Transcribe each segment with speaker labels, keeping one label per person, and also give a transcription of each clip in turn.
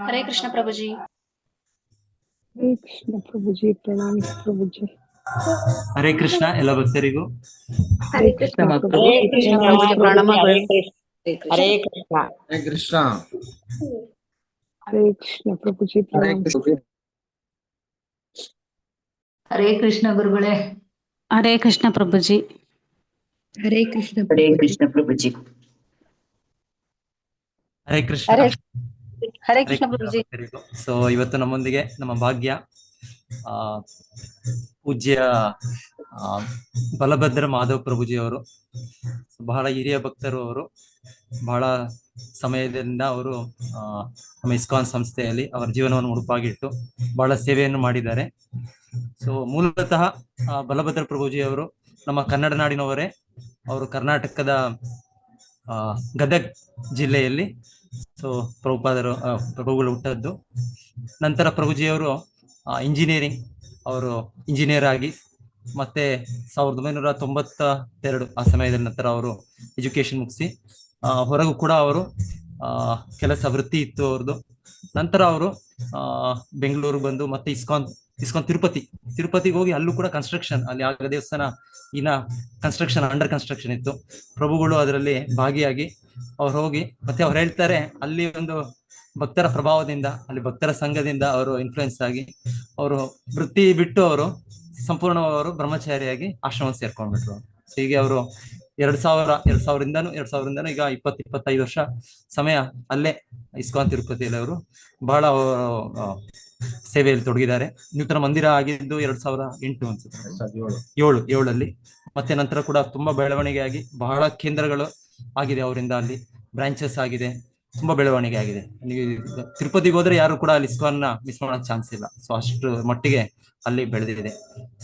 Speaker 1: हरे कृष्ण प्रभु जी।
Speaker 2: हरे कृष्ण प्रभु जी, प्रणाम प्रभु जी।
Speaker 3: हरे कृष्ण ಎಲ್ಲ ಭಕ್ತರಿಗೂ
Speaker 2: हरे कृष्ण प्रभु
Speaker 1: हरे
Speaker 2: जी,
Speaker 1: कृष्ण
Speaker 2: प्रणाम
Speaker 1: प्रभु जी,
Speaker 2: प्रभु जी।
Speaker 1: ಪ್ರಣಾಮಗಳು.
Speaker 4: हरे कृष्णा
Speaker 5: हरे कृष्णा
Speaker 2: हरे कृष्ण प्रभु जी, प्रणाम।
Speaker 1: हरे कृष्ण गुरुಗಳೇ.
Speaker 6: हरे कृष्ण प्रभु जी।
Speaker 7: हरे कृष्ण
Speaker 4: हरे कृष्ण प्रभु जी
Speaker 3: ಹರೇ ಕೃಷ್ಣ
Speaker 1: ಹರೇ
Speaker 3: ಹರೇ
Speaker 1: ಕೃಷ್ಣ
Speaker 3: ಕೃಷ್ಣ
Speaker 1: ಪ್ರಭು ಜಿ.
Speaker 3: ಭಕ್ತರಿಗೂ. ಸೊ ಇವತ್ತು ನಮ್ಮೊಂದಿಗೆ ನಮ್ಮ ಭಾಗ್ಯ ಆ ಪೂಜ್ಯ ಬಲಭದ್ರ ಮಾಧವ್ ಪ್ರಭುಜಿ ಅವರು, ಬಹಳ ಹಿರಿಯ ಭಕ್ತರು. ಅವರು ಬಹಳ ಸಮಯದಿಂದ ಅವರು ನಮ್ಮ ಇಸ್ಕಾನ್ ಸಂಸ್ಥೆಯಲ್ಲಿ ಅವರ ಜೀವನವನ್ನು ಮುಡುಪಾಗಿಟ್ಟು ಬಹಳ ಸೇವೆಯನ್ನು ಮಾಡಿದ್ದಾರೆ. ಸೊ ಮೂಲತಃ ಬಲಭದ್ರ ಪ್ರಭುಜಿ ಅವರು ನಮ್ಮ ಕನ್ನಡ ನಾಡಿನವರೇ. ಅವರು ಕರ್ನಾಟಕದ ಗದಗ್ ಜಿಲ್ಲೆಯಲ್ಲಿ ಸೊ ಪ್ರಭುಗಳು ಹುಟ್ಟದ್ದು. ನಂತರ ಪ್ರಭುಜಿಯವರು ಇಂಜಿನಿಯರಿಂಗ್ ಅವರು ಇಂಜಿನಿಯರ್ ಆಗಿ ಮತ್ತೆ 1992 ಆ ಸಮಯದ ನಂತರ ಅವರು ಎಜುಕೇಶನ್ ಮುಗಿಸಿ ಹೊರಗೂ ಕೂಡ ಅವರು ಕೆಲಸ ವೃತ್ತಿ ಇತ್ತು ಅವ್ರದ್ದು. ನಂತರ ಅವರು ಬೆಂಗಳೂರು ಬಂದು ಮತ್ತೆ ಇಸ್ಕಾನ್ ತಿರುಪತಿಗೆ ಹೋಗಿ ಅಲ್ಲೂ ಕೂಡ ಕನ್ಸ್ಟ್ರಕ್ಷನ್, ಅಲ್ಲಿ ಆಗ ದೇವಸ್ಥಾನ ಇನ್ನ ಕನ್ಸ್ಟ್ರಕ್ಷನ್ ಅಂಡರ್ ಕನ್ಸ್ಟ್ರಕ್ಷನ್ ಇತ್ತು. ಪ್ರಭುಗಳು ಅದರಲ್ಲಿ ಭಾಗಿಯಾಗಿ ಅವ್ರು ಹೋಗಿ ಮತ್ತೆ ಅವ್ರು ಹೇಳ್ತಾರೆ, ಅಲ್ಲಿ ಒಂದು ಭಕ್ತರ ಪ್ರಭಾವದಿಂದ, ಅಲ್ಲಿ ಭಕ್ತರ ಸಂಘದಿಂದ ಅವರು ಇನ್ಫ್ಲುಯೆನ್ಸ್ ಆಗಿ ಅವರು ವೃತ್ತಿ ಬಿಟ್ಟು ಅವರು ಸಂಪೂರ್ಣ ಅವರು ಬ್ರಹ್ಮಚಾರಿಯಾಗಿ ಆಶ್ರಮ ಸೇರ್ಕೊಂಡ್ಬಿಟ್ರು. ಹೀಗೆ ಅವರು 2000ಇಂದನೂ ಈಗ 20-25 ವರ್ಷ ಸಮಯ ಅಲ್ಲೇ ಇಸ್ಕಾನ್ ತಿರುಪತಿಯಲ್ಲಿ ಅವರು ಬಹಳ ಸೇವೆಯಲ್ಲಿ ತೊಡಗಿದ್ದಾರೆ. ನೂತನ ಮಂದಿರ ಆಗಿದ್ದು 2008 ಅನ್ಸುತ್ತೆ, 7 ಮತ್ತೆ ನಂತರ ಕೂಡ ತುಂಬಾ ಬೆಳವಣಿಗೆ ಆಗಿ ಬಹಳ ಕೇಂದ್ರಗಳು ಆಗಿದೆ ಅವರಿಂದ, ಅಲ್ಲಿ ಬ್ರಾಂಚಸ್ ಆಗಿದೆ, ತುಂಬಾ ಬೆಳವಣಿಗೆ ಆಗಿದೆ. ನೀವು ತಿರುಪತಿಗೆ ಹೋದ್ರೆ ಯಾರು ಕೂಡ ಅಲ್ಲಿ ಇಸ್ಕಾನ್ ಮಿಸ್ ಮಾಡೋ ಚಾನ್ಸ್ ಇಲ್ಲ. ಸೊ ಅಷ್ಟು ಮಟ್ಟಿಗೆ ಅಲ್ಲಿ ಬೆಳೆದಿದೆ.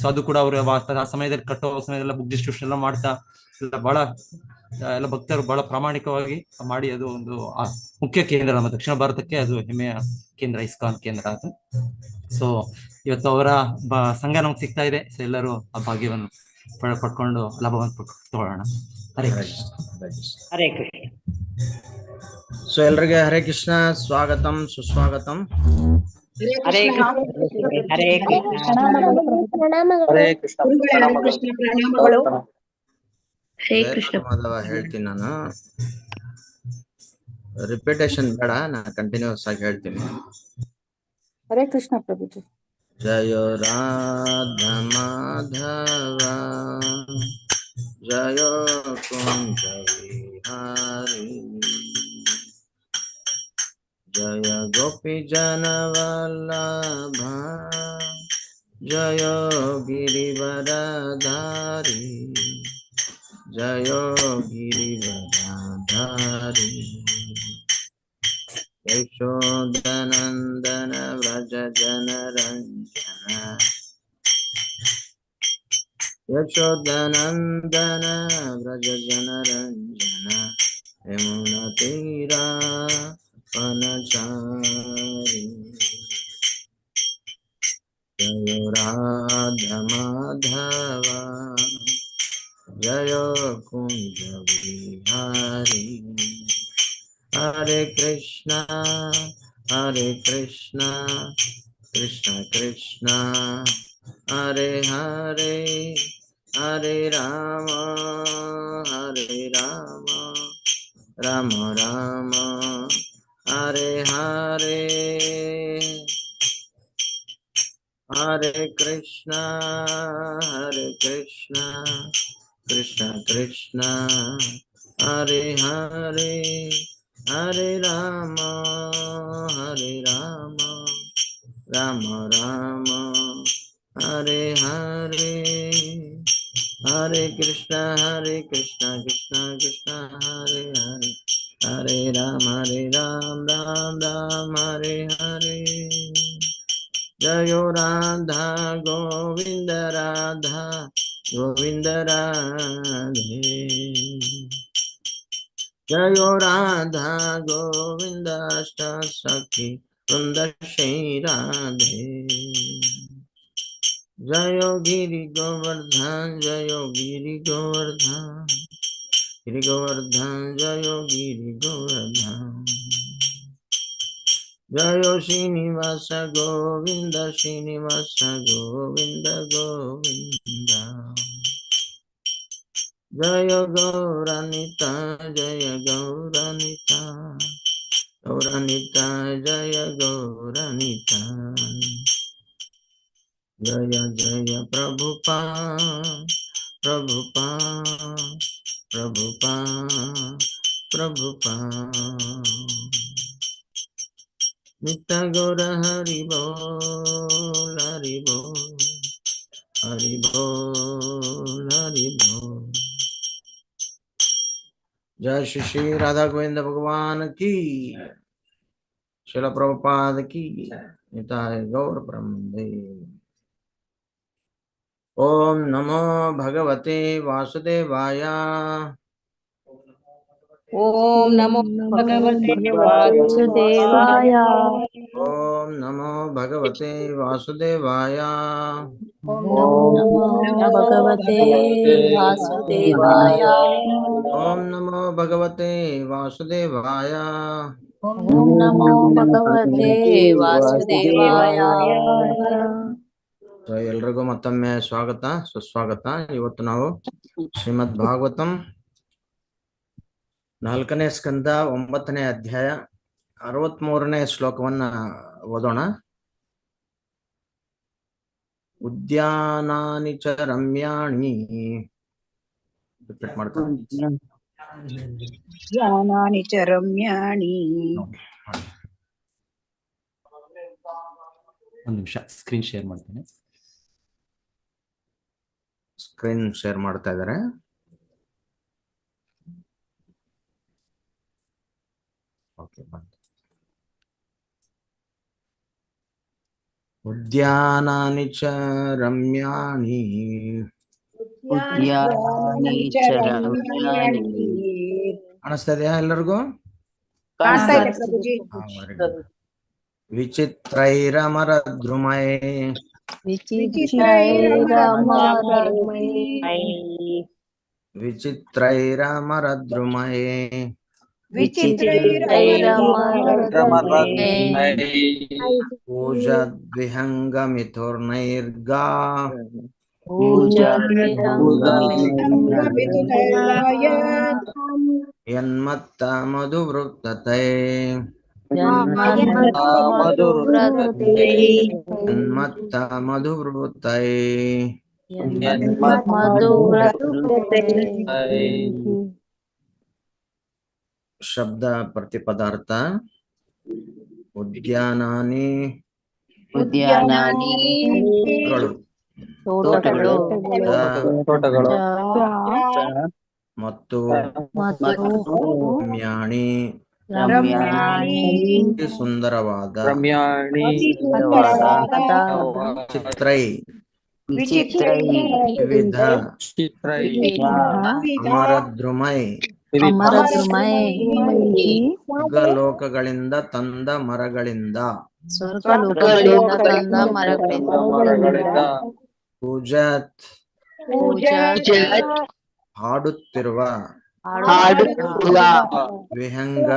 Speaker 3: ಸೊ ಅದು ಕೂಡ ಅವರು ಆ ಸಮಯದಲ್ಲಿ ಕಟ್ಟೋ ಸಮಯದಲ್ಲ ಬುಕ್ ಡಿಸ್ಟ್ರಿಬ್ಯೂಷನ್ ಎಲ್ಲ ಮಾಡ್ತಾ ಬಹಳ ಎಲ್ಲ ಭಕ್ತರು ಬಹಳ ಪ್ರಾಮಾಣಿಕವಾಗಿ ಮಾಡಿ ಅದು ಒಂದು ಮುಖ್ಯ ಕೇಂದ್ರ, ನಮ್ಮ ದಕ್ಷಿಣ ಭಾರತಕ್ಕೆ ಅದು ಹೆಮ್ಮೆಯ ಕೇಂದ್ರ, ಇಸ್ಕಾನ್ ಕೇಂದ್ರ ಅದು. ಸೊ ಇವತ್ತು ಅವರ ಸಂಘ ನಮ್ಗೆ ಸಿಗ್ತಾ ಇದೆ. ಸೊ ಎಲ್ಲರೂ ಆ ಭಾಗ್ಯವನ್ನು ಪಡ್ಕೊಂಡು ಲಾಭವನ್ನು ತಗೊಳ್ಳೋಣ. ಹರೇ ಕೃಷ್ಣ.
Speaker 4: हरे कृष्ण
Speaker 5: ಸೊ ಎಲ್ರಿಗೆ ಹರೇ ಕೃಷ್ಣ, ಸ್ವಾಗತಂ ಸುಸ್ವಾಗತಂ.
Speaker 4: हरे कृष्ण हरे कृष्ण
Speaker 7: हरे कृष्ण प्रणामಗಳು. हरे कृष्ण
Speaker 5: ಮಾಧವ ಹೇಳ್ತೀನಿ ನಾನು, ರಿಪಿಟೇಷನ್ ಬೇಡ, ನಾನು ಕಂಟಿನ್ಯೂಸ್ ಆಗಿ ಹೇಳ್ತೀನಿ.
Speaker 1: हरे कृष्ण प्रभु जी।
Speaker 5: जय राधा माधव जय कुंज विहारी जय गोपी जन वल्लभ जय गिरिवरधारी जय गिरिवरधारी यशोदनंदन व्रज जनरंजन यशोदनंदन व्रज जनरंजन यमुना तीरा वनचारी जय राधा माधव जय कुंज विहारी हरे कृष्णा कृष्ण कृष्ण हरे हरे हरे राम राम राम हरे हरे हरे कृष्णा कृष्ण कृष्ण हरे हरे हरे राम राम राम हरे हरे हरे कृष्णा कृष्ण कृष्ण हरे हरे हरे राम राम राम हरे हरे जयो राधा गोविंद राधे जयो राधा गोविंद अष्ट सखी वृंद श्री राधे जय गिरि गोवर्धन जय गिरि गोवर्धन गिरि गोवर्धन जय गिरि गोवर्धन जय श्रीनिवास गोविंद श्रीनिवास गोविंद गोविंद जय गौरानिता जय गौरानिता गौरानिता जय गौरानिता जय जय प्रभुपा प्रभुपा प्रभुपा प्रभुपा नित्य गौर हरि बोल हरि बोल हरि बोल हरि बोल। जय श्री श्री राधा गोविंद भगवान की, श्रील प्रभुपाद की, निताय गौर ब्रह्मदेव। ओम नमो भगवते वासुदेवाय।
Speaker 7: ओम नमो भगवते
Speaker 6: वासुदेवाय।
Speaker 5: ओम नमो भगवते वासुदेवाय।
Speaker 6: ओम नमो भगवते वासुदेवाय।
Speaker 5: ओम नमो भगवते वासुदेवाय।
Speaker 6: ओम नमो भगवते वासुदेवाय।
Speaker 5: ಸೊ ಎಲ್ರಿಗೂ ಮತ್ತೊಮ್ಮೆ ಸ್ವಾಗತ ಸುಸ್ವಾಗತ. ಇವತ್ತು ನಾವು ಶ್ರೀಮದ್ ಭಾಗವತಂ 4ನೇ ಸ್ಕಂದ 9ನೇ ಅಧ್ಯಾಯ 63ನೇ ಶ್ಲೋಕವನ್ನ ಓದೋಣ. ಉದ್ಯಾನಾನಿ ಚ ರಮ್ಯಾಣಿ, ರಿಪೀಟ್ ಮಾಡ್ತಾ
Speaker 7: ಜ್ಞಾನಾನಿ ಚ ರಮ್ಯಾಣಿ.
Speaker 3: ಒಂದು ನಿಮಿಷ ಸ್ಕ್ರೀನ್ ಶೇರ್ ಮಾಡ್ತೇನೆ.
Speaker 5: ಸ್ಕ್ರೀನ್ ಶೇರ್ ಮಾಡ್ತಾ ಇದ್ದಾರೆ. ಓಕೆ, ಉದ್ಯಾನಾನಿ ಚ ರಮ್ಯಾಣಿ ಕಾಣಿಸ್ತಾ ಇದೆಯಾ ಎಲ್ಲರಿಗೂ?
Speaker 7: ಕಾಣ್ತಾ ಇದೆ ಪ್ರಭುಜಿ.
Speaker 5: ವಿಚಿತ್ರೈರಮರದ್ರುಮೈ ವಿಚಿತ್ರೈರಮರದ್ರುಮೈ ಪೂಜದ್ವಿಹಂಗಮಿಥುರ್ನೈರ್ಗಾ ಯನ್ಮತ್ತ ಮಧುವೃತ್ತತೈ ಯನ್ಮತ್ತ ಮಧುವೃತ್ತೈ. ಶಬ್ದ ಪ್ರತಿಪದಾರ್ಥ. ಉದ್ಯಾನಾನಿ ತೋಟಗಳು ಮತ್ತು ರಮ್ಯಾಣಿ ಸುಂದರವಾದ. ಚಿತ್ರೈ ವಿವಿಧ. ಅಮರದ್ರುಮೈ ಸ್ವರ್ಗಲೋಕಗಳಿಂದ ತಂದ ಮರಗಳಿಂದ. ಪೂಜತ್ ಹಾಡುತ್ತಿರುವ. ವಿಹಂಗ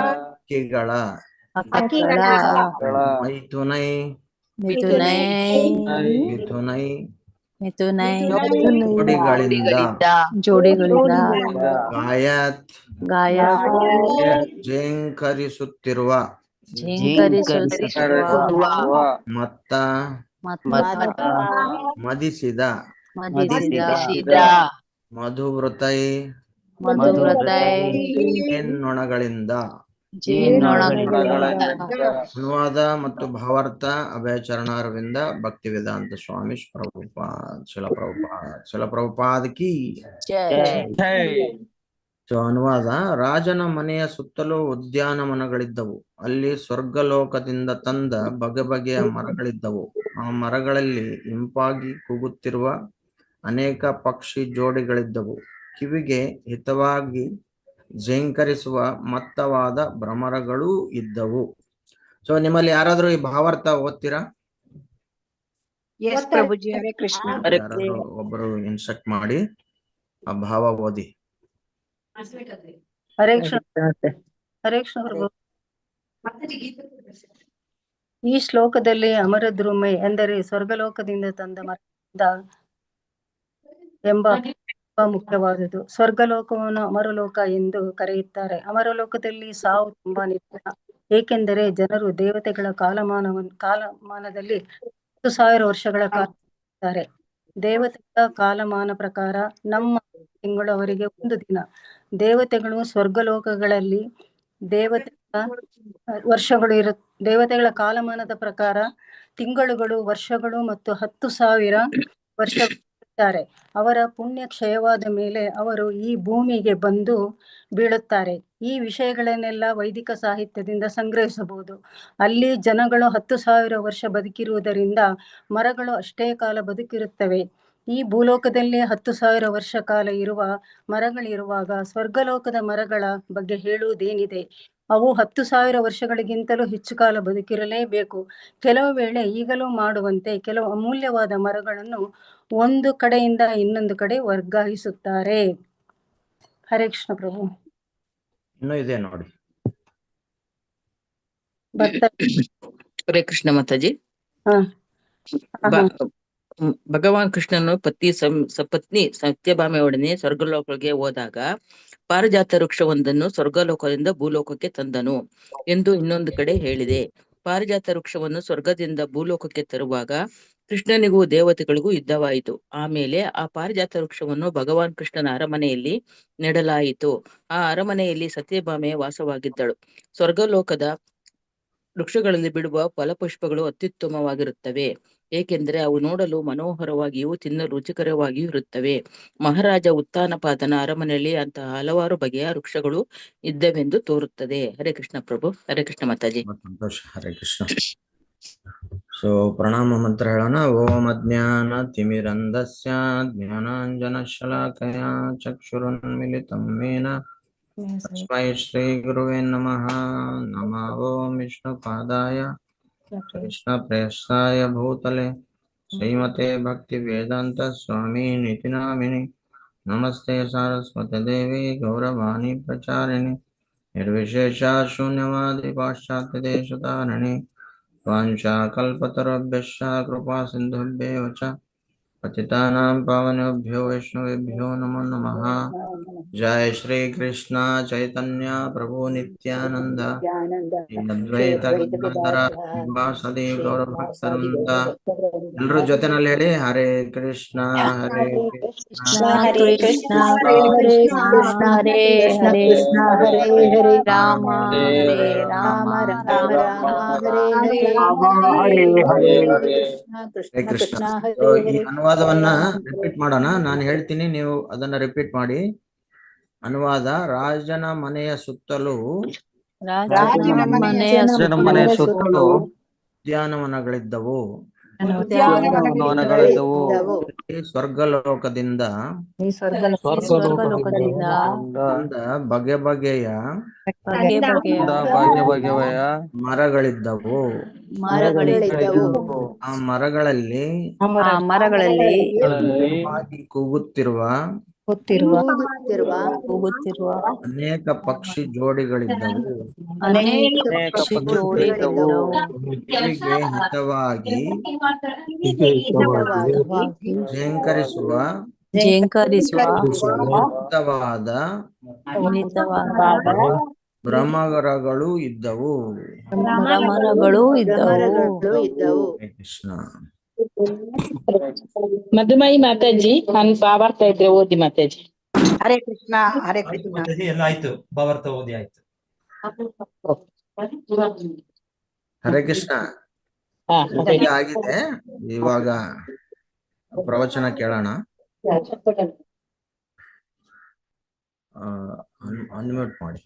Speaker 5: ಹಕ್ಕಿಗಳ. ಮೈಥುನೈ ಜೋಡಿಗಳಿಂದ. ಗಾಯತ್ ಝೇಂಕರಿಸುತ್ತಿರುವ. ಮತ್ತ ಮದಿಸಿದ. ಮಧುವೃತೈ ಹೆಣ್ಣೊಣಗಳಿಂದ. ಅನುವಾದ ಮತ್ತು ಭಾವಾರ್ಥ ಅಭಯಚರಣಾರವಿಂದ ಭಕ್ತಿವೇದಾಂತ ಸ್ವಾಮಿ ಪ್ರಭುಪಾದ್ ಶಿಲ ಪ್ರಭುಪಾದ್ ಕಿ. ಅನುವಾದ. ರಾಜನ ಮನೆಯ ಸುತ್ತಲೂ ಉದ್ಯಾನವನಗಳಿದ್ದವು. ಅಲ್ಲಿ ಸ್ವರ್ಗಲೋಕದಿಂದ ತಂದ ಬಗೆ ಬಗೆಯ ಮರಗಳಿದ್ದವು. ಆ ಮರಗಳಲ್ಲಿ ಇಂಪಾಗಿ ಕೂಗುತ್ತಿರುವ ಅನೇಕ ಪಕ್ಷಿ ಜೋಡಿಗಳಿದ್ದವು. ಕಿವಿಗೆ ಹಿತವಾಗಿ ಝೇಂಕರಿಸುವ ಮತ್ತವಾದ ಭ್ರಮರಗಳೂ ಇದ್ದವು. ಸೊ ನಿಮ್ಮಲ್ಲಿ ಯಾರಾದ್ರೂ ಈ ಭಾವಾರ್ಥ ಓದ್ತೀರಾ?
Speaker 7: ಎಸ್ ಪ್ರಭುಜಿ. ಹರೇ ಕೃಷ್ಣ.
Speaker 5: ಯಾರಾದ್ರೂ ಒಬ್ಬರು ಇನ್ಸ್ಟ್ರಕ್ಟ್ ಮಾಡಿ ಆ ಭಾವ ಓದಿ.
Speaker 6: ಹರೇ ಕೃಷ್ಣ. ಹರೇ ಕೃಷ್ಣ ಪ್ರಭು. ಈ ಶ್ಲೋಕದಲ್ಲಿ ಅಮರದ್ರುಮೆ ಎಂದರೆ ಸ್ವರ್ಗಲೋಕದಿಂದ ತಂದ ಮರದಿಂದ ಎಂಬ ಮುಖ್ಯವಾದುದು. ಸ್ವರ್ಗಲೋಕವನ್ನು ಅಮರಲೋಕ ಎಂದು ಕರೆಯುತ್ತಾರೆ. ಅಮರಲೋಕದಲ್ಲಿ ಸಾವು ತುಂಬಾ ನಿತ್ಯ, ಏಕೆಂದರೆ ಜನರು ದೇವತೆಗಳ ಕಾಲಮಾನದಲ್ಲಿ 10,000 ವರ್ಷಗಳ ಕಾಲ ಇದ್ದಾರೆ. ದೇವತೆಗಳ ಕಾಲಮಾನ ಪ್ರಕಾರ ನಮ್ಮ ತಿಂಗಳವರೆಗೆ ಒಂದು ದಿನ. ದೇವತೆಗಳು ಸ್ವರ್ಗಲೋಕಗಳಲ್ಲಿ ದೇವತೆಗಳ ಕಾಲಮಾನದ ಪ್ರಕಾರ ತಿಂಗಳುಗಳು, ವರ್ಷಗಳು ಮತ್ತು 10,000 ವರ್ಷಗಳಿರುತ್ತಾರೆ. ಅವರ ಪುಣ್ಯ ಕ್ಷಯವಾದ ಮೇಲೆ ಅವರು ಈ ಭೂಮಿಗೆ ಬಂದು ಬೀಳುತ್ತಾರೆ. ಈ ವಿಷಯಗಳನ್ನೆಲ್ಲ ವೈದಿಕ ಸಾಹಿತ್ಯದಿಂದ ಸಂಗ್ರಹಿಸಬಹುದು. ಅಲ್ಲಿ ಜನಗಳು 10,000 ವರ್ಷ ಬದುಕಿರುವುದರಿಂದ ಮರಗಳು ಅಷ್ಟೇ ಕಾಲ ಬದುಕಿರುತ್ತವೆ. ಈ ಭೂಲೋಕದಲ್ಲಿ 10,000 ವರ್ಷ ಕಾಲ ಇರುವ ಮರಗಳಿರುವಾಗ ಸ್ವರ್ಗಲೋಕದ ಮರಗಳ ಬಗ್ಗೆ ಹೇಳುವುದೇನಿದೆ? ಅವು 10,000 ವರ್ಷಗಳಿಗಿಂತಲೂ ಹೆಚ್ಚು ಕಾಲ ಬದುಕಿರಲೇಬೇಕು. ಕೆಲವು ವೇಳೆ ಈಗಲೂ ಮಾಡುವಂತೆ ಕೆಲವು ಅಮೂಲ್ಯವಾದ ಮರಗಳನ್ನು ಒಂದು ಕಡೆಯಿಂದ ಇನ್ನೊಂದು ಕಡೆ ವರ್ಗಾಯಿಸುತ್ತಾರೆ. ಹರೇ ಕೃಷ್ಣ ಪ್ರಭು.
Speaker 5: ಇನ್ನೂ ಇದೆ ನೋಡಿ.
Speaker 8: ಹರೇ ಕೃಷ್ಣ ಮಾತಾಜಿ.
Speaker 6: ಹಾ.
Speaker 8: ಭಗವಾನ್ ಕೃಷ್ಣನು ಪತ್ನಿ ಸತ್ಯಭಾಮೆಯೊಡನೆ ಸ್ವರ್ಗಲೋಕಕ್ಕೆ ಹೋದಾಗ ಪಾರಿಜಾತ ವೃಕ್ಷವೊಂದನ್ನು ಸ್ವರ್ಗಲೋಕದಿಂದ ಭೂಲೋಕಕ್ಕೆ ತಂದನು ಎಂದು ಇನ್ನೊಂದು ಕಡೆ ಹೇಳಿದೆ. ಪಾರಿಜಾತ ವೃಕ್ಷವನ್ನು ಸ್ವರ್ಗದಿಂದ ಭೂಲೋಕಕ್ಕೆ ತರುವಾಗ ಕೃಷ್ಣನಿಗೂ ದೇವತೆಗಳಿಗೂ ಯುದ್ಧವಾಯಿತು. ಆಮೇಲೆ ಆ ಪಾರಿಜಾತ ವೃಕ್ಷವನ್ನು ಭಗವಾನ್ ಕೃಷ್ಣನ ಅರಮನೆಯಲ್ಲಿ ನೆಡಲಾಯಿತು. ಆ ಅರಮನೆಯಲ್ಲಿ ಸತ್ಯಭಾಮೆ ವಾಸವಾಗಿದ್ದಳು. ಸ್ವರ್ಗಲೋಕದ ವೃಕ್ಷಗಳಲ್ಲಿ ಬಿಡುವ ಫಲಪುಷ್ಪಗಳು ಅತ್ಯುತ್ತಮವಾಗಿರುತ್ತವೆ, ಏಕೆಂದರೆ ಅವು ನೋಡಲು ಮನೋಹರವಾಗಿಯೂ ತಿನ್ನಲು ರುಚಿಕರವಾಗಿಯೂ ಇರುತ್ತವೆ. ಮಹಾರಾಜ ಉತ್ತಾನಪಾದನ ಅರಮನೆಯಲ್ಲಿ ಅಂತಹ ಹಲವಾರು ಬಗೆಯ ವೃಕ್ಷಗಳು ಇದ್ದವೆಂದು ತೋರುತ್ತದೆ. ಹರೇ ಕೃಷ್ಣ ಪ್ರಭು. ಹರೇ ಕೃಷ್ಣ ಮಾತಾಜಿ.
Speaker 5: ಸಂತೋಷ. ಹರೇ ಕೃಷ್ಣ. ಸೊ ಪ್ರಣಾಮ ಮಂತ್ರ ಹೇಳೋಣ. ಓಂ ಅಜ್ಞಾನ ತಿಮಿರಂಧಸ್ಯ ಜ್ಞಾನಾಂಜನ ಶಲಾಕಯ ಚಕ್ಷುರುನ್ಮಿಲಿತಂ ಮೇನ ತಸ್ಮೈ ಶ್ರೀ ಗುರುವೇ ನಮಃ. ನಮೋ ಓಂ ವಿಷ್ಣು ಪಾದಾಯ ಕೃಷ್ಣ ಪ್ರೇಷ್ಠಾಯ ಭೂತಲೆ ಶ್ರೀಮತೆ ಭಕ್ತಿ ವೇದಾಂತ ಸ್ವಾಮಿ ನಿತಿ ನಾಮಿನಿ. ನಮಸ್ತೆ ಸಾರಸ್ವತಿ ದೇವಿ ಗೌರವಾಣಿ ಪ್ರಚಾರಿಣಿ ನಿರ್ವಿಶೇಷ ಶೂನ್ಯವಾದಿ ಪಾಶ್ಚಾತ್ಯ ದೇಶತಾರಿಣಿ. ವಾಂಛಾಕಲ್ಪತರುಭ್ಯಶ್ಚ ಕೃಪಾ ಸಿಂಧುಭ್ಯೇವ ಚ ಪತಿತಾನಾಂ ಪಾವನೇಭ್ಯೋ ವೈಷ್ಣವೇಭ್ಯೋ ನಮೋ ನಮಃ. ಜಯ ಶ್ರೀ ಕೃಷ್ಣ ಚೈತನ್ಯ ಪ್ರಭು ನಿತ್ಯಾನಂದ ಅದ್ವೈತ ಗದಾಧರ ಶ್ರೀವಾಸದಿ ಗೌರಭಕ್ತವೃಂದ. ಎಲ್ರೂ ಜೊತೆನಲ್ಲಿ ಹೇಳಿ. ಹರೇ ಕೃಷ್ಣ ಹರೇ ಕೃಷ್ಣ
Speaker 6: ಹರೇ ಕೃಷ್ಣ ಕೃಷ್ಣ ಹರೇ ಹರೇ ಹರೇ ರಾಮ ಹರೇ ರಾಮ ರಾಮ ರಾಮ ಹರೇ ಹರೇ.
Speaker 5: ಹರೇ ಕೃಷ್ಣ. ಈ ಅನುವಾದವನ್ನ ರಿಪೀಟ್ ಮಾಡೋಣ. ನಾನು ಹೇಳ್ತೀನಿ, ನೀವು ಅದನ್ನ ರಿಪೀಟ್ ಮಾಡಿ. ಅನುವಾದ. ರಾಜನ ಮನೆಯ ಸುತ್ತಲೂ
Speaker 6: ರಾಜನ ಮನೆಯ ಸುತ್ತಲೂ
Speaker 5: ಉದ್ಯಾನವನಗಳಿದ್ದವು. ಸ್ವರ್ಗಲೋಕದಿಂದ ಬಗೆ ಬಗೆಯ ಮರಗಳಿದ್ದವು. ಆ ಮರಗಳಲ್ಲಿ ಕೂಗುತ್ತಿರುವ ಅನೇಕ ಪಕ್ಷಿ ಜೋಡಿಗಳಿದ್ದವು. ಕಿವಿಗೆ ಹಿತವಾಗಿ ಝೇಂಕರಿಸುವ ಹಿತವಾದ ಭ್ರಮರಗಳು ಇದ್ದವು. ಕೃಷ್ಣ.
Speaker 8: ಮಧುಮಯಿ ಮಾತಾಜಿ, ನಾನು ಭಾವಾರ್ಥ ಇದ್ರೆ ಓದಿ ಮಾತಾಜಿ.
Speaker 7: ಹರೇ ಕೃಷ್ಣ. ಹರೇ ಕೃಷ್ಣ.
Speaker 3: ಎಲ್ಲ ಆಯ್ತು, ಭಾವಾರ್ಥ ಓದಿ ಆಯ್ತು.
Speaker 5: ಹರೇ ಕೃಷ್ಣ. ಆಗಿದೆ. ಇವಾಗ ಪ್ರವಚನ ಕೇಳೋಣ. ಅನ್ಮ್ಯೂಟ್ ಮಾಡಿ.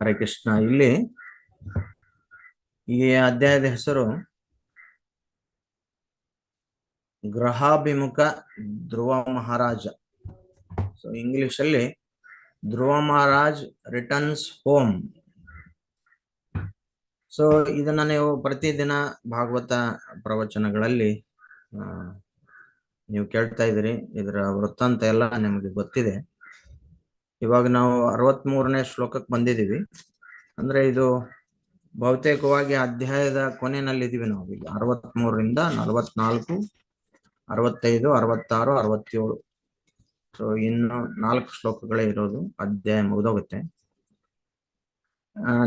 Speaker 5: ಹರೇ ಕೃಷ್ಣ. ಇಲ್ಲಿ ಈ ಅಧ್ಯಾಯದ ಹೆಸರು ಗ್ರಹಾಭಿಮುಖ ಧ್ರುವ ಮಹಾರಾಜ. ಸೊ ಇಂಗ್ಲಿಷ್ ಅಲ್ಲಿ ಧ್ರುವ ಮಹಾರಾಜ್ ರಿಟರ್ನ್ಸ್ ಹೋಮ್. ಸೊ ಇದನ್ನ ನೀವು ಪ್ರತಿದಿನ ಭಾಗವತ ಪ್ರವಚನಗಳಲ್ಲಿ ನೀವು ಕೇಳ್ತಾ ಇದ್ದೀರಿ. ಇದರ ವೃತ್ತಾಂತ ಎಲ್ಲ ನಿಮಗೆ ಗೊತ್ತಿದೆ. ಇವಾಗ ನಾವು 63ನೇ ಶ್ಲೋಕಕ್ಕೆ ಬಂದಿದ್ದೀವಿ. ಅಂದ್ರೆ ಇದು ಬಹುತೇಕವಾಗಿ ಅಧ್ಯಾಯದ ಕೊನೆಯಲ್ಲಿದ್ದೀವಿ ನಾವು. ಈಗ 63ರಿಂದ 44, 65, 66, 67. ಸೊ ಇನ್ನು 4 ಶ್ಲೋಕಗಳೇ ಇರೋದು, ಅಧ್ಯಾಯ ಮುಗಿದೋಗುತ್ತೆ.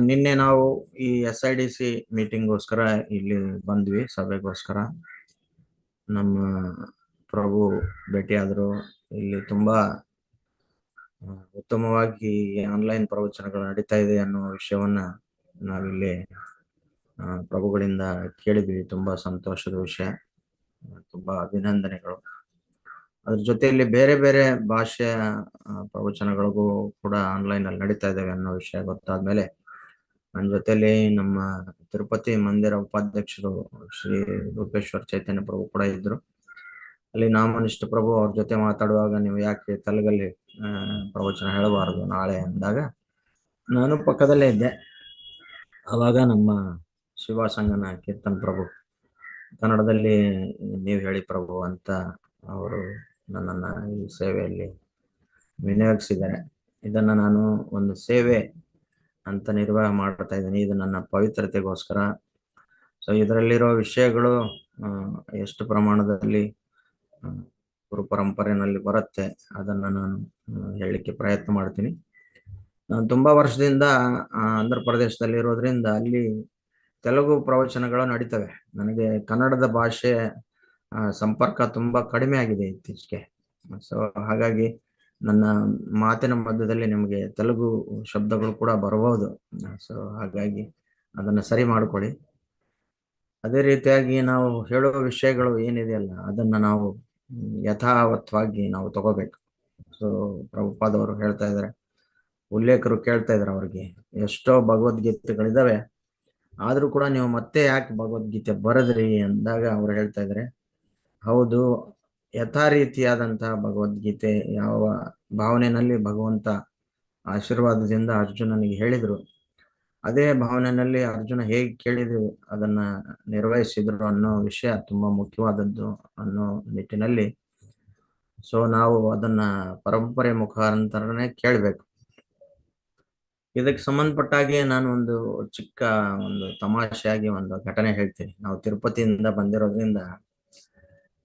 Speaker 5: ನಿನ್ನೆ ನಾವು ಈ SIDC ಮೀಟಿಂಗ್ಗೋಸ್ಕರ ಇಲ್ಲಿ ಬಂದ್ವಿ, ಸಭೆಗೋಸ್ಕರ. ನಮ್ಮ ಪ್ರಭು ಭೇಟಿಯಾದರು. ಇಲ್ಲಿ ತುಂಬಾ ಉತ್ತಮವಾಗಿ ಆನ್ಲೈನ್ ಪ್ರವಚನಗಳು ನಡೀತಾ ಇದೆ ಅನ್ನೋ ವಿಷಯವನ್ನ ನಾವಿಲ್ಲಿ ಪ್ರಭುಗಳಿಂದ ಕೇಳಿದ್ವಿ. ತುಂಬಾ ಸಂತೋಷದ ವಿಷಯ, ತುಂಬಾ ಅಭಿನಂದನೆಗಳು. ಅದ್ರ ಜೊತೆಯಲ್ಲಿ ಬೇರೆ ಬೇರೆ ಭಾಷೆಯ ಪ್ರವಚನಗಳಿಗೂ ಕೂಡ ಆನ್ಲೈನ್ ಅಲ್ಲಿ ನಡೀತಾ ಇದ್ದಾವೆ ಅನ್ನೋ ವಿಷಯ ಗೊತ್ತಾದ್ಮೇಲೆ ನನ್ನ ಜೊತೆಲಿ ನಮ್ಮ ತಿರುಪತಿ ಮಂದಿರ ಉಪಾಧ್ಯಕ್ಷರು ಶ್ರೀ ರೂಪೇಶ್ವರ್ ಚೈತನ್ಯ ಪ್ರಭು ಕೂಡ ಇದ್ರು. ಅಲ್ಲಿ ನಾಮನಿಷ್ಠ ಪ್ರಭು ಅವ್ರ ಜೊತೆ ಮಾತಾಡುವಾಗ, ನೀವು ಯಾಕೆ ತೆಲುಗಲ್ಲಿ ಪ್ರವಚನ ಹೇಳಬಾರದು ನಾಳೆ ಅಂದಾಗ ನಾನು ಪಕ್ಕದಲ್ಲೇ ಇದ್ದೆ. ಅವಾಗ ನಮ್ಮ ಶಿವಸಂಗನ ಕೀರ್ತನ್ ಪ್ರಭು ಕನ್ನಡದಲ್ಲಿ ನೀವು ಹೇಳಿ ಪ್ರಭು ಅಂತ ಅವರು ನನ್ನನ್ನು ಈ ಸೇವೆಯಲ್ಲಿ ವಿನಿಯೋಗಿಸಿದ್ದಾರೆ. ಇದನ್ನ ನಾನು ಒಂದು ಸೇವೆ ಅಂತ ನಿರ್ವಾಹ ಮಾಡ್ತಾ ಇದ್ದೀನಿ. ಇದು ನನ್ನ ಪವಿತ್ರತೆಗೋಸ್ಕರ. ಸೊ ಇದರಲ್ಲಿರೋ ವಿಷಯಗಳು ಎಷ್ಟು ಪ್ರಮಾಣದಲ್ಲಿ ಗುರು ಪರಂಪರೆಯಲ್ಲಿ ಬರುತ್ತೆ ಅದನ್ನ ನಾನು ಹೇಳಲಿಕ್ಕೆ ಪ್ರಯತ್ನ ಮಾಡ್ತೀನಿ. ನಾನು ತುಂಬಾ ವರ್ಷದಿಂದ ಆಂಧ್ರ ಪ್ರದೇಶದಲ್ಲಿ ಇರೋದ್ರಿಂದ ಅಲ್ಲಿ ತೆಲುಗು ಪ್ರವಚನಗಳು ನಡೀತವೆ. ನನಗೆ ಕನ್ನಡದ ಭಾಷೆ ಸಂಪರ್ಕ ತುಂಬಾ ಕಡಿಮೆ ಆಗಿದೆ ಇತ್ತೀಚೆಗೆ. ಸೊ ಹಾಗಾಗಿ ನನ್ನ ಮಾತಿನ ಮಧ್ಯದಲ್ಲಿ ನಿಮಗೆ ತೆಲುಗು ಶಬ್ದಗಳು ಕೂಡ ಬರಬಹುದು. ಸೊ ಹಾಗಾಗಿ ಅದನ್ನ ಸರಿ ಮಾಡ್ಕೊಳ್ಳಿ. ಅದೇ ರೀತಿಯಾಗಿ ನಾವು ಹೇಳುವ ವಿಷಯಗಳು ಏನಿದೆಯಲ್ಲ ಅದನ್ನ ನಾವು ಯಥಾವತ್ವಾಗಿ ನಾವು ತಗೋಬೇಕು. ಸೊ ಪ್ರಭುಪಾದವರು ಹೇಳ್ತಾ ಇದ್ದಾರೆ, ಉಲ್ಲೇಖರು ಕೇಳ್ತಾ ಇದ್ದಾರೆ, ಅವ್ರಿಗೆ ಎಷ್ಟೋ ಭಗವದ್ಗೀತೆಗಳಿದಾವೆ, ಆದ್ರೂ ಕೂಡ ನೀವು ಮತ್ತೆ ಯಾಕೆ ಭಗವದ್ಗೀತೆ ಬರೆದ್ರಿ ಅಂದಾಗ ಅವ್ರು ಹೇಳ್ತಾ ಇದ್ದಾರೆ, ಹೌದು, ಯಥಾ ರೀತಿಯಾದಂತಹ ಭಗವದ್ಗೀತೆ ಯಾವ ಭಾವನೆಯಲ್ಲಿ ಭಗವಂತ ಆಶೀರ್ವಾದದಿಂದ ಅರ್ಜುನನಿಗೆ ಹೇಳಿದ್ರು, ಅದೇ ಭಾವನೆಯಲ್ಲಿ ಅರ್ಜುನ ಹೇಗೆ ಕೇಳಿದ್ರು ಅದನ್ನ ನಿರ್ವಹಿಸಿದ್ರು ಅನ್ನೋ ವಿಷಯ ತುಂಬಾ ಮುಖ್ಯವಾದದ್ದು ಅನ್ನೋ ನಿಟ್ಟಿನಲ್ಲಿ ಸೊ ನಾವು ಅದನ್ನ ಪರಂಪರೆ ಮುಖಾಂತರನೇ ಕೇಳಬೇಕು. ಇದಕ್ಕೆ ಸಂಬಂಧಪಟ್ಟಾಗೆ ನಾನು ಒಂದು ಚಿಕ್ಕ ಒಂದು ತಮಾಷೆಯಾಗಿ ಒಂದು ಘಟನೆ ಹೇಳ್ತೀನಿ. ನಾವು ತಿರುಪತಿಯಿಂದ ಬಂದಿರೋದ್ರಿಂದ,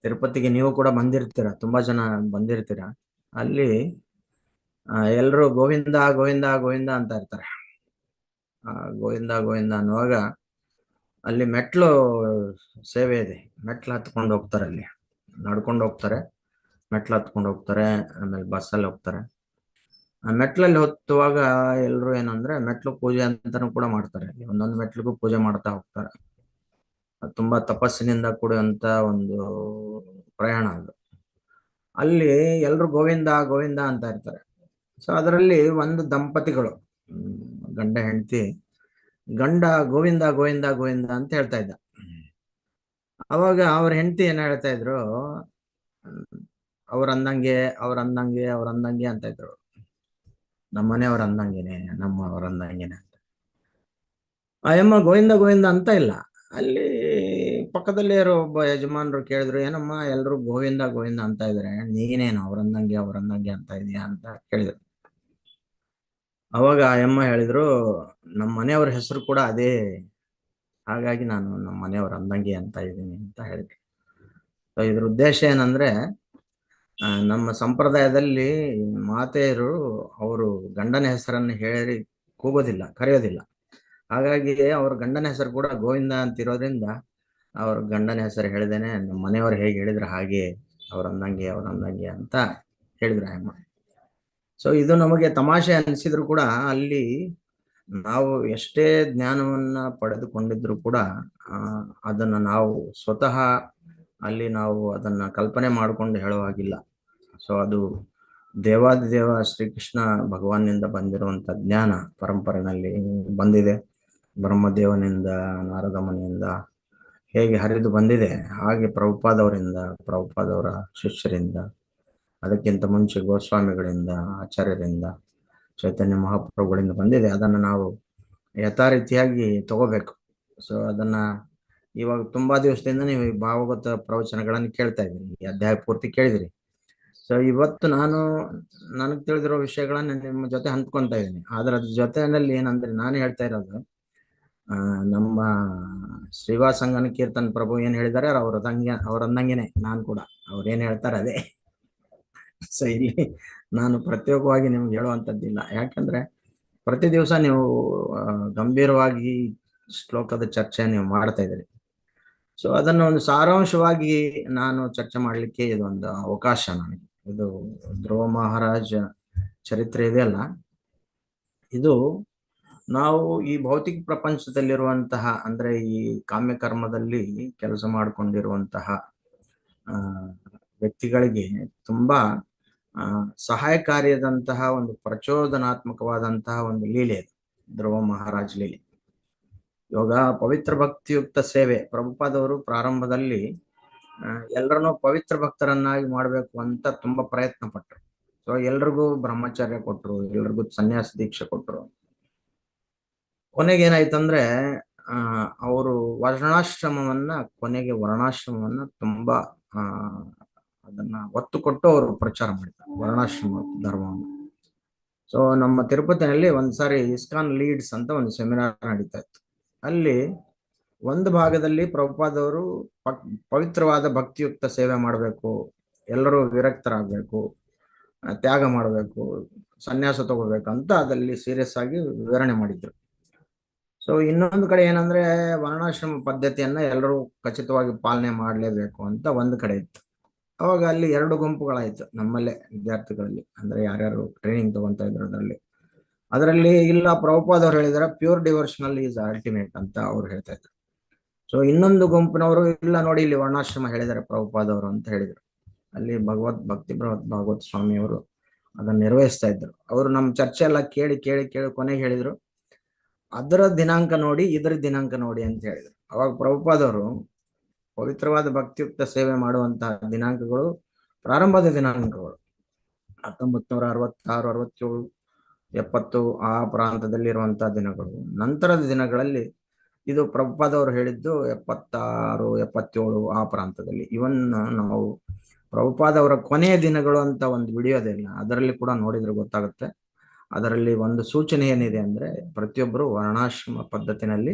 Speaker 5: ತಿರುಪತಿಗೆ ನೀವು ಕೂಡ ಬಂದಿರ್ತೀರ, ತುಂಬಾ ಜನ ಬಂದಿರ್ತೀರ. ಅಲ್ಲಿ ಎಲ್ಲರೂ ಗೋವಿಂದ ಗೋವಿಂದ ಗೋವಿಂದ ಅಂತ ಇರ್ತಾರೆ. ಗೋವಿಂದ ಗೋವಿಂದ ಅನ್ನುವಾಗ ಅಲ್ಲಿ ಮೆಟ್ಲು ಸೇವೆ ಇದೆ. ಮೆಟ್ಲು ಹತ್ಕೊಂಡು ಹೋಗ್ತಾರೆ, ಅಲ್ಲಿ ನಡ್ಕೊಂಡು ಹೋಗ್ತಾರೆ, ಮೆಟ್ಲು ಹತ್ಕೊಂಡು ಹೋಗ್ತಾರೆ, ಆಮೇಲೆ ಬಸ್ಸಲ್ಲಿ ಹೋಗ್ತಾರೆ. ಆ ಮೆಟ್ಲಲ್ಲಿ ಹೊತ್ತುವಾಗ ಎಲ್ರು ಏನಂದ್ರೆ ಮೆಟ್ಲು ಪೂಜೆ ಅಂತಾನು ಕೂಡ ಮಾಡ್ತಾರೆ. ಅಲ್ಲಿ ಒಂದೊಂದು ಮೆಟ್ಲಿಗೂ ಪೂಜೆ ಮಾಡ್ತಾ ಹೋಗ್ತಾರೆ. ತುಂಬಾ ತಪಸ್ಸಿನಿಂದ ಕೂಡುವಂತ ಒಂದು ಪ್ರಯಾಣ ಅದು. ಅಲ್ಲಿ ಎಲ್ರು ಗೋವಿಂದ ಗೋವಿಂದ ಅಂತ ಇರ್ತಾರೆ. ಸೊ ಅದರಲ್ಲಿ ಒಂದು ದಂಪತಿಗಳು, ಗಂಡ ಹೆಂಡತಿ, ಗಂಡ ಗೋವಿಂದ ಗೋವಿಂದ ಗೋವಿಂದ ಅಂತ ಹೇಳ್ತಾ ಇದ್ದ. ಅವಾಗ ಅವ್ರ ಹೆಂಡತಿ ಏನ್ ಹೇಳ್ತಾ ಇದ್ರು, ಅವ್ರ ಅಂದಂಗೆ ಅಂತ ಇದ್ರು, ನಮ್ಮನೆಯವ್ರ ಅಂದಂಗೆನೆ, ನಮ್ಮವ್ರ ಅಂದಂಗೆನೆ ಅಂತ. ಆ ಯಮ್ಮ ಗೋವಿಂದ ಗೋವಿಂದ ಅಂತ ಇಲ್ಲ. ಅಲ್ಲಿ ಪಕ್ಕದಲ್ಲೇ ಇರೋ ಒಬ್ಬ ಯಜಮಾನರು ಕೇಳಿದ್ರು, ಏನಮ್ಮ ಎಲ್ರು ಗೋವಿಂದ ಗೋವಿಂದ ಅಂತ ಇದ್ರೆ ನೀನೇನು ಅವ್ರಂದಂಗೆ ಅಂತ ಇದೀಯಾ ಅಂತ ಕೇಳಿದ್ರು. ಅವಾಗ ಆ ಯಮ್ಮ ಹೇಳಿದ್ರು, ನಮ್ಮ ಮನೆಯವ್ರ ಹೆಸರು ಕೂಡ ಅದೇ, ಹಾಗಾಗಿ ನಾನು ನಮ್ಮ ಮನೆಯವ್ರ ಅಂದಂಗೆ ಅಂತ ಇದ್ದೀನಿ ಅಂತ ಹೇಳಿದ್ರು. ಸೊ ಇದ್ರ ಉದ್ದೇಶ ಏನಂದ್ರೆ, ನಮ್ಮ ಸಂಪ್ರದಾಯದಲ್ಲಿ ಮಾತೆಯರು ಅವರು ಗಂಡನ ಹೆಸರನ್ನು ಹೇಳಿ ಕೂಗೋದಿಲ್ಲ, ಕರೆಯೋದಿಲ್ಲ. ಹಾಗಾಗಿ ಅವ್ರ ಗಂಡನ ಹೆಸರು ಕೂಡ ಗೋವಿಂದ ಅಂತಿರೋದ್ರಿಂದ ಅವ್ರ ಗಂಡನ ಹೆಸರು ಹೇಳಿದೇನೆ ನಮ್ಮ ಮನೆಯವ್ರು ಹೇಗೆ ಹೇಳಿದ್ರು ಹಾಗೆ ಅವ್ರ ಅಂದಂಗೆ ಅಂತ ಹೇಳಿದ್ರು ಅಮ್ಮ. ಸೊ ಇದು ನಮಗೆ ತಮಾಷೆ ಅನಿಸಿದ್ರು ಕೂಡ ಅಲ್ಲಿ ನಾವು ಎಷ್ಟೇ ಜ್ಞಾನವನ್ನ ಪಡೆದುಕೊಂಡಿದ್ರು ಕೂಡ ಅದನ್ನ ನಾವು ಸ್ವತಃ ಅಲ್ಲಿ ನಾವು ಅದನ್ನ ಕಲ್ಪನೆ ಮಾಡಿಕೊಂಡು ಹೇಳುವಾಗಿಲ್ಲ. ಸೊ ಅದು ದೇವಾದಿದೇವ ಶ್ರೀಕೃಷ್ಣ ಭಗವಾನ್ನಿಂದ ಬಂದಿರುವಂತ ಜ್ಞಾನ ಪರಂಪರೆಯಲ್ಲಿ ಬಂದಿದೆ. ಬ್ರಹ್ಮದೇವನಿಂದ, ನಾರದ ಮುನಿಯಿಂದ ಹೇಗೆ ಹರಿದು ಬಂದಿದೆ ಹಾಗೆ ಪ್ರಭುಪಾದವರಿಂದ, ಪ್ರಭುಪಾದವರ ಶಿಷ್ಯರಿಂದ, ಅದಕ್ಕಿಂತ ಮುಂಚೆ ಗೋಸ್ವಾಮಿಗಳಿಂದ, ಆಚಾರ್ಯರಿಂದ, ಚೈತನ್ಯ ಮಹಾಪ್ರಭುಗಳಿಂದ ಬಂದಿದೆ. ಅದನ್ನು ನಾವು ಯಥಾರೀತಿಯಾಗಿ ತಗೋಬೇಕು. ಸೊ ಅದನ್ನ ಇವಾಗ ತುಂಬಾ ದಿವಸದಿಂದ ನೀವು ಈ ಭಾಗವತ ಪ್ರವಚನಗಳನ್ನು ಕೇಳ್ತಾ ಇದ್ದೀರಿ, ಈ ಅಧ್ಯಾಯ ಪೂರ್ತಿ ಕೇಳಿದಿರಿ. ಸೊ ಇವತ್ತು ನನಗೆ ತಿಳಿದಿರೋ ವಿಷಯಗಳನ್ನ ನಿಮ್ಮ ಜೊತೆ ಹಂಚ್ಕೊಂತ ಇದ್ದೀನಿ. ಆದ್ರೆ ಅದ್ರ ಜೊತೆಯಲ್ಲಿ ಏನಂದ್ರೆ ನಾನು ಹೇಳ್ತಾ ಇರೋದು ನಮ್ಮ ಶ್ರೀವಾಸಂಗನ ಕೀರ್ತನ್ ಪ್ರಭು ಏನ್ ಹೇಳಿದಾರೆ ಅವರಂದಂಗೆನೆ ನಾನು ಕೂಡ ಅವ್ರೇನ್ ಹೇಳ್ತಾರೆ ಅದೇ. ಸೊ ಇಲ್ಲಿ ನಾನು ಪ್ರತ್ಯೇಕವಾಗಿ ನಿಮ್ಗೆ ಹೇಳುವಂತದ್ದಿಲ್ಲ, ಯಾಕಂದ್ರೆ ಪ್ರತಿ ದಿವಸ ನೀವು ಗಂಭೀರವಾಗಿ ಶ್ಲೋಕದ ಚರ್ಚೆ ನೀವು ಮಾಡ್ತಾ ಇದ್ದೀರಿ. ಸೊ ಅದನ್ನು ಒಂದು ಸಾರಾಂಶವಾಗಿ ನಾನು ಚರ್ಚೆ ಮಾಡ್ಲಿಕ್ಕೆ ಇದೊಂದು ಅವಕಾಶ ನನಗೆ. ಇದು ಧ್ರುವ ಮಹಾರಾಜ ಚರಿತ್ರೆ ಇದೆಯಲ್ಲ, ಇದು ನಾವು ಈ ಭೌತಿಕ ಪ್ರಪಂಚದಲ್ಲಿರುವಂತಹ, ಅಂದ್ರೆ ಈ ಕಾಮ್ಯ ಕರ್ಮದಲ್ಲಿ ಕೆಲಸ ಮಾಡಿಕೊಂಡಿರುವಂತಹ ವ್ಯಕ್ತಿಗಳಿಗೆ ತುಂಬಾ ಸಹಾಯಕಾರಿಯಾದಂತಹ ಒಂದು ಪ್ರಚೋದನಾತ್ಮಕವಾದಂತಹ ಒಂದು ಲೀಲೆ ಅದು, ಧ್ರುವ ಮಹಾರಾಜ್ ಲೀಲೆ. ಇವಾಗ ಪವಿತ್ರ ಭಕ್ತಿಯುಕ್ತ ಸೇವೆ, ಪ್ರಭುಪಾದವರು ಪ್ರಾರಂಭದಲ್ಲಿ ಎಲ್ಲರನ್ನೂ ಪವಿತ್ರ ಭಕ್ತರನ್ನಾಗಿ ಮಾಡ್ಬೇಕು ಅಂತ ತುಂಬಾ ಪ್ರಯತ್ನ ಪಟ್ರು. ಸೊ ಎಲ್ರಿಗೂ ಬ್ರಹ್ಮಚರ್ಯ ಕೊಟ್ರು, ಎಲ್ರಿಗೂ ಸನ್ಯಾಸ ದೀಕ್ಷೆ ಕೊಟ್ರು. ಕೊನೆಗೆ ಏನಾಯ್ತಂದ್ರೆ ಅವರು ಕೊನೆಗೆ ವರ್ಣಾಶ್ರಮವನ್ನ ತುಂಬಾ ಅದನ್ನ ಒತ್ತು ಕೊಟ್ಟು ಅವರು ಪ್ರಚಾರ ಮಾಡಿದ್ದಾರೆ, ವರ್ಣಾಶ್ರಮ ಧರ್ಮವನ್ನು. ಸೊ ನಮ್ಮ ತಿರುಪತಿನಲ್ಲಿ ಒಂದ್ಸಾರಿ ಇಸ್ಕಾನ್ ಲೀಡ್ಸ್ ಅಂತ ಒಂದು ಸೆಮಿನಾರ್ ನಡೀತಾ ಇತ್ತು. ಅಲ್ಲಿ ಒಂದು ಭಾಗದಲ್ಲಿ ಪ್ರಭುಪಾದವರು ಪವಿತ್ರವಾದ ಭಕ್ತಿಯುಕ್ತ ಸೇವೆ ಮಾಡಬೇಕು, ಎಲ್ಲರೂ ವಿರಕ್ತರಾಗಬೇಕು, ತ್ಯಾಗ ಮಾಡಬೇಕು, ಸನ್ಯಾಸ ತಗೋಬೇಕಂತ ಅದಲ್ಲಿ ಸೀರಿಯಸ್ ಆಗಿ ವಿವರಣೆ ಮಾಡಿದ್ರು. ಸೊ ಇನ್ನೊಂದು ಕಡೆ ಏನಂದ್ರೆ ವರ್ಣಾಶ್ರಮ ಪದ್ಧತಿಯನ್ನ ಎಲ್ಲರೂ ಖಚಿತವಾಗಿ ಪಾಲನೆ ಮಾಡಲೇಬೇಕು ಅಂತ ಒಂದು ಕಡೆ ಇತ್ತು. ಅವಾಗ ಅಲ್ಲಿ ಎರಡು ಗುಂಪುಗಳಾಯ್ತು ನಮ್ಮಲ್ಲೇ ವಿದ್ಯಾರ್ಥಿಗಳಲ್ಲಿ, ಅಂದ್ರೆ ಯಾರ್ಯಾರು ಟ್ರೈನಿಂಗ್ ತಗೊಂತ ಇದ್ರು ಅದರಲ್ಲಿ ಇಲ್ಲ, ಪ್ರಭುಪಾದವ್ರು ಹೇಳಿದಾರೆ ಪ್ಯೂರ್ ಡಿವೋಷನಲ್ ಈಸ್ ಅಲ್ಟಿಮೇಟ್ ಅಂತ ಅವ್ರು ಹೇಳ್ತಾ ಇದ್ರು. ಸೊ ಇನ್ನೊಂದು ಗುಂಪಿನವರು ಇಲ್ಲ ನೋಡಿ, ಇಲ್ಲಿ ವರ್ಣಾಶ್ರಮ ಹೇಳಿದ್ದಾರೆ ಪ್ರಭುಪಾದವರು ಅಂತ ಹೇಳಿದ್ರು. ಅಲ್ಲಿ ಭಕ್ತಿ ಭಾಗವತ್ ಸ್ವಾಮಿಯವರು ಅದನ್ನ ನಿರ್ವಹಿಸ್ತಾ ಇದ್ರು. ಅವರು ನಮ್ಮ ಚರ್ಚೆ ಎಲ್ಲ ಕೇಳಿ ಕೇಳಿ ಕೇಳಿ ಕೊನೆಗೆ ಹೇಳಿದ್ರು, ಅದರ ದಿನಾಂಕ ನೋಡಿ ಇದರ ದಿನಾಂಕ ನೋಡಿ ಅಂತ ಹೇಳಿದ್ರು. ಅವಾಗ ಪ್ರಭುಪಾದವರು ಪವಿತ್ರವಾದ ಭಕ್ತಿಯುಕ್ತ ಸೇವೆ ಮಾಡುವಂತಹ ದಿನಾಂಕಗಳು, ಪ್ರಾರಂಭದ ದಿನಾಂಕಗಳು 1966, 67, 70 ಆ ಪ್ರಾಂತದಲ್ಲಿರುವಂತಹ ದಿನಗಳು. ನಂತರದ ದಿನಗಳಲ್ಲಿ ಇದು ಪ್ರಭುಪಾದವರು ಹೇಳಿದ್ದು 76, 77 ಆ ಪ್ರಾಂತದಲ್ಲಿ. ಇವನ್ ನಾವು ಪ್ರಭುಪಾದವರ ಕೊನೆಯ ದಿನಗಳು ಅಂತ ಒಂದು ವಿಡಿಯೋದಿಲ್ಲ, ಅದರಲ್ಲಿ ಕೂಡ ನೋಡಿದ್ರೆ ಗೊತ್ತಾಗುತ್ತೆ. ಅದರಲ್ಲಿ ಒಂದು ಸೂಚನೆ ಏನಿದೆ ಅಂದ್ರೆ ಪ್ರತಿಯೊಬ್ಬರು ವರ್ಣಾಶ್ರಮ ಪದ್ಧತಿನಲ್ಲಿ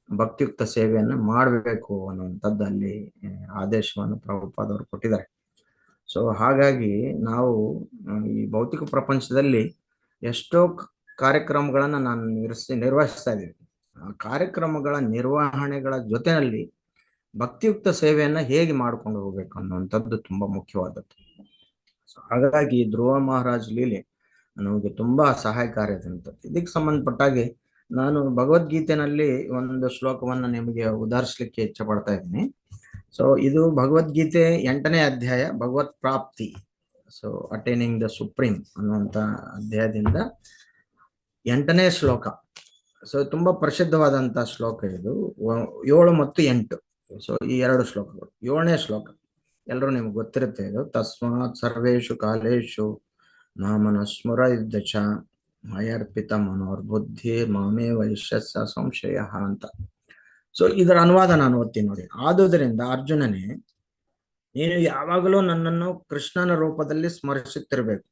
Speaker 5: ಭಕ್ತಿಯುಕ್ತ ಸೇವೆಯನ್ನು ಮಾಡಬೇಕು ಅನ್ನುವಂಥದ್ದು ಅಲ್ಲಿ ಆದೇಶವನ್ನು ಪ್ರಭುಪಾದವರು ಕೊಟ್ಟಿದ್ದಾರೆ. ಸೊ ಹಾಗಾಗಿ ನಾವು ಈ ಭೌತಿಕ ಪ್ರಪಂಚದಲ್ಲಿ ಎಷ್ಟೋ ಕಾರ್ಯಕ್ರಮಗಳನ್ನ ನಾನು ನಿರ್ವಹಿಸ್ತಾ ಇದ್ದೀವಿ. ಆ ಕಾರ್ಯಕ್ರಮಗಳ ನಿರ್ವಹಣೆಗಳ ಜೊತೆಯಲ್ಲಿ ಭಕ್ತಿಯುಕ್ತ ಸೇವೆಯನ್ನ ಹೇಗೆ ಮಾಡ್ಕೊಂಡು ಹೋಗ್ಬೇಕು ಅನ್ನುವಂಥದ್ದು ತುಂಬಾ ಮುಖ್ಯವಾದದ್ದು. ಹಾಗಾಗಿ ಧ್ರುವ ಮಹಾರಾಜ್ ಲೀಲೆ ನಮಗೆ ತುಂಬಾ ಸಹಾಯಕಾರಿಯಾದಂಥದ್ದು. ಇದಕ್ಕೆ ಸಂಬಂಧಪಟ್ಟಾಗೆ ನಾನು ಭಗವದ್ಗೀತೆನಲ್ಲಿ ಒಂದು ಶ್ಲೋಕವನ್ನ ನಿಮಗೆ ಉದಾಹರಿಸಲಿಕ್ಕೆ ಇಚ್ಛೆ ಪಡ್ತಾ ಇದ್ದೀನಿ. ಸೊ ಇದು ಭಗವದ್ಗೀತೆ 8ನೇ ಅಧ್ಯಾಯ, ಭಗವತ್ ಪ್ರಾಪ್ತಿ. ಸೊ ಅಟೈನಿಂಗ್ ದ ಸುಪ್ರೀಂ ಅನ್ನುವಂತ ಅಧ್ಯಾಯದಿಂದ 8ನೇ ಶ್ಲೋಕ. ಸೊ ತುಂಬಾ ಪ್ರಸಿದ್ಧವಾದಂತಹ ಶ್ಲೋಕ ಇದು, 7 ಮತ್ತು 8. ಸೊ ಈ 2 ಶ್ಲೋಕಗಳು. 7ನೇ ಶ್ಲೋಕ ಎಲ್ಲರೂ ನಿಮ್ಗೆ ಗೊತ್ತಿರುತ್ತೆ ಇದು. ತಸ್ಮಾತ್ ಸರ್ವೇಷು ಕಾಲೇಶು ನಾಮನ ಸ್ಮರ ಯುದ್ಧಚ ಮಯರ್ಪಿತ ಮನೋರ್ಬುದ್ಧಿ ಮಾಮೇ ವೈಶ್ಯಸ್ಯ ಸಂಶಯ ಅಂತ. ಸೊ ಇದರ ಅನುವಾದ ನಾನು ಓದ್ತೀನಿ ನೋಡಿ. ಆದುದರಿಂದ ಅರ್ಜುನನೇ, ನೀನು ಯಾವಾಗಲೂ ನನ್ನನ್ನು ಕೃಷ್ಣನ ರೂಪದಲ್ಲಿ ಸ್ಮರಿಸುತ್ತಿರಬೇಕು.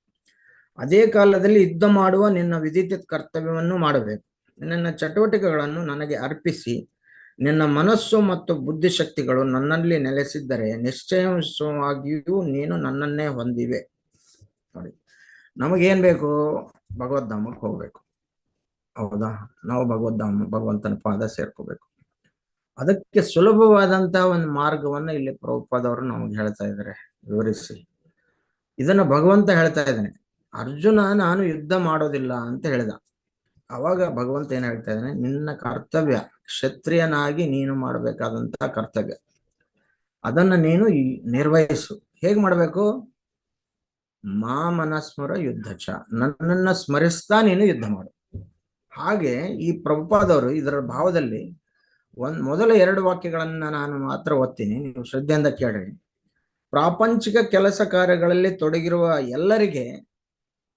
Speaker 5: ಅದೇ ಕಾಲದಲ್ಲಿ ಯುದ್ಧ ಮಾಡುವ ನಿನ್ನ ವಿಧಿತ ಕರ್ತವ್ಯವನ್ನು ಮಾಡಬೇಕು. ನಿನ್ನ ಚಟುವಟಿಕೆಗಳನ್ನು ನನಗೆ ಅರ್ಪಿಸಿ ನಿನ್ನ ಮನಸ್ಸು ಮತ್ತು ಬುದ್ಧಿಶಕ್ತಿಗಳು ನನ್ನಲ್ಲಿ ನೆಲೆಸಿದ್ದರೆ ನಿಶ್ಚಯವಾಗಿಯೂ ನೀನು ನನ್ನನ್ನೇ ಹೊಂದಿವೆ. ನೋಡಿ, ನಮಗೇನ್ ಬೇಕು? ಭಗವದ್ಧಾಮಕ್ಕೆ ಹೋಗ್ಬೇಕು, ಹೌದಾ? ನಾವು ಭಗವಂತನ ಪಾದ ಸೇರ್ಕೋಬೇಕು. ಅದಕ್ಕೆ ಸುಲಭವಾದಂತಹ ಒಂದು ಮಾರ್ಗವನ್ನ ಇಲ್ಲಿ ಪ್ರಭುಪಾದವರು ನಮಗೆ ಹೇಳ್ತಾ ಇದ್ದಾರೆ ವಿವರಿಸಿ. ಇದನ್ನ ಭಗವಂತ ಹೇಳ್ತಾ ಇದ್ದಾನೆ. ಅರ್ಜುನ ನಾನು ಯುದ್ಧ ಮಾಡೋದಿಲ್ಲ ಅಂತ ಹೇಳಿದ. ಅವಾಗ ಭಗವಂತ ಏನ್ ಹೇಳ್ತಾ ಇದ್ದಾನೆ, ನಿನ್ನ ಕರ್ತವ್ಯ ಕ್ಷತ್ರಿಯನಾಗಿ ನೀನು ಮಾಡಬೇಕಾದಂತಹ ಕರ್ತವ್ಯ, ಅದನ್ನ ನೀನು ನಿರ್ವಹಿಸು. ಹೇಗ್ ಮಾಡ್ಬೇಕು? ಮನಸ್ಮರ ಯುದ್ಧಚ, ನನ್ನನ್ನ ಸ್ಮರಿಸ್ತಾ ನೀನು ಯುದ್ಧ ಮಾಡು. ಹಾಗೆ ಈ ಪ್ರಭುಪಾದವರು ಇದರ ಭಾವದಲ್ಲಿ ಮೊದಲ 2 ವಾಕ್ಯಗಳನ್ನ ನಾನು ಮಾತ್ರ ಓದ್ತೀನಿ, ನೀವು ಶ್ರದ್ಧೆಯಿಂದ ಕೇಳ್ರಿ. ಪ್ರಾಪಂಚಿಕ ಕೆಲಸ ಕಾರ್ಯಗಳಲ್ಲಿ ತೊಡಗಿರುವ ಎಲ್ಲರಿಗೆ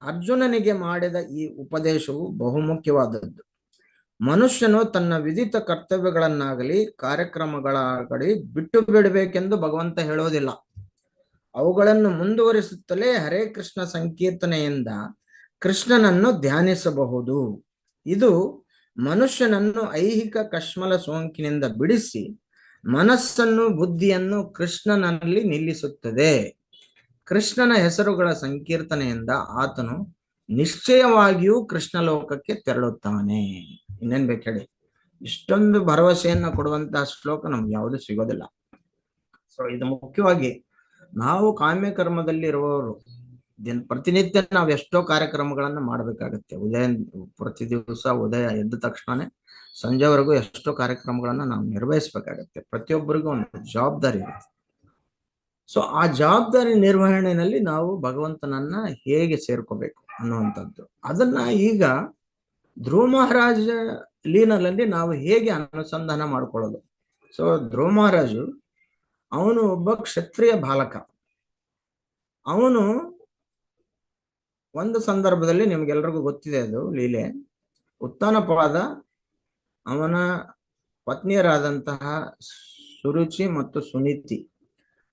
Speaker 5: ಅರ್ಜುನನಿಗೆ ಮಾಡಿದ ಈ ಉಪದೇಶವು ಬಹುಮುಖ್ಯವಾದದ್ದು. ಮನುಷ್ಯನು ತನ್ನ ವಿಧಿತ ಕರ್ತವ್ಯಗಳನ್ನಾಗಲಿ ಕಾರ್ಯಕ್ರಮಗಳಾಗಲಿ ಬಿಟ್ಟು ಬಿಡಬೇಕೆಂದು ಭಗವಂತ ಹೇಳೋದಿಲ್ಲ. ಅವುಗಳನ್ನು ಮುಂದುವರಿಸುತ್ತಲೇ ಹರೇ ಕೃಷ್ಣ ಸಂಕೀರ್ತನೆಯಿಂದ ಕೃಷ್ಣನನ್ನು ಧ್ಯಾನಿಸಬಹುದು. ಇದು ಮನುಷ್ಯನನ್ನು ಐಹಿಕ ಕಶ್ಮಲ ಸೋಂಕಿನಿಂದ ಬಿಡಿಸಿ ಮನಸ್ಸನ್ನು ಬುದ್ಧಿಯನ್ನು ಕೃಷ್ಣನಲ್ಲಿ ನಿಲ್ಲಿಸುತ್ತದೆ. ಕೃಷ್ಣನ ಹೆಸರುಗಳ ಸಂಕೀರ್ತನೆಯಿಂದ ಆತನು ನಿಶ್ಚಯವಾಗಿಯೂ ಕೃಷ್ಣ ಲೋಕಕ್ಕೆ ತೆರಳುತ್ತಾನೆ. ಇನ್ನೇನ್ ಬೇಕು ಹೇಳಿ, ಇಷ್ಟೊಂದು ಭರವಸೆಯನ್ನ ಕೊಡುವಂತಹ ಶ್ಲೋಕ ನಮ್ಗೆ ಯಾವುದು ಸಿಗೋದಿಲ್ಲ. ಸೊ ಇದು ಮುಖ್ಯವಾಗಿ ನಾವು ಕಾಮ್ಯ ಕರ್ಮದಲ್ಲಿ ಇರುವವರು ಪ್ರತಿನಿತ್ಯ ನಾವು ಎಷ್ಟೋ ಕಾರ್ಯಕ್ರಮಗಳನ್ನ ಮಾಡಬೇಕಾಗತ್ತೆ. ಪ್ರತಿ ದಿವಸ ಉದಯ ಎದ್ದ ತಕ್ಷಣನೇ ಸಂಜೆವರೆಗೂ ಎಷ್ಟೋ ಕಾರ್ಯಕ್ರಮಗಳನ್ನ ನಾವು ನಿರ್ವಹಿಸ್ಬೇಕಾಗತ್ತೆ. ಪ್ರತಿಯೊಬ್ಬರಿಗೂ ಒಂದು ಜವಾಬ್ದಾರಿ ಇರುತ್ತೆ. ಸೊ ಆ ಜವಾಬ್ದಾರಿ ನಿರ್ವಹಣೆಯಲ್ಲಿ ನಾವು ಭಗವಂತನನ್ನ ಹೇಗೆ ಸೇರ್ಕೋಬೇಕು ಅನ್ನುವಂಥದ್ದು, ಅದನ್ನ ಈಗ ಧ್ರುವ ಮಹಾರಾಜ ಲೀನಲ್ಲಿ ನಾವು ಹೇಗೆ ಅನುಸಂಧಾನ ಮಾಡ್ಕೊಳ್ಳೋದು. ಸೊ ಧ್ರುವ ಮಹಾರಾಜು ಅವನು ಒಬ್ಬ ಕ್ಷತ್ರಿಯ ಬಾಲಕ. ಅವನು ಒಂದು ಸಂದರ್ಭದಲ್ಲಿ ನಿಮ್ಗೆಲ್ರಿಗೂ ಗೊತ್ತಿದೆ, ಅದು ಲೀಲೆ. ಉತ್ತಾನಪಾದ ಅವನ ಪತ್ನಿಯರಾದಂತಹ ಸುರುಚಿ ಮತ್ತು ಸುನೀತಿ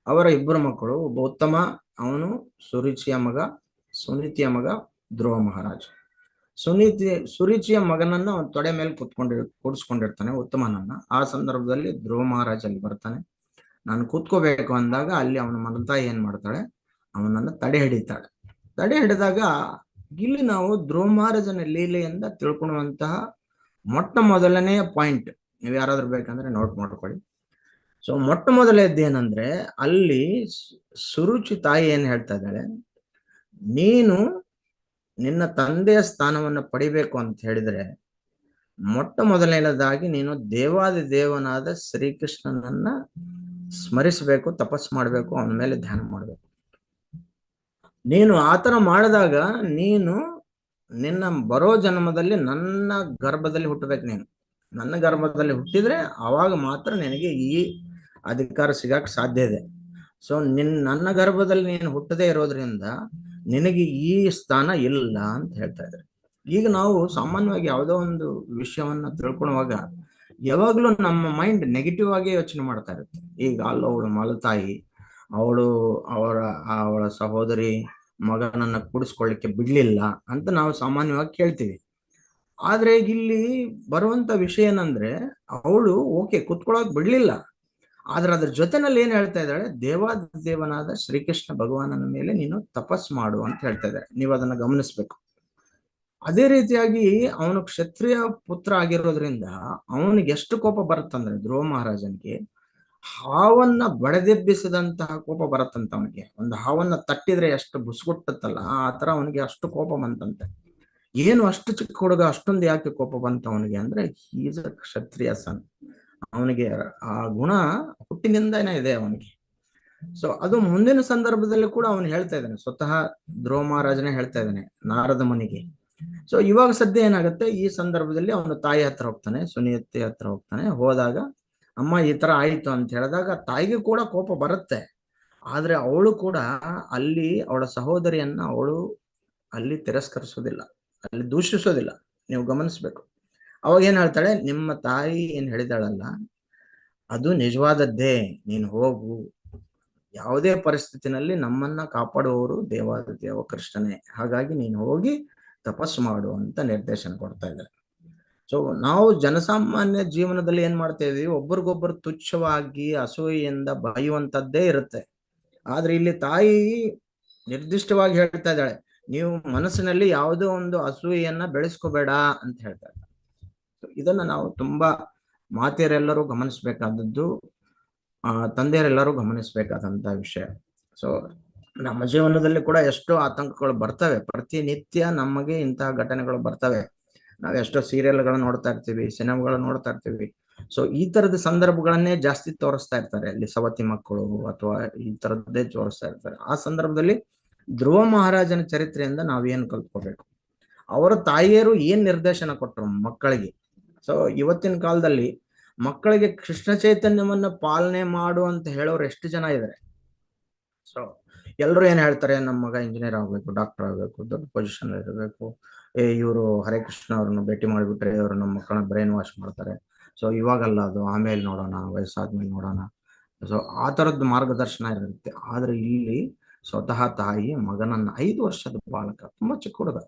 Speaker 5: ಅವರ 2 ಮಕ್ಕಳು. ಒಬ್ಬ ಉತ್ತಮ, ಅವನು ಸುರುಚಿಯ ಮಗ, ಸುನೀತಿಯ ಮಗ ಧ್ರುವ ಮಹಾರಾಜ. ಸುರುಚಿಯ ಮಗನನ್ನ ಅವನ ತೊಡೆ ಮೇಲೆ ಕೂಡಿಸ್ಕೊಂಡಿರ್ತಾನೆ ಉತ್ತಮನನ್ನ. ಆ ಸಂದರ್ಭದಲ್ಲಿ ಧ್ರುವ ಮಹಾರಾಜ ಅಲ್ಲಿ ಬರ್ತಾನೆ. ನಾನು ಕೂತ್ಕೋಬೇಕು ಅಂದಾಗ ಅಲ್ಲಿ ಅವನ ಮಲತಾಯಿ ಏನ್ ಮಾಡ್ತಾಳೆ, ಅವನನ್ನ ತಡೆ ಹಿಡಿತಾಳೆ. ತಡೆ ಹಿಡಿದಾಗ ಇಲ್ಲಿ ನಾವು ಧ್ರುವ ಮಹಾರಾಜನ ಲೀಲೆಯಿಂದ ತಿಳ್ಕೊಳ್ಳುವಂತಹ ಮೊಟ್ಟ ಮೊದಲನೆಯ ಪಾಯಿಂಟ್, ನೀವು ಯಾರಾದ್ರೂ ಬೇಕಂದ್ರೆ ನೋಟ್ ಮಾಡ್ಕೊಳ್ಳಿ. ಸೊ ಮೊಟ್ಟ ಮೊದಲನೇದ್ದೇನಂದ್ರೆ, ಅಲ್ಲಿ ಸುರುಚಿ ತಾಯಿ ಏನ್ ಹೇಳ್ತಾ ಇದ್ದಾಳೆ, ನೀನು ನಿನ್ನ ತಂದೆಯ ಸ್ಥಾನವನ್ನು ಪಡಿಬೇಕು ಅಂತ ಹೇಳಿದ್ರೆ ಮೊಟ್ಟ ಮೊದಲನೇದಾಗಿ ನೀನು ದೇವಾದಿ ದೇವನಾದ ಶ್ರೀಕೃಷ್ಣನನ್ನ ಸ್ಮರಿಸಬೇಕು, ತಪಸ್ಸು ಮಾಡ್ಬೇಕು, ಅವನ ಮೇಲೆ ಧ್ಯಾನ ಮಾಡ್ಬೇಕು. ನೀನು ಆತರ ಮಾಡಿದಾಗ ನೀನು ನಿನ್ನ ಬರೋ ಜನ್ಮದಲ್ಲಿ ನನ್ನ ಗರ್ಭದಲ್ಲಿ ಹುಟ್ಟಬೇಕು. ನೀನು ನನ್ನ ಗರ್ಭದಲ್ಲಿ ಹುಟ್ಟಿದ್ರೆ ಅವಾಗ ಮಾತ್ರ ನಿನಗೆ ಈ ಅಧಿಕಾರ ಸಿಗಕ್ ಸಾಧ್ಯ ಇದೆ. ಸೊ ನನ್ನ ಗರ್ಭದಲ್ಲಿ ನೀನು ಹುಟ್ಟದೇ ಇರೋದ್ರಿಂದ ನಿನಗೆ ಈ ಸ್ಥಾನ ಇಲ್ಲ ಅಂತ ಹೇಳ್ತಾ ಇದ್ದಾರೆ. ಈಗ ನಾವು ಸಾಮಾನ್ಯವಾಗಿ ಯಾವುದೋ ಒಂದು ವಿಷಯವನ್ನ ತಿಳ್ಕೊಳ್ಳುವಾಗ ಯಾವಾಗ್ಲೂ ನಮ್ಮ ಮೈಂಡ್ ನೆಗೆಟಿವ್ ಆಗಿ ಯೋಚನೆ ಮಾಡ್ತಾ ಇರುತ್ತೆ. ಈಗ ಅವಳು ಮಲತಾಯಿ, ಅವಳ ಸಹೋದರಿ ಮಗನನ್ನ ಕೂಡಿಸ್ಕೊಳ್ಳಿಕ್ಕೆ ಬಿಡ್ಲಿಲ್ಲ ಅಂತ ನಾವು ಸಾಮಾನ್ಯವಾಗಿ ಕೇಳ್ತೀವಿ. ಆದ್ರೆ ಇಲ್ಲಿ ಬರುವಂತ ವಿಷಯ ಏನಂದ್ರೆ, ಅವಳು ಓಕೆ ಕುತ್ಕೊಳ್ಳೋಕ್ ಬಿಡ್ಲಿಲ್ಲ, ಆದ್ರೆ ಅದ್ರ ಜೊತೆನಲ್ಲಿ ಏನ್ ಹೇಳ್ತಾ ಇದ್ದಾಳೆ, ದೇವಾದೇವನಾದ ಶ್ರೀಕೃಷ್ಣ ಭಗವಾನನ ಮೇಲೆ ನೀನು ತಪಸ್ ಮಾಡು ಅಂತ ಹೇಳ್ತಾ ಇದ್ದಾರೆ. ನೀವು ಅದನ್ನ ಗಮನಿಸ್ಬೇಕು. ಅದೇ ರೀತಿಯಾಗಿ ಅವನು ಕ್ಷತ್ರಿಯ ಪುತ್ರ ಆಗಿರೋದ್ರಿಂದ ಅವನಿಗೆ ಎಷ್ಟು ಕೋಪ ಬರುತ್ತಂದ್ರೆ, ಧ್ರುವ ಮಹಾರಾಜನಿಗೆ ಹಾವನ್ನ ಬಡದೆಬ್ಬಿಸಿದಂತಹ ಕೋಪ ಬರುತ್ತಂತ. ಅವನಿಗೆ ಒಂದು ಹಾವನ್ನ ತಟ್ಟಿದ್ರೆ ಎಷ್ಟು ಬುಸ್ಗುಟ್ಟತ್ತಲ್ಲ, ಆ ತರ ಅವನಿಗೆ ಅಷ್ಟು ಕೋಪ ಬಂತಂತೆ. ಏನು ಅಷ್ಟು ಚಿಕ್ಕ ಹುಡುಗ ಅಷ್ಟೊಂದು ಯಾಕೆ ಕೋಪ ಬಂತ ಅವನಿಗೆ ಅಂದ್ರೆ, ಈಸ್ ಅ ಕ್ಷತ್ರಿಯ ಸನ್. ಅವನಿಗೆ ಆ ಗುಣ ಹುಟ್ಟಿನಿಂದನೇ ಇದೆ ಅವನಿಗೆ. ಸೊ ಅದು ಮುಂದಿನ ಸಂದರ್ಭದಲ್ಲಿ ಕೂಡ ಅವನು ಹೇಳ್ತಾ ಇದ್ದಾನೆ, ಸ್ವತಃ ಧ್ರುವ ಮಹಾರಾಜನೇ ಹೇಳ್ತಾ ಇದ್ದಾನೆ ನಾರದ ಮುನಿಗೆ. ಸೊ ಇವಾಗ ಸದ್ಯ ಏನಾಗುತ್ತೆ, ಈ ಸಂದರ್ಭದಲ್ಲಿ ಅವನು ತಾಯಿ ಹತ್ರ ಹೋಗ್ತಾನೆ, ಸುನೀತಿ ಹತ್ರ ಹೋಗ್ತಾನೆ. ಹೋದಾಗ ಅಮ್ಮ ಈ ತರ ಆಯ್ತು ಅಂತ ಹೇಳಿದಾಗ ತಾಯಿಗೆ ಕೂಡ ಕೋಪ ಬರುತ್ತೆ. ಆದ್ರೆ ಅವಳು ಕೂಡ ಅಲ್ಲಿ ಅವಳ ಸಹೋದರಿಯನ್ನ ಅವಳು ಅಲ್ಲಿ ತಿರಸ್ಕರಿಸೋದಿಲ್ಲ, ಅಲ್ಲಿ ದೂಷಿಸೋದಿಲ್ಲ. ನೀವು ಗಮನಿಸ್ಬೇಕು. ಅವಾಗ ಏನ್ ಹೇಳ್ತಾಳೆ, ನಿಮ್ಮ ತಾಯಿ ಏನ್ ಹೇಳಿದಾಳಲ್ಲ ಅದು ನಿಜವಾದದ್ದೇ, ನೀನು ಹೋಗು, ಯಾವುದೇ ಪರಿಸ್ಥಿತಿನಲ್ಲಿ ನಮ್ಮನ್ನ ಕಾಪಾಡುವವರು ದೇವ ಕೃಷ್ಣನೇ, ಹಾಗಾಗಿ ನೀನು ಹೋಗಿ ತಪಸ್ಸು ಮಾಡು ಅಂತ ನಿರ್ದೇಶನ ಕೊಡ್ತಾ ಇದ್ದಾರೆ. ಸೊ ನಾವು ಜನಸಾಮಾನ್ಯ ಜೀವನದಲ್ಲಿ ಏನ್ ಮಾಡ್ತೇವೆ, ಒಬ್ರಿಗೊಬ್ಬರು ತುಚ್ಛವಾಗಿ ಅಸೂಯೆಯಿಂದ ಬೈಯುವಂತದ್ದೇ ಇರುತ್ತೆ. ಆದ್ರೆ ಇಲ್ಲಿ ತಾಯಿ ನಿರ್ದಿಷ್ಟವಾಗಿ ಹೇಳ್ತಾ ಇದ್ದಾಳೆ, ನೀವು ಮನಸ್ಸಿನಲ್ಲಿ ಯಾವುದೋ ಒಂದು ಅಸೂಯೆಯನ್ನ ಬೆಳೆಸ್ಕೋಬೇಡ ಅಂತ ಹೇಳ್ತಾ ಇದ್ದಾರೆ. ಇದನ್ನ ನಾವು ತುಂಬಾ ಮಾತೆಯರೆಲ್ಲರೂ ಗಮನಿಸ್ಬೇಕಾದದ್ದು, ತಂದೆಯರೆಲ್ಲರೂ ಗಮನಿಸ್ಬೇಕಾದಂತ ವಿಷಯ. ಸೊ ನಮ್ಮ ಜೀವನದಲ್ಲಿ ಕೂಡ ಎಷ್ಟೋ ಆತಂಕಗಳು ಬರ್ತವೆ. ಪ್ರತಿನಿತ್ಯ ನಮಗೆ ಇಂತಹ ಘಟನೆಗಳು ಬರ್ತವೆ. ನಾವ್ ಎಷ್ಟೋ ಸೀರಿಯಲ್ಗಳು ನೋಡ್ತಾ ಇರ್ತೀವಿ, ಸಿನಿಮಾಗಳು ನೋಡ್ತಾ ಇರ್ತೀವಿ. ಸೊ ಈ ತರದ ಸಂದರ್ಭಗಳನ್ನೇ ಜಾಸ್ತಿ ತೋರಿಸ್ತಾ ಇರ್ತಾರೆ ಅಲ್ಲಿ, ಸವತಿ ಮಕ್ಕಳು ಅಥವಾ ಈ ತರದ್ದೇ ತೋರಿಸ್ತಾ ಇರ್ತಾರೆ. ಆ ಸಂದರ್ಭದಲ್ಲಿ ಧ್ರುವ ಮಹಾರಾಜನ ಚರಿತ್ರೆಯಿಂದ ನಾವೇನು ಕಲ್ತ್ಕೋಬೇಕು, ಅವರ ತಾಯಿಯರು ಏನ್ ನಿರ್ದೇಶನ ಕೊಟ್ಟರು ಮಕ್ಕಳಿಗೆ. ಸೊ ಇವತ್ತಿನ ಕಾಲದಲ್ಲಿ ಮಕ್ಕಳಿಗೆ ಕೃಷ್ಣ ಚೈತನ್ಯವನ್ನ ಪಾಲನೆ ಮಾಡು ಅಂತ ಹೇಳೋರು ಎಷ್ಟು ಜನ ಇದ್ದಾರೆ? ಸೊ ಎಲ್ಲರೂ ಏನ್ ಹೇಳ್ತಾರೆ, ನಮ್ಮ ಮಗ ಇಂಜಿನಿಯರ್ ಆಗ್ಬೇಕು, ಡಾಕ್ಟರ್ ಆಗ್ಬೇಕು, ದೊಡ್ಡ ಪೊಸಿಷನ್ ಇರಬೇಕು, ಇವರು ಹರೇ ಕೃಷ್ಣ ಅವ್ರನ್ನ ಭೇಟಿ ಮಾಡಿಬಿಟ್ರೆ ಇವರು ನಮ್ಮ ಮಕ್ಕಳನ್ನ ಬ್ರೈನ್ ವಾಶ್ ಮಾಡ್ತಾರೆ, ಸೊ ಇವಾಗಲ್ಲ, ಅದು ಆಮೇಲೆ ನೋಡೋಣ, ವಯಸ್ಸಾದ್ಮೇಲೆ ನೋಡೋಣ. ಸೊ ಆ ತರದ್ದು ಮಾರ್ಗದರ್ಶನ ಇರುತ್ತೆ. ಆದ್ರೆ ಇಲ್ಲಿ ಸ್ವತಃ ತಾಯಿ ಮಗನನ್ನ 5 ವರ್ಷದ ಬಾಲಕ, ತುಂಬಾ ಚಿಕ್ಕ ಹುಡುಗ,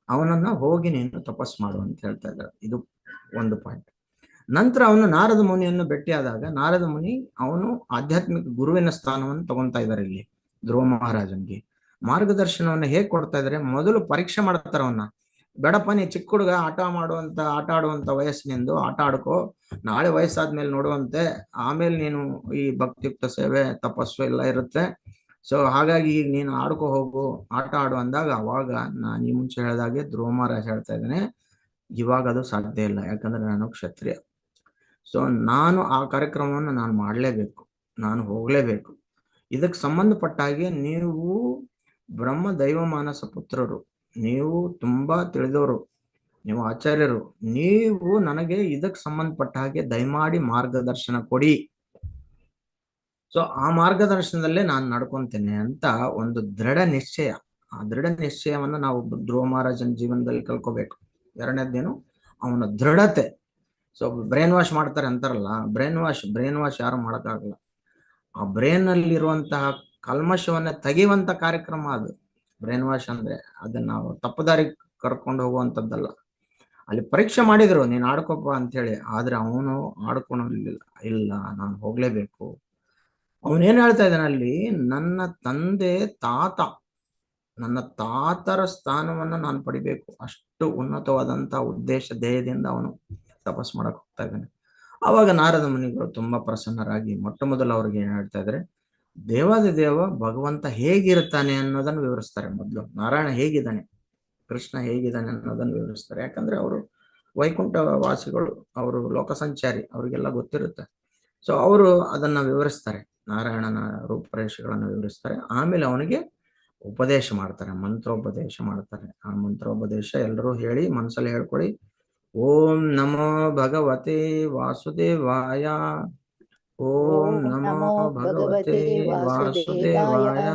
Speaker 5: ಅವನನ್ನ ಹೋಗಿ ನೀನು ತಪಸ್ ಮಾಡು ಅಂತ ಹೇಳ್ತಾ ಇದ್ದಾರೆ. ಇದು ಒಂದು ಪಾಯಿಂಟ್. ನಂತರ ಅವನು ನಾರದ ಮುನಿಯನ್ನು ಭೇಟಿಯಾದಾಗ ನಾರದ ಮುನಿ ಅವನು ಆಧ್ಯಾತ್ಮಿಕ ಗುರುವಿನ ಸ್ಥಾನವನ್ನು ತಗೊಂತಾ ಇದ್ದಾರೆ. ಇಲ್ಲಿ ಧ್ರುವ ಮಹಾರಾಜನ್ಗೆ ಮಾರ್ಗದರ್ಶನವನ್ನ ಹೇಗ್ ಕೊಡ್ತಾ ಇದಾರೆ, ಮೊದಲು ಪರೀಕ್ಷೆ ಮಾಡ್ತಾರ ಅವನ್ನ. ಬೇಡಪ್ಪ, ನೀ ಚಿಕ್ಕ ಹುಡುಗ, ಆಟ ಆಡುವಂತ ವಯಸ್ಸಿನಿಂದ ಆಟ ಆಡ್ಕೋ, ನಾಳೆ ವಯಸ್ಸಾದ್ಮೇಲೆ ನೋಡುವಂತೆ, ಆಮೇಲೆ ನೀನು ಈ ಭಕ್ತಿಯುಕ್ತ ಸೇವೆ ತಪಸ್ಸು ಎಲ್ಲ ಇರುತ್ತೆ, ಸೊ ಹಾಗಾಗಿ ಈಗ ನೀನು ಆಡ್ಕೋ ಹೋಗು, ಆಟ ಆಡು ಅಂದಾಗ, ಅವಾಗ ನಾನು ಈ ಮುಂಚೆ ಹೇಳಿದಾಗೆ ಧ್ರುವ ಮಹಾರಾಜ್ ಹೇಳ್ತಾ ಇದ್ದೇನೆ, ಇವಾಗ ಅದು ಸಾಧ್ಯ ಇಲ್ಲ, ಯಾಕಂದ್ರೆ ನಾನು ಕ್ಷತ್ರಿಯ. ಸೊ ನಾನು ಆ ಕಾರ್ಯಕ್ರಮವನ್ನು ನಾನು ಮಾಡಲೇಬೇಕು, ನಾನು ಹೋಗ್ಲೇಬೇಕು. ಇದಕ್ಕೆ ಸಂಬಂಧಪಟ್ಟ ಹಾಗೆ ನೀವು ಬ್ರಹ್ಮ ದೈವ ಮಾನಸ ಪುತ್ರರು, ನೀವು ತುಂಬಾ ತಿಳಿದವರು, ನೀವು ಆಚಾರ್ಯರು, ನೀವು ನನಗೆ ಇದಕ್ಕೆ ಸಂಬಂಧಪಟ್ಟ ಹಾಗೆ ದಯಮಾಡಿ ಮಾರ್ಗದರ್ಶನ ಕೊಡಿ. ಸೊ ಆ ಮಾರ್ಗದರ್ಶನದಲ್ಲೇ ನಾನು ನಡ್ಕೊಂತೇನೆ ಅಂತ ಒಂದು ದೃಢ ನಿಶ್ಚಯ. ಆ ದೃಢ ನಿಶ್ಚಯವನ್ನ ನಾವು ಧ್ರುವ ಮಹಾರಾಜನ ಜೀವನದಲ್ಲಿ ಕಲ್ಕೋಬೇಕು. ಎರಡನೇದೇನು, ಅವನ ದೃಢತೆ. ಸೊ ಬ್ರೈನ್ ವಾಶ್ ಮಾಡ್ತಾರೆ ಅಂತಾರಲ್ಲ, ಬ್ರೈನ್ ವಾಶ್ ಯಾರು ಮಾಡೋಕ್ಕಾಗಲ್ಲ. ಆ ಬ್ರೈನ್ ಅಲ್ಲಿ ಇರುವಂತಹ ಕಲ್ಮಶವನ್ನ ತೆಗೆಯುವಂತ ಕಾರ್ಯಕ್ರಮ ಅದು ಬ್ರೈನ್ ವಾಶ್ ಅಂದ್ರೆ. ಅದನ್ನ ನಾವು ತಪ್ಪುದಾರಿ ಕರ್ಕೊಂಡು ಹೋಗುವಂತದ್ದಲ್ಲ. ಅಲ್ಲಿ ಪರೀಕ್ಷೆ ಮಾಡಿದ್ರು, ನೀನ್ ಆಡ್ಕೊಪ್ಪ ಅಂತ ಹೇಳಿ, ಆದ್ರೆ ಅವನು ಆಡ್ಕೊಳಿಲ್ಲ. ಇಲ್ಲ, ನಾನು ಹೋಗ್ಲೇಬೇಕು. ಅವನೇನ್ ಹೇಳ್ತಾ ಇದ್ದಾನೆ ಅಲ್ಲಿ, ನನ್ನ ತಂದೆ ನನ್ನ ತಾತರ ಸ್ಥಾನವನ್ನ ನಾನು ಪಡಿಬೇಕು, ಅಷ್ಟು ಉನ್ನತವಾದಂತ ಉದ್ದೇಶ ಧ್ಯೇಯದಿಂದ ಅವನು ತಪಸ್ ಮಾಡಕ್ ಹೋಗ್ತಾ ಇದ್ದಾನೆ. ಆವಾಗ ನಾರದ ಮುನಿಗಳು ತುಂಬಾ ಪ್ರಸನ್ನರಾಗಿ ಮೊಟ್ಟ ಮೊದಲು ಅವ್ರಿಗೆ ಏನ್ ಹೇಳ್ತಾ ಇದ್ರೆ, ದೇವಾದಿ ದೇವ ಭಗವಂತ ಹೇಗಿರ್ತಾನೆ ಅನ್ನೋದನ್ನು ವಿವರಿಸ್ತಾರೆ. ಮೊದಲು ನಾರಾಯಣ ಹೇಗಿದ್ದಾನೆ, ಕೃಷ್ಣ ಹೇಗಿದ್ದಾನೆ ಅನ್ನೋದನ್ನು ವಿವರಿಸ್ತಾರೆ. ಯಾಕಂದ್ರೆ ಅವರು ವೈಕುಂಠ ವಾಸಿಗಳು, ಅವರು ಲೋಕ ಸಂಚಾರಿ, ಅವ್ರಿಗೆಲ್ಲ ಗೊತ್ತಿರುತ್ತೆ. ಸೊ ಅವರು ಅದನ್ನ ವಿವರಿಸ್ತಾರೆ, ನಾರಾಯಣನ ರೂಪರೇಷೆಗಳನ್ನು ವಿವರಿಸ್ತಾರೆ. ಆಮೇಲೆ ಅವನಿಗೆ ಉಪದೇಶ ಮಾಡ್ತಾರೆ, ಮಂತ್ರೋಪದೇಶ ಮಾಡ್ತಾರೆ. ಆ ಮಂತ್ರೋಪದೇಶ ಎಲ್ಲರೂ ಹೇಳಿ ಮನಸ್ಸಲ್ಲಿ ಹೇಳ್ಕೊಳ್ಳಿ. ಓಂ ನಮೋ ಭಗವತೆ ವಾಸುದೇವಾಯ, ಓಂ ನಮೋ ಭಗವತೆ ವಾಸುದೇವಾಯ,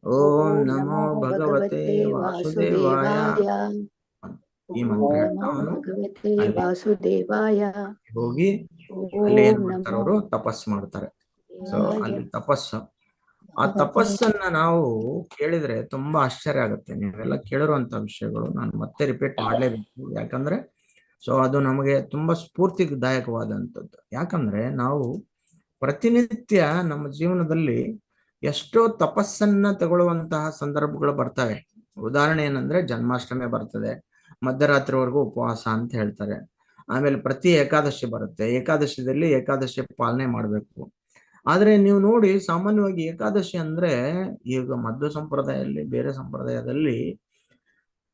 Speaker 5: ಓಂ ನಮೋ ಭಗವತೆ ವಾಸುದೇವಾಯ. ಈ ಮಂತ್ರ ಹೇಳ್ತಾ ಅವನು ಹೋಗಿ ಅಲ್ಲಿ ಏನ್ ಮಾಡ್ತಾರೆ, ಅವರು ತಪಸ್ಸು ಮಾಡ್ತಾರೆ. ಸೊ ಅಲ್ಲಿ ತಪಸ್ಸು, ಆ ತಪಸ್ಸನ್ನ ನಾವು ಕೇಳಿದ್ರೆ ತುಂಬಾ ಆಶ್ಚರ್ಯ ಆಗುತ್ತೆ. ನೀವೆಲ್ಲ ಕೇಳಿರುವಂತ ವಿಷಯಗಳು ನಾನು ಮತ್ತೆ ರಿಪೀಟ್ ಮಾಡ್ಲೇಬೇಕು, ಯಾಕಂದ್ರೆ ಸೊ ಅದು ನಮಗೆ ತುಂಬಾ ಸ್ಫೂರ್ತಿದಾಯಕವಾದಂಥದ್ದು. ಯಾಕಂದ್ರೆ ನಾವು ಪ್ರತಿನಿತ್ಯ ನಮ್ಮ ಜೀವನದಲ್ಲಿ ಎಷ್ಟೋ ತಪಸ್ಸನ್ನ ತಗೊಳ್ಳುವಂತಹ ಸಂದರ್ಭಗಳು ಬರ್ತವೆ. ಉದಾಹರಣೆ ಏನಂದ್ರೆ, ಜನ್ಮಾಷ್ಟಮಿ ಬರ್ತದೆ, ಮಧ್ಯರಾತ್ರಿವರೆಗೂ ಉಪವಾಸ ಅಂತ ಹೇಳ್ತಾರೆ. ಆಮೇಲೆ ಪ್ರತಿ ಏಕಾದಶಿ ಬರುತ್ತೆ, ಏಕಾದಶಿದಲ್ಲಿ ಏಕಾದಶಿ ಪಾಲನೆ ಮಾಡ್ಬೇಕು. ಆದ್ರೆ ನೀವು ನೋಡಿ, ಸಾಮಾನ್ಯವಾಗಿ ಏಕಾದಶಿ ಅಂದ್ರೆ, ಈಗ ಮಧ್ವ ಸಂಪ್ರದಾಯದಲ್ಲಿ, ಬೇರೆ ಸಂಪ್ರದಾಯದಲ್ಲಿ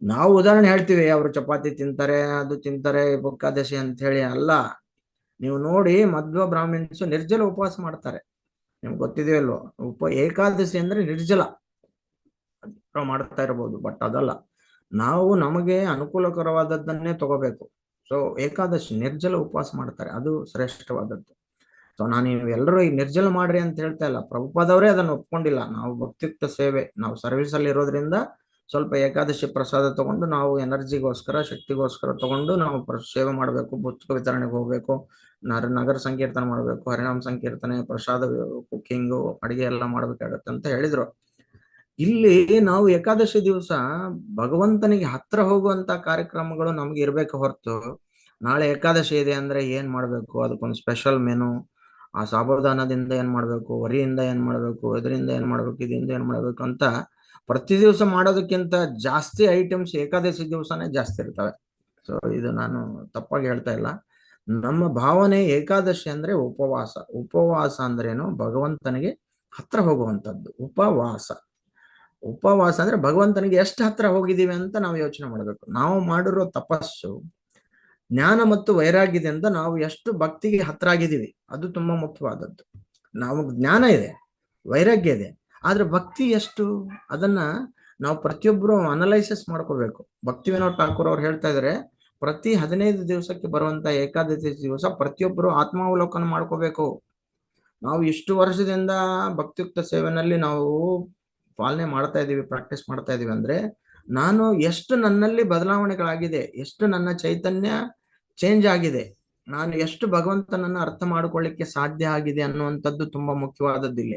Speaker 5: ನಾವು ಉದಾಹರಣೆ ಹೇಳ್ತೀವಿ, ಅವರು ಚಪಾತಿ ತಿಂತಾರೆ, ಅದು ತಿಂತಾರೆ, ಏಕಾದಶಿ ಅಂತ ಹೇಳಿ ಅಲ್ಲ. ನೀವು ನೋಡಿ, ಮಧ್ವ ಬ್ರಾಹ್ಮಿನ್ಸು ನಿರ್ಜಲ ಉಪವಾಸ ಮಾಡ್ತಾರೆ. ನಿಮ್ಗೆ ಗೊತ್ತಿದೆಯೋ ಇಲ್ವೋ? ಏಕಾದಶಿ ಅಂದ್ರೆ ನಿರ್ಜಲ ಮಾಡ್ತಾ ಇರಬಹುದು, ಬಟ್ ಅದಲ್ಲ. ನಾವು ನಮಗೆ ಅನುಕೂಲಕರವಾದದ್ದನ್ನೇ ತಗೋಬೇಕು. ಸೊ ಏಕಾದಶಿ ನಿರ್ಜಲ ಉಪವಾಸ ಮಾಡ್ತಾರೆ, ಅದು ಶ್ರೇಷ್ಠವಾದದ್ದು. ಸೊ ನಾನು ಎಲ್ಲರೂ ಈ ನಿರ್ಜಲ ಮಾಡ್ರಿ ಅಂತ ಹೇಳ್ತಾ ಇಲ್ಲ, ಪ್ರಭುಪಾದವರೇ ಅದನ್ನು ಒಪ್ಕೊಂಡಿಲ್ಲ. ನಾವು ಭಕ್ತಿಯುಕ್ತ ಸೇವೆ, ನಾವು ಸರ್ವಿಸ್ ಅಲ್ಲಿ ಇರೋದ್ರಿಂದ ಸ್ವಲ್ಪ ಏಕಾದಶಿ ಪ್ರಸಾದ ತಗೊಂಡು ನಾವು ಎನರ್ಜಿಗೋಸ್ಕರ, ಶಕ್ತಿಗೋಸ್ಕರ ತಗೊಂಡು ನಾವು ಸೇವೆ ಮಾಡಬೇಕು, ಪುಸ್ತಕ ವಿತರಣೆಗೆ ಹೋಗ್ಬೇಕು, ನಗರ ಸಂಕೀರ್ತನೆ ಮಾಡ್ಬೇಕು, ಹರಿನಾಮ ಸಂಕೀರ್ತನೆ, ಪ್ರಸಾದ, ಕುಕ್ಕಿಂಗು, ಅಡಿಗೆ ಎಲ್ಲ ಮಾಡ್ಬೇಕಾಗತ್ತೆ ಅಂತ ಹೇಳಿದ್ರು. ಇಲ್ಲಿ ನಾವು ಏಕಾದಶಿ ದಿವಸ ಭಗವಂತನಿಗೆ ಹತ್ರ ಹೋಗುವಂತ ಕಾರ್ಯಕ್ರಮಗಳು ನಮ್ಗೆ ಇರ್ಬೇಕು ಹೊರತು, ನಾಳೆ ಏಕಾದಶಿ ಇದೆ ಅಂದ್ರೆ ಏನ್ ಮಾಡ್ಬೇಕು, ಅದಕ್ಕೊಂದು ಸ್ಪೆಷಲ್ ಮೆನು, ಆ ಸಾಬುದಾನದಿಂದ ಏನ್ ಮಾಡ್ಬೇಕು, ವರಿಯಿಂದ ಏನ್ ಮಾಡ್ಬೇಕು, ಇದರಿಂದ ಏನ್ ಮಾಡ್ಬೇಕು, ಇದರಿಂದ ಏನ್ ಮಾಡ್ಬೇಕು ಅಂತ ಪ್ರತಿ ದಿವಸ ಮಾಡೋದಕ್ಕಿಂತ ಜಾಸ್ತಿ ಐಟಮ್ಸ್ ಏಕಾದಶಿ ದಿವಸನೇ ಜಾಸ್ತಿ ಇರ್ತವೆ. ಸೊ ಇದು ನಾನು ತಪ್ಪಾಗಿ ಹೇಳ್ತಾ ಇಲ್ಲ. ನಮ್ಮ ಭಾವನೆ ಏಕಾದಶಿ ಅಂದ್ರೆ ಉಪವಾಸ. ಉಪವಾಸ ಅಂದ್ರೇನು, ಭಗವಂತನಿಗೆ ಹತ್ರ ಹೋಗುವಂಥದ್ದು. ಉಪವಾಸ ಅಂದ್ರೆ ಭಗವಂತನಿಗೆ ಎಷ್ಟು ಹತ್ರ ಹೋಗಿದ್ದೀವಿ ಅಂತ ನಾವು ಯೋಚನೆ ಮಾಡ್ಬೇಕು. ನಾವು ಮಾಡಿರೋ ತಪಸ್ಸು ಜ್ಞಾನ ಮತ್ತು ವೈರಾಗ್ಯದಿಂದ ನಾವು ಎಷ್ಟು ಭಕ್ತಿಗೆ ಹತ್ರ ಆಗಿದ್ದೀವಿ, ಅದು ತುಂಬಾ ಮುಖ್ಯವಾದದ್ದು. ನಾವು ಜ್ಞಾನ ಇದೆ, ವೈರಾಗ್ಯ ಇದೆ, ಆದ್ರೆ ಭಕ್ತಿ ಎಷ್ಟು, ಅದನ್ನ ನಾವು ಪ್ರತಿಯೊಬ್ಬರು ಅನಲೈಸಿಸ್ ಮಾಡ್ಕೋಬೇಕು. ಭಕ್ತಿ ವಿನೋದ್ ಠಾಕೂರ್ ಅವ್ರು ಹೇಳ್ತಾ ಇದಾರೆ, ಪ್ರತಿ 15 ದಿವಸಕ್ಕೆ ಬರುವಂತ ಏಕಾದಶಿ ದಿವಸ ಪ್ರತಿಯೊಬ್ಬರು ಆತ್ಮಾವಲೋಕನ ಮಾಡ್ಕೋಬೇಕು. ನಾವು ಇಷ್ಟು ವರ್ಷದಿಂದ ಭಕ್ತಿಯುಕ್ತ ಸೇವೆನಲ್ಲಿ ನಾವು ಪಾಲನೆ ಮಾಡ್ತಾ ಇದೀವಿ, ಪ್ರಾಕ್ಟೀಸ್ ಮಾಡ್ತಾ ಇದೀವಿ ಅಂದ್ರೆ ನಾನು ಎಷ್ಟು ನನ್ನಲ್ಲಿ ಬದಲಾವಣೆಗಳಾಗಿದೆ, ಎಷ್ಟು ನನ್ನ ಚೈತನ್ಯ ಚೇಂಜ್ ಆಗಿದೆ, ನಾನು ಎಷ್ಟು ಭಗವಂತನನ್ನ ಅರ್ಥ ಮಾಡ್ಕೊಳ್ಳಿಕ್ಕೆ ಸಾಧ್ಯ ಆಗಿದೆ ಅನ್ನುವಂಥದ್ದು ತುಂಬಾ ಮುಖ್ಯವಾದದ್ದಿಲ್ಲ.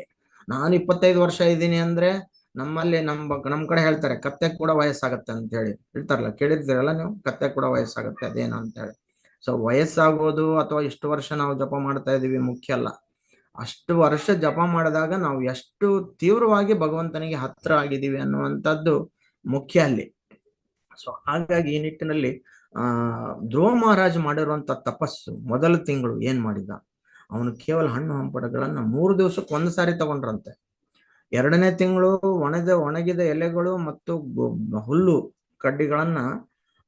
Speaker 5: ನಾನು 25 ವರ್ಷ ಇದ್ದೀನಿ ಅಂದ್ರೆ ನಮ್ಮಲ್ಲಿ ನಮ್ ಕಡೆ ಹೇಳ್ತಾರೆ ಕತ್ತೆ ಕೂಡ ವಯಸ್ಸಾಗತ್ತೆ ಅಂತ ಹೇಳಿ ಹೇಳ್ತಾರಲ್ಲ, ಕೇಳಿರ್ತೀರಲ್ಲ ನೀವು, ಕತ್ತೆ ಕೂಡ ವಯಸ್ಸಾಗತ್ತೆ ಅದೇನು ಅಂತ ಹೇಳಿ. ಸೊ ವಯಸ್ಸಾಗೋದು ಅಥವಾ ಇಷ್ಟು ವರ್ಷ ನಾವು ಜಪ ಮಾಡ್ತಾ ಇದೀವಿ ಮುಖ್ಯ ಅಲ್ಲ. ಅಷ್ಟು ವರ್ಷ ಜಪ ಮಾಡಿದಾಗ ನಾವು ಎಷ್ಟು ತೀವ್ರವಾಗಿ ಭಗವಂತನಿಗೆ ಹತ್ರ ಆಗಿದ್ದೀವಿ ಅನ್ನುವಂಥದ್ದು ಮುಖ್ಯ ಅಲ್ಲಿ. ಸೊ ಹಾಗಾಗಿ ಈ ನಿಟ್ಟಿನಲ್ಲಿ ಧ್ರುವ ಮಹಾರಾಜ್ ಮಾಡಿರುವಂತ ತಪಸ್ಸು, ಮೊದಲ ತಿಂಗಳು ಏನ್ ಮಾಡಿದ, ಅವನು ಕೇವಲ ಹಣ್ಣು ಹಂಪಲುಗಳನ್ನ 3 ದಿವಸಕ್ಕೆ ಒಂದು ಸಾರಿ ತಗೊಂಡ್ರಂತೆ. 2ನೇ ತಿಂಗಳು ಒಣಗಿದ ಎಲೆಗಳು ಮತ್ತು ಹುಲ್ಲು ಕಡ್ಡಿಗಳನ್ನ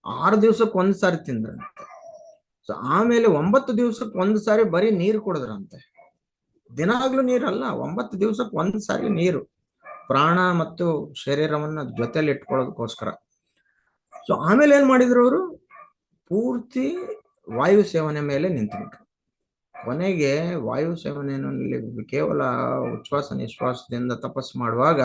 Speaker 5: 6 ದಿವಸಕ್ಕೆ ಒಂದು ಸಾರಿ ತಿಂದ್ರಂತೆ. ಸೊ ಆಮೇಲೆ 9 ದಿವಸಕ್ಕೆ ಒಂದು ಸಾರಿ ಬರೀ ನೀರು ಕುಡಿದ್ರಂತೆ. ದಿನಾಗ್ಲೂ ನೀರಲ್ಲ, 9 ದಿವಸಕ್ಕೆ ಒಂದು ಸಾರಿ ನೀರು, ಪ್ರಾಣ ಮತ್ತು ಶರೀರವನ್ನ ಜೊತೆಲಿ ಇಟ್ಕೊಳ್ಳೋದಕ್ಕೋಸ್ಕರ. ಸೊ ಆಮೇಲೆ ಏನ್ ಮಾಡಿದ್ರು ಅವರು, ಪೂರ್ತಿ ವಾಯು ಸೇವನೆ ಮೇಲೆ ನಿಂತುಬಿಟ್ರು. ಕೊನೆಗೆ ವಾಯು ಸೇವನೆಯಲ್ಲಿ ಕೇವಲ ಉಚ್ಛ್ವಾಸ ನಿಶ್ವಾಸದಿಂದ ತಪಸ್ಸು ಮಾಡುವಾಗ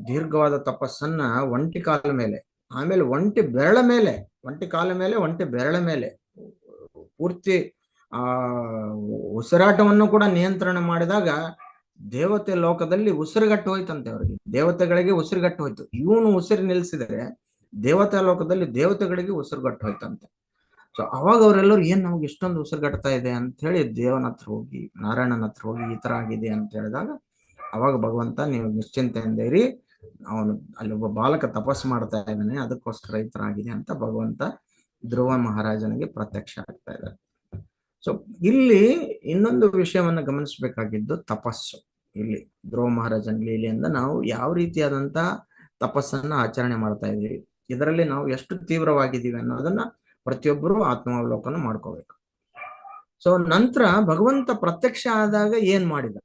Speaker 5: ದೀರ್ಘವಾದ ತಪಸ್ಸನ್ನ ಒಂಟಿ ಕಾಲ ಮೇಲೆ, ಆಮೇಲೆ ಒಂಟಿ ಬೆರಳ ಮೇಲೆ, ಒಂಟಿ ಕಾಲ ಮೇಲೆ, ಒಂಟಿ ಬೆರಳ ಮೇಲೆ ಪೂರ್ತಿ ಉಸಿರಾಟವನ್ನು ಕೂಡ ನಿಯಂತ್ರಣ ಮಾಡಿದಾಗ ದೇವತೆ ಲೋಕದಲ್ಲಿ ಉಸಿರುಗಟ್ಟು ಹೋಯ್ತಂತೆ. ಅವರಿಗೆ ದೇವತೆಗಳಿಗೆ ಉಸಿರುಗಟ್ಟು ಹೋಯ್ತು. ಇವನು ಉಸಿರು ನಿಲ್ಸಿದರೆ ದೇವತಾ ಲೋಕದಲ್ಲಿ ದೇವತೆಗಳಿಗೆ ಉಸಿರುಗಟ್ಟು ಹೋಯ್ತಂತೆ. ಸೊ ಅವಾಗ ಅವರೆಲ್ಲರೂ ಏನ್ ನಮ್ಗೆ ಇಷ್ಟೊಂದು ಉಸಿರುಗಟ್ತಾ ಇದೆ ಅಂತ ಹೇಳಿ ದೇವನ ಹತ್ರ ಹೋಗಿ, ನಾರಾಯಣನ ಹತ್ರ ಹೋಗಿ ಈ ತರ ಆಗಿದೆ ಅಂತ ಹೇಳಿದಾಗ ಅವಾಗ ಭಗವಂತ ನೀವು ನಿಶ್ಚಿಂತೆಯಿಂದ ಇರಿ, ಅವನು ಅಲ್ಲಿ ಒಬ್ಬ ಬಾಲಕ ತಪಸ್ಸು ಮಾಡ್ತಾ ಇದ್ದಾನೆ, ಅದಕ್ಕೋಸ್ಕರ ಈ ತರ ಆಗಿದೆ ಅಂತ ಭಗವಂತ ಧ್ರುವ ಮಹಾರಾಜನಿಗೆ ಪ್ರತ್ಯಕ್ಷ ಆಗ್ತಾ ಇದ್ದಾರೆ. ಸೊ ಇಲ್ಲಿ ಇನ್ನೊಂದು ವಿಷಯವನ್ನ ಗಮನಿಸಬೇಕಾಗಿದ್ದು ತಪಸ್ಸು. ಇಲ್ಲಿ ಧ್ರುವ ಮಹಾರಾಜನ ಲೀಲೆಯಿಂದ ನಾವು ಯಾವ ರೀತಿಯಾದಂತ ತಪಸ್ಸನ್ನ ಆಚರಣೆ ಮಾಡ್ತಾ ಇದ್ದೀವಿ, ಇದರಲ್ಲಿ ನಾವು ಎಷ್ಟು ತೀವ್ರವಾಗಿದ್ದೀವಿ ಅನ್ನೋದನ್ನ ಪ್ರತಿಯೊಬ್ಬರು ಆತ್ಮಾವಲೋಕನ ಮಾಡ್ಕೋಬೇಕು. ಸೊ ನಂತರ ಭಗವಂತ ಪ್ರತ್ಯಕ್ಷ ಆದಾಗ ಏನ್ ಮಾಡಿದ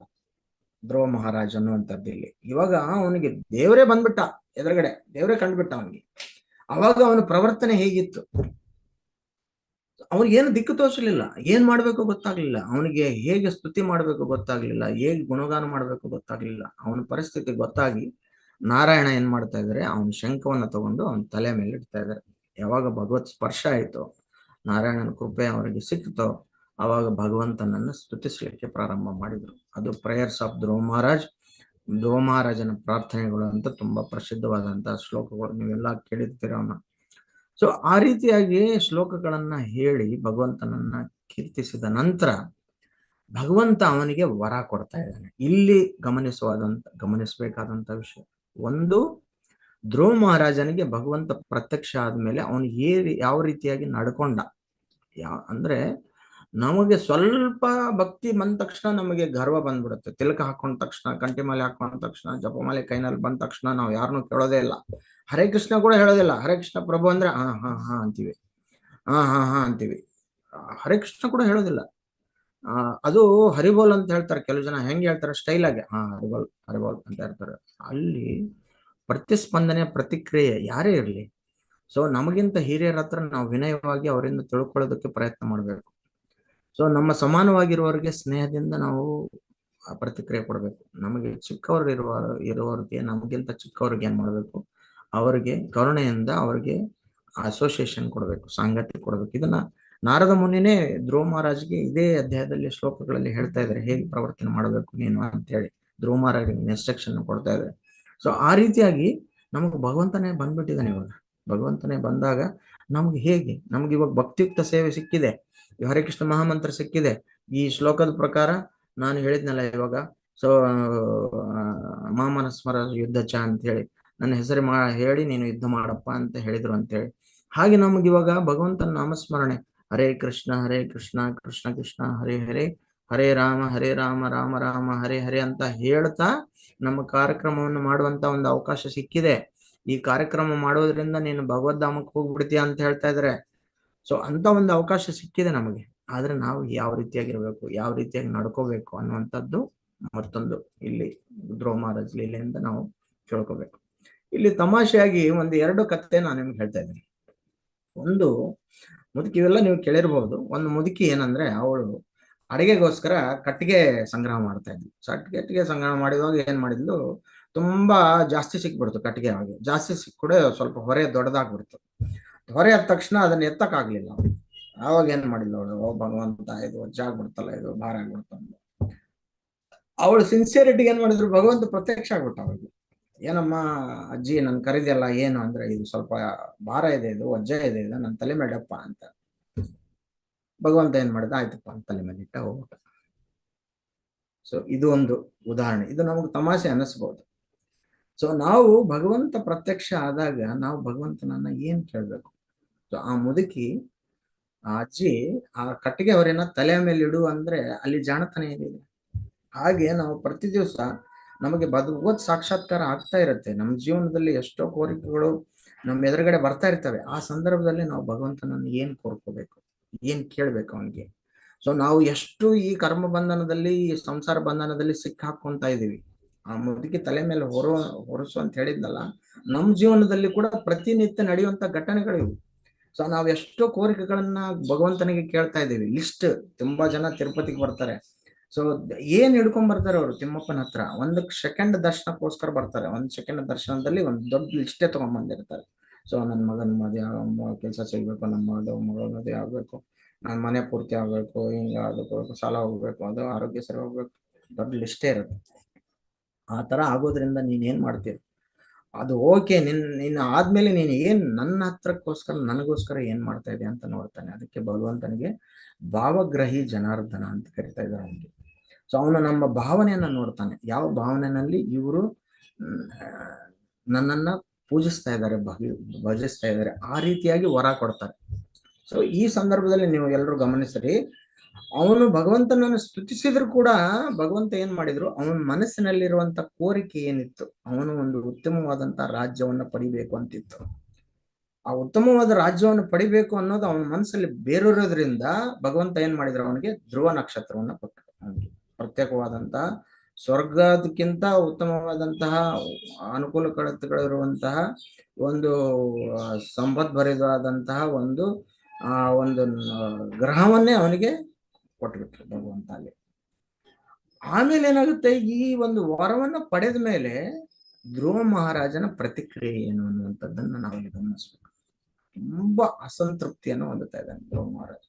Speaker 5: ಧ್ರುವ ಮಹಾರಾಜ್ ಅನ್ನುವಂಥದ್ದು ಇಲ್ಲಿ. ಇವಾಗ ಅವನಿಗೆ ದೇವರೇ ಬಂದ್ಬಿಟ್ಟ, ಎದುರುಗಡೆ ದೇವರೇ ಕಂಡ್ಬಿಟ್ಟ ಅವನಿಗೆ. ಅವಾಗ ಅವನ ಪ್ರವರ್ತನೆ ಹೇಗಿತ್ತು, ಅವ್ನಿಗೇನು ದಿಕ್ಕು ತೋಚಲಿಲ್ಲ, ಏನ್ ಮಾಡ್ಬೇಕು ಗೊತ್ತಾಗ್ಲಿಲ್ಲ, ಅವನಿಗೆ ಹೇಗೆ ಸ್ತುತಿ ಮಾಡ್ಬೇಕು ಗೊತ್ತಾಗ್ಲಿಲ್ಲ, ಹೇಗೆ ಗುಣಗಾನ ಮಾಡ್ಬೇಕು ಗೊತ್ತಾಗ್ಲಿಲ್ಲ. ಅವನ ಪರಿಸ್ಥಿತಿ ಗೊತ್ತಾಗಿ ನಾರಾಯಣ ಏನ್ ಮಾಡ್ತಾ ಇದಾರೆ, ಅವನ ಶಂಖವನ್ನ ತಗೊಂಡು ಅವನ ತಲೆ ಮೇಲೆ ಇಡ್ತಾ ಇದ್ದಾರೆ. ಯಾವಾಗ ಭಗವತ್ ಸ್ಪರ್ಶ ಆಯ್ತೋ, ನಾರಾಯಣನ ಕೃಪೆ ಅವರಿಗೆ ಸಿಕ್ತೋ, ಅವಾಗ ಭಗವಂತನನ್ನ ಸ್ತುತಿಸ್ಲಿಕ್ಕೆ ಪ್ರಾರಂಭ ಮಾಡಿದ್ರು. ಅದು ಪ್ರೇಯರ್ಸ್ ಆಫ್ ಧ್ರುವ ಮಹಾರಾಜ್. ಧ್ರುವ ಮಹಾರಾಜನ ಪ್ರಾರ್ಥನೆಗಳು ಅಂತ ತುಂಬಾ ಪ್ರಸಿದ್ಧವಾದಂತಹ ಶ್ಲೋಕಗಳು, ನೀವೆಲ್ಲ ಕೇಳಿರ್ತೀರ ಅವನ್ನ. ಸೊ ಆ ರೀತಿಯಾಗಿ ಶ್ಲೋಕಗಳನ್ನ ಹೇಳಿ ಭಗವಂತನನ್ನ ಕೀರ್ತಿಸಿದ ನಂತರ ಭಗವಂತ ಅವನಿಗೆ ವರ ಕೊಡ್ತಾ ಇದ್ದಾನೆ. ಇಲ್ಲಿ ಗಮನಿಸಬೇಕಾದಂತ ವಿಷಯ ಒಂದು, ಧ್ರುವ ಮಹಾರಾಜನಿಗೆ ಭಗವಂತ ಪ್ರತ್ಯಕ್ಷ ಆದ್ಮೇಲೆ ಅವನು ಯಾವ ರೀತಿಯಾಗಿ ನಡ್ಕೊಂಡ. ಅಂದ್ರೆ ನಮಗೆ ಸ್ವಲ್ಪ ಭಕ್ತಿ ಬಂದ ತಕ್ಷಣ ನಮಗೆ ಗರ್ವ ಬಂದ್ಬಿಡುತ್ತೆ. ತಿಲಕ ಹಾಕೊಂಡ ತಕ್ಷಣ, ಕಂಠಿಮಾಲೆ ಹಾಕೊಂಡ ತಕ್ಷಣ, ಜಪಮಾಲೆ ಕೈನಲ್ಲಿ ಬಂದ ತಕ್ಷಣ ನಾವು ಯಾರನ್ನೂ ಕೇಳೋದೇ ಇಲ್ಲ, ಹರೇ ಕೃಷ್ಣ ಕೂಡ ಹೇಳೋದಿಲ್ಲ. ಹರೇ ಕೃಷ್ಣ ಪ್ರಭು ಅಂದ್ರೆ ಹಾ ಅಂತೀವಿ, ಹಾ ಅಂತೀವಿ. ಹರೇ ಕೃಷ್ಣ ಕೂಡ ಹೇಳೋದಿಲ್ಲ. ಅದು ಹರಿಬೋಲ್ ಅಂತ ಹೇಳ್ತಾರೆ ಕೆಲವು ಜನ. ಹೆಂಗೆ ಹೇಳ್ತಾರೆ, ಸ್ಟೈಲ್ ಆಗಿ ಹರಿಬೋಲ್ ಅಂತ ಹೇಳ್ತಾರೆ. ಅಲ್ಲಿ ಪ್ರತಿಸ್ಪಂದನೆ, ಪ್ರತಿಕ್ರಿಯೆ ಯಾರೇ ಇರಲಿ, ಸೊ ನಮಗಿಂತ ಹಿರಿಯರ ಹತ್ರ ನಾವು ವಿನಯವಾಗಿ ಅವರಿಂದ ತಿಳ್ಕೊಳ್ಳೋದಕ್ಕೆ ಪ್ರಯತ್ನ ಮಾಡಬೇಕು. ಸೊ ನಮ್ಮ ಸಮಾನವಾಗಿರುವವರಿಗೆ ಸ್ನೇಹದಿಂದ ನಾವು ಪ್ರತಿಕ್ರಿಯೆ ಕೊಡಬೇಕು. ನಮಗೆ ಚಿಕ್ಕವರು ಇರುವವರಿಗೆ, ನಮಗಿಂತ ಚಿಕ್ಕವ್ರಿಗೆ ಏನ್ ಮಾಡ್ಬೇಕು, ಅವರಿಗೆ ಕರುಣೆಯಿಂದ ಅವರಿಗೆ ಅಸೋಸಿಯೇಷನ್ ಕೊಡಬೇಕು, ಸಂಗತಿ ಕೊಡಬೇಕು. ಇದನ್ನ ನಾರದ ಮುನಿನೇ ಧ್ರುವ ಮಹಾರಾಜ್ಗೆ ಇದೇ ಅಧ್ಯಾಯದಲ್ಲಿ ಶ್ಲೋಕಗಳಲ್ಲಿ ಹೇಳ್ತಾ ಇದ್ದಾರೆ, ಹೇಗೆ ಪ್ರವರ್ತನೆ ಮಾಡಬೇಕು ನೀನು ಅಂತ ಹೇಳಿ ಧ್ರುವ ಮಹಾರಾಜ್ಗೆ ಇನ್ಸ್ಟ್ರಕ್ಷನ್ ಕೊಡ್ತಾ ಇದ್ದಾರೆ. ಸೊ ಆ ರೀತಿಯಾಗಿ ನಮಗೆ ಭಗವಂತನೇ ಬಂದ್ಬಿಟ್ಟಿದ್ದಾನೆ. ಇವಾಗ ಭಗವಂತನೇ ಬಂದಾಗ ನಮ್ಗೆ ನಮ್ಗೆ ಇವಾಗ ಭಕ್ತಿಯುಕ್ತ ಸೇವೆ ಸಿಕ್ಕಿದೆ, ಹರೇ ಕೃಷ್ಣ ಮಹಾಮಂತ್ರ ಸಿಕ್ಕಿದೆ. ಈ ಶ್ಲೋಕದ ಪ್ರಕಾರ ನಾನು ಹೇಳಿದ್ನಲ್ಲ ಇವಾಗ, ಸೊ ಮಾಮನಸ್ಮರ ಯುದ್ಧ ಚ ಅಂತ ಹೇಳಿ ನನ್ನ ಹೆಸರು ಹೇಳಿ ನೀನು ಯುದ್ಧ ಮಾಡಪ್ಪ ಅಂತ ಹೇಳಿದ್ರು ಅಂತೇಳಿ. ಹಾಗೆ ನಮ್ಗೆ ಇವಾಗ ಭಗವಂತನ ನಾಮಸ್ಮರಣೆ, ಹರೇ ಕೃಷ್ಣ ಕೃಷ್ಣ ಕೃಷ್ಣ ಹರೇ ಹರೇ, ಹರೇ ರಾಮ ರಾಮ ರಾಮ ಹರೇ ಹರೇ ಅಂತ ಹೇಳ್ತಾ ನಮ್ಮ ಕಾರ್ಯಕ್ರಮವನ್ನು ಮಾಡುವಂತ ಒಂದು ಅವಕಾಶ ಸಿಕ್ಕಿದೆ. ಈ ಕಾರ್ಯಕ್ರಮ ಮಾಡೋದ್ರಿಂದ ನೀನು ಭಗವದ್ಧಾಮಕ್ಕೆ ಹೋಗ್ಬಿಡ್ತೀಯ ಅಂತ ಹೇಳ್ತಾ ಇದಾರೆ. ಸೊ ಅಂತ ಒಂದು ಅವಕಾಶ ಸಿಕ್ಕಿದೆ ನಮಗೆ. ಆದ್ರೆ ನಾವು ಯಾವ ರೀತಿಯಾಗಿರ್ಬೇಕು, ಯಾವ ರೀತಿಯಾಗಿ ನಡ್ಕೋಬೇಕು ಅನ್ನುವಂಥದ್ದು ಮತ್ತೊಂದು ಇಲ್ಲಿ ಧ್ರುವ ಮಹಾರಾಜ್ ಲೀಲೆಯಿಂದ ನಾವು ಕೇಳ್ಕೋಬೇಕು. ಇಲ್ಲಿ ತಮಾಷೆಯಾಗಿ 2 ಕಥೆ ನಾನು ನಿಮ್ಗೆ ಹೇಳ್ತಾ ಇದ್ದೀನಿ. ಒಂದು ಮುದುಕಿ, ಇವೆಲ್ಲ ನೀವು ಕೇಳಿರ್ಬಹುದು. ಒಂದು ಮುದುಕಿ ಏನಂದ್ರೆ ಅವಳು ಅಡಿಗೆಗೋಸ್ಕರ ಕಟ್ಟಿಗೆ ಸಂಗ್ರಹ ಮಾಡ್ತಾ ಇದ್ಲು. ಕಟ್ಟಿಗೆ ಸಂಗ್ರಹ ಮಾಡಿದಾಗ ಏನ್ ಮಾಡಿದ್ಲು, ತುಂಬಾ ಜಾಸ್ತಿ ಸಿಕ್ಬಿಡ್ತು ಕಟ್ಟಿಗೆ. ಆಗಿ ಜಾಸ್ತಿ ಸಿಕ್ಕೂಡೆ ಸ್ವಲ್ಪ ಹೊರೆ ದೊಡ್ಡದಾಗ್ಬಿಡ್ತು. ಹೊರೆ ಆದ ತಕ್ಷಣ ಅದನ್ನ ಎತ್ತಕ್ ಆಗ್ಲಿಲ್ಲ. ಅವಾಗ ಏನ್ ಮಾಡಿದ್ಲು ಅವಳು, ಓ ಭಗವಂತ, ಇದು ವಜ್ಜ ಆಗ್ಬಿಡ್ತಲ್ಲ, ಇದು ಭಾರ ಆಗ್ಬಿಡ್ತ. ಅವಳು ಸಿನ್ಸಿಯರಿಟಿಗೆ ಏನ್ ಮಾಡಿದ್ರು, ಭಗವಂತ ಪ್ರತ್ಯಕ್ಷ ಆಗ್ಬಿಟ್ಟ ಅವಳಿಗೆ. ಏನಮ್ಮ ಅಜ್ಜಿ ನನ್ ಕರೀದೆಲ್ಲ ಏನು ಅಂದ್ರೆ, ಇದು ಸ್ವಲ್ಪ ಭಾರ ಇದೆ, ಇದು ವಜ್ಜ ಇದೆ, ಇದು ನನ್ನ ತಲೆ ಮೇಡಪ್ಪ ಅಂತ. ಭಗವಂತ ಏನ್ ಮಾಡಿದ, ಆಯ್ತಪ್ಪ ಅಂತ ತಲೆ ಮೇಲೆ ಇಟ್ಟ ಹೋಗ್ಬಿಟ್ಟ. ಸೊ ಇದು ಒಂದು ಉದಾಹರಣೆ. ಇದು ನಮಗೆ ತಮಾಷೆ ಅನ್ನಿಸ್ಬೋದು. ಸೊ ನಾವು ಭಗವಂತ ಪ್ರತ್ಯಕ್ಷ ಆದಾಗ ನಾವು ಭಗವಂತನನ್ನ ಏನ್ ಕೇಳ್ಬೇಕು. ಸೊ ಆ ಮುದುಕಿ, ಆ ಅಜ್ಜಿ ಆ ಕಟ್ಟಿಗೆ ಹೊರೆನ ತಲೆಯ ಮೇಲೆ ಇಡು ಅಂದ್ರೆ ಅಲ್ಲಿ ಜಾಣತನ ಏನಿದೆ. ಹಾಗೆ ನಾವು ಪ್ರತಿ ದಿವಸ ನಮಗೆ ಭಗವತ್ ಸಾಕ್ಷಾತ್ಕಾರ ಆಗ್ತಾ ಇರುತ್ತೆ. ನಮ್ಮ ಜೀವನದಲ್ಲಿ ಎಷ್ಟೋ ಕೋರಿಕೆಗಳು ನಮ್ಮ ಎದುರುಗಡೆ ಬರ್ತಾ ಇರ್ತವೆ. ಆ ಸಂದರ್ಭದಲ್ಲಿ ನಾವು ಭಗವಂತನನ್ನು ಏನ್ ಕೋರ್ಕೋಬೇಕು, ಏನ್ ಕೇಳ್ಬೇಕು ಅವನಿಗೆ. ಸೊ ನಾವು ಎಷ್ಟು ಈ ಕರ್ಮ ಬಂಧನದಲ್ಲಿ, ಈ ಸಂಸಾರ ಬಂಧನದಲ್ಲಿ ಸಿಕ್ಕಾಕೊಂತ ಇದೀವಿ. ಆ ಮುದುಕಿ ತಲೆ ಮೇಲೆ ಹೊರಸು ಅಂತ ಹೇಳಿದ್ನಲ್ಲ, ನಮ್ಮ ಜೀವನದಲ್ಲಿ ಕೂಡ ಪ್ರತಿನಿತ್ಯ ನಡೆಯುವಂತ ಘಟನೆಗಳಿವು. ಸೊ ನಾವ್ ಎಷ್ಟೋ ಕೋರಿಕೆಗಳನ್ನ ಭಗವಂತನಿಗೆ ಕೇಳ್ತಾ ಇದ್ದೀವಿ. ಲಿಸ್ಟ್, ತುಂಬಾ ಜನ ತಿರುಪತಿಗೆ ಬರ್ತಾರೆ. ಸೊ ಏನ್ ಹಿಡ್ಕೊಂಡ್ ಬರ್ತಾರೆ ಅವರು ತಿಮ್ಮಪ್ಪನ ಹತ್ರ, 1 ಸೆಕೆಂಡ್ ದರ್ಶನಕ್ಕೋಸ್ಕರ ಬರ್ತಾರೆ. 1 ಸೆಕೆಂಡ್ ದರ್ಶನದಲ್ಲಿ ಒಂದ್ ದೊಡ್ಡ ಲಿಸ್ಟೇ ತಗೊಂಡ್ ಬಂದಿರ್ತಾರೆ. ಸೊ ನನ್ನ ಮಗನ ಮದುವೆ ಕೆಲಸ ಸಿಗ್ಬೇಕು, ನಮ್ಮ ಮಗಳ ಮದುವೆ ಆಗ್ಬೇಕು, ನನ್ನ ಮನೆ ಪೂರ್ತಿ ಆಗ್ಬೇಕು, ಹಿಂಗ ಆಗಬೇಕು, ಸಾಲ ಹೋಗ್ಬೇಕು, ಅದು ಆರೋಗ್ಯ ಸರಿ ಹೋಗ್ಬೇಕು, ದೊಡ್ಡ ಲಿಸ್ಟೇ ಇರುತ್ತೆ. ಆ ತರ ಆಗೋದ್ರಿಂದ ನೀನ್ ಏನ್ ಮಾಡ್ತೀರಿ, ಅದು ಓಕೆ. ನಿನ್ನ ಆದ್ಮೇಲೆ ನೀನ್ ಏನ್ ನನ್ನ ಹತ್ರಕ್ಕೋಸ್ಕರ, ನನಗೋಸ್ಕರ ಏನ್ ಮಾಡ್ತಾ ಇದೆ ಅಂತ ನೋಡ್ತಾನೆ. ಅದಕ್ಕೆ ಭಗವಂತನಿಗೆ ಭಾವಗ್ರಹಿ ಜನಾರ್ದನ ಅಂತ ಕರಿತಾ ಇದ್ದಾರೆ ಅವನಿಗೆ. ಸೊ ಅವನು ನಮ್ಮ ಭಾವನೆಯನ್ನ ನೋಡ್ತಾನೆ. ಯಾವ ಭಾವನೆಯಲ್ಲಿ ಇವರು ನನ್ನನ್ನ ಪೂಜಿಸ್ತಾ ಇದ್ದಾರೆ, ಭಜಿಸ್ತಾ ಇದ್ದಾರೆ, ಆ ರೀತಿಯಾಗಿ ವರ ಕೊಡ್ತಾರೆ. ಸೊ ಈ ಸಂದರ್ಭದಲ್ಲಿ ನೀವು ಎಲ್ಲರೂ ಗಮನಿಸ್ರಿ, ಅವನು ಭಗವಂತನನ್ನು ಸ್ತುತಿಸಿದ್ರು ಕೂಡ ಭಗವಂತ ಏನ್ ಮಾಡಿದ್ರು, ಅವನ ಮನಸ್ಸಿನಲ್ಲಿರುವಂತ ಕೋರಿಕೆ ಏನಿತ್ತು, ಅವನು ಒಂದು ಉತ್ತಮವಾದಂತ ರಾಜ್ಯವನ್ನ ಪಡಿಬೇಕು ಅಂತಿತ್ತು. ಆ ಉತ್ತಮವಾದ ರಾಜ್ಯವನ್ನು ಪಡಿಬೇಕು ಅನ್ನೋದು ಅವನ ಮನಸ್ಸಲ್ಲಿ ಬೇರೂರೋದ್ರಿಂದ ಭಗವಂತ ಏನ್ ಮಾಡಿದ್ರು, ಅವನಿಗೆ ಧ್ರುವ ನಕ್ಷತ್ರವನ್ನ ಕೊಟ್ಟರು. ಅವನಿಗೆ ಪ್ರತ್ಯೇಕವಾದಂತಹ ಸ್ವರ್ಗದಕ್ಕಿಂತ ಉತ್ತಮವಾದಂತಹ ಅನುಕೂಲಗಳಿರುವಂತಹ ಒಂದು ಸಂಪದ್ಭರಿತವಾದಂತಹ ಒಂದು ಗ್ರಹವನ್ನೇ ಅವನಿಗೆ ಕೊಟ್ಬಿಟ್ರು ಭಗವಂತ ಅಲ್ಲಿ. ಆಮೇಲೆ ಏನಾಗುತ್ತೆ, ಈ ಒಂದು ವರವನ್ನ ಪಡೆದ ಮೇಲೆ ಧ್ರುವ ಮಹಾರಾಜನ ಪ್ರತಿಕ್ರಿಯೆ ಏನು ಅನ್ನುವಂಥದ್ದನ್ನ ನಾವಲ್ಲಿ ಗಮನಿಸ್ಬೇಕು. ತುಂಬಾ ಅಸಂತೃಪ್ತಿಯನ್ನು ಹೊಂದುತ್ತಾ ಇದ್ದಾನೆ ಧ್ರುವ ಮಹಾರಾಜ.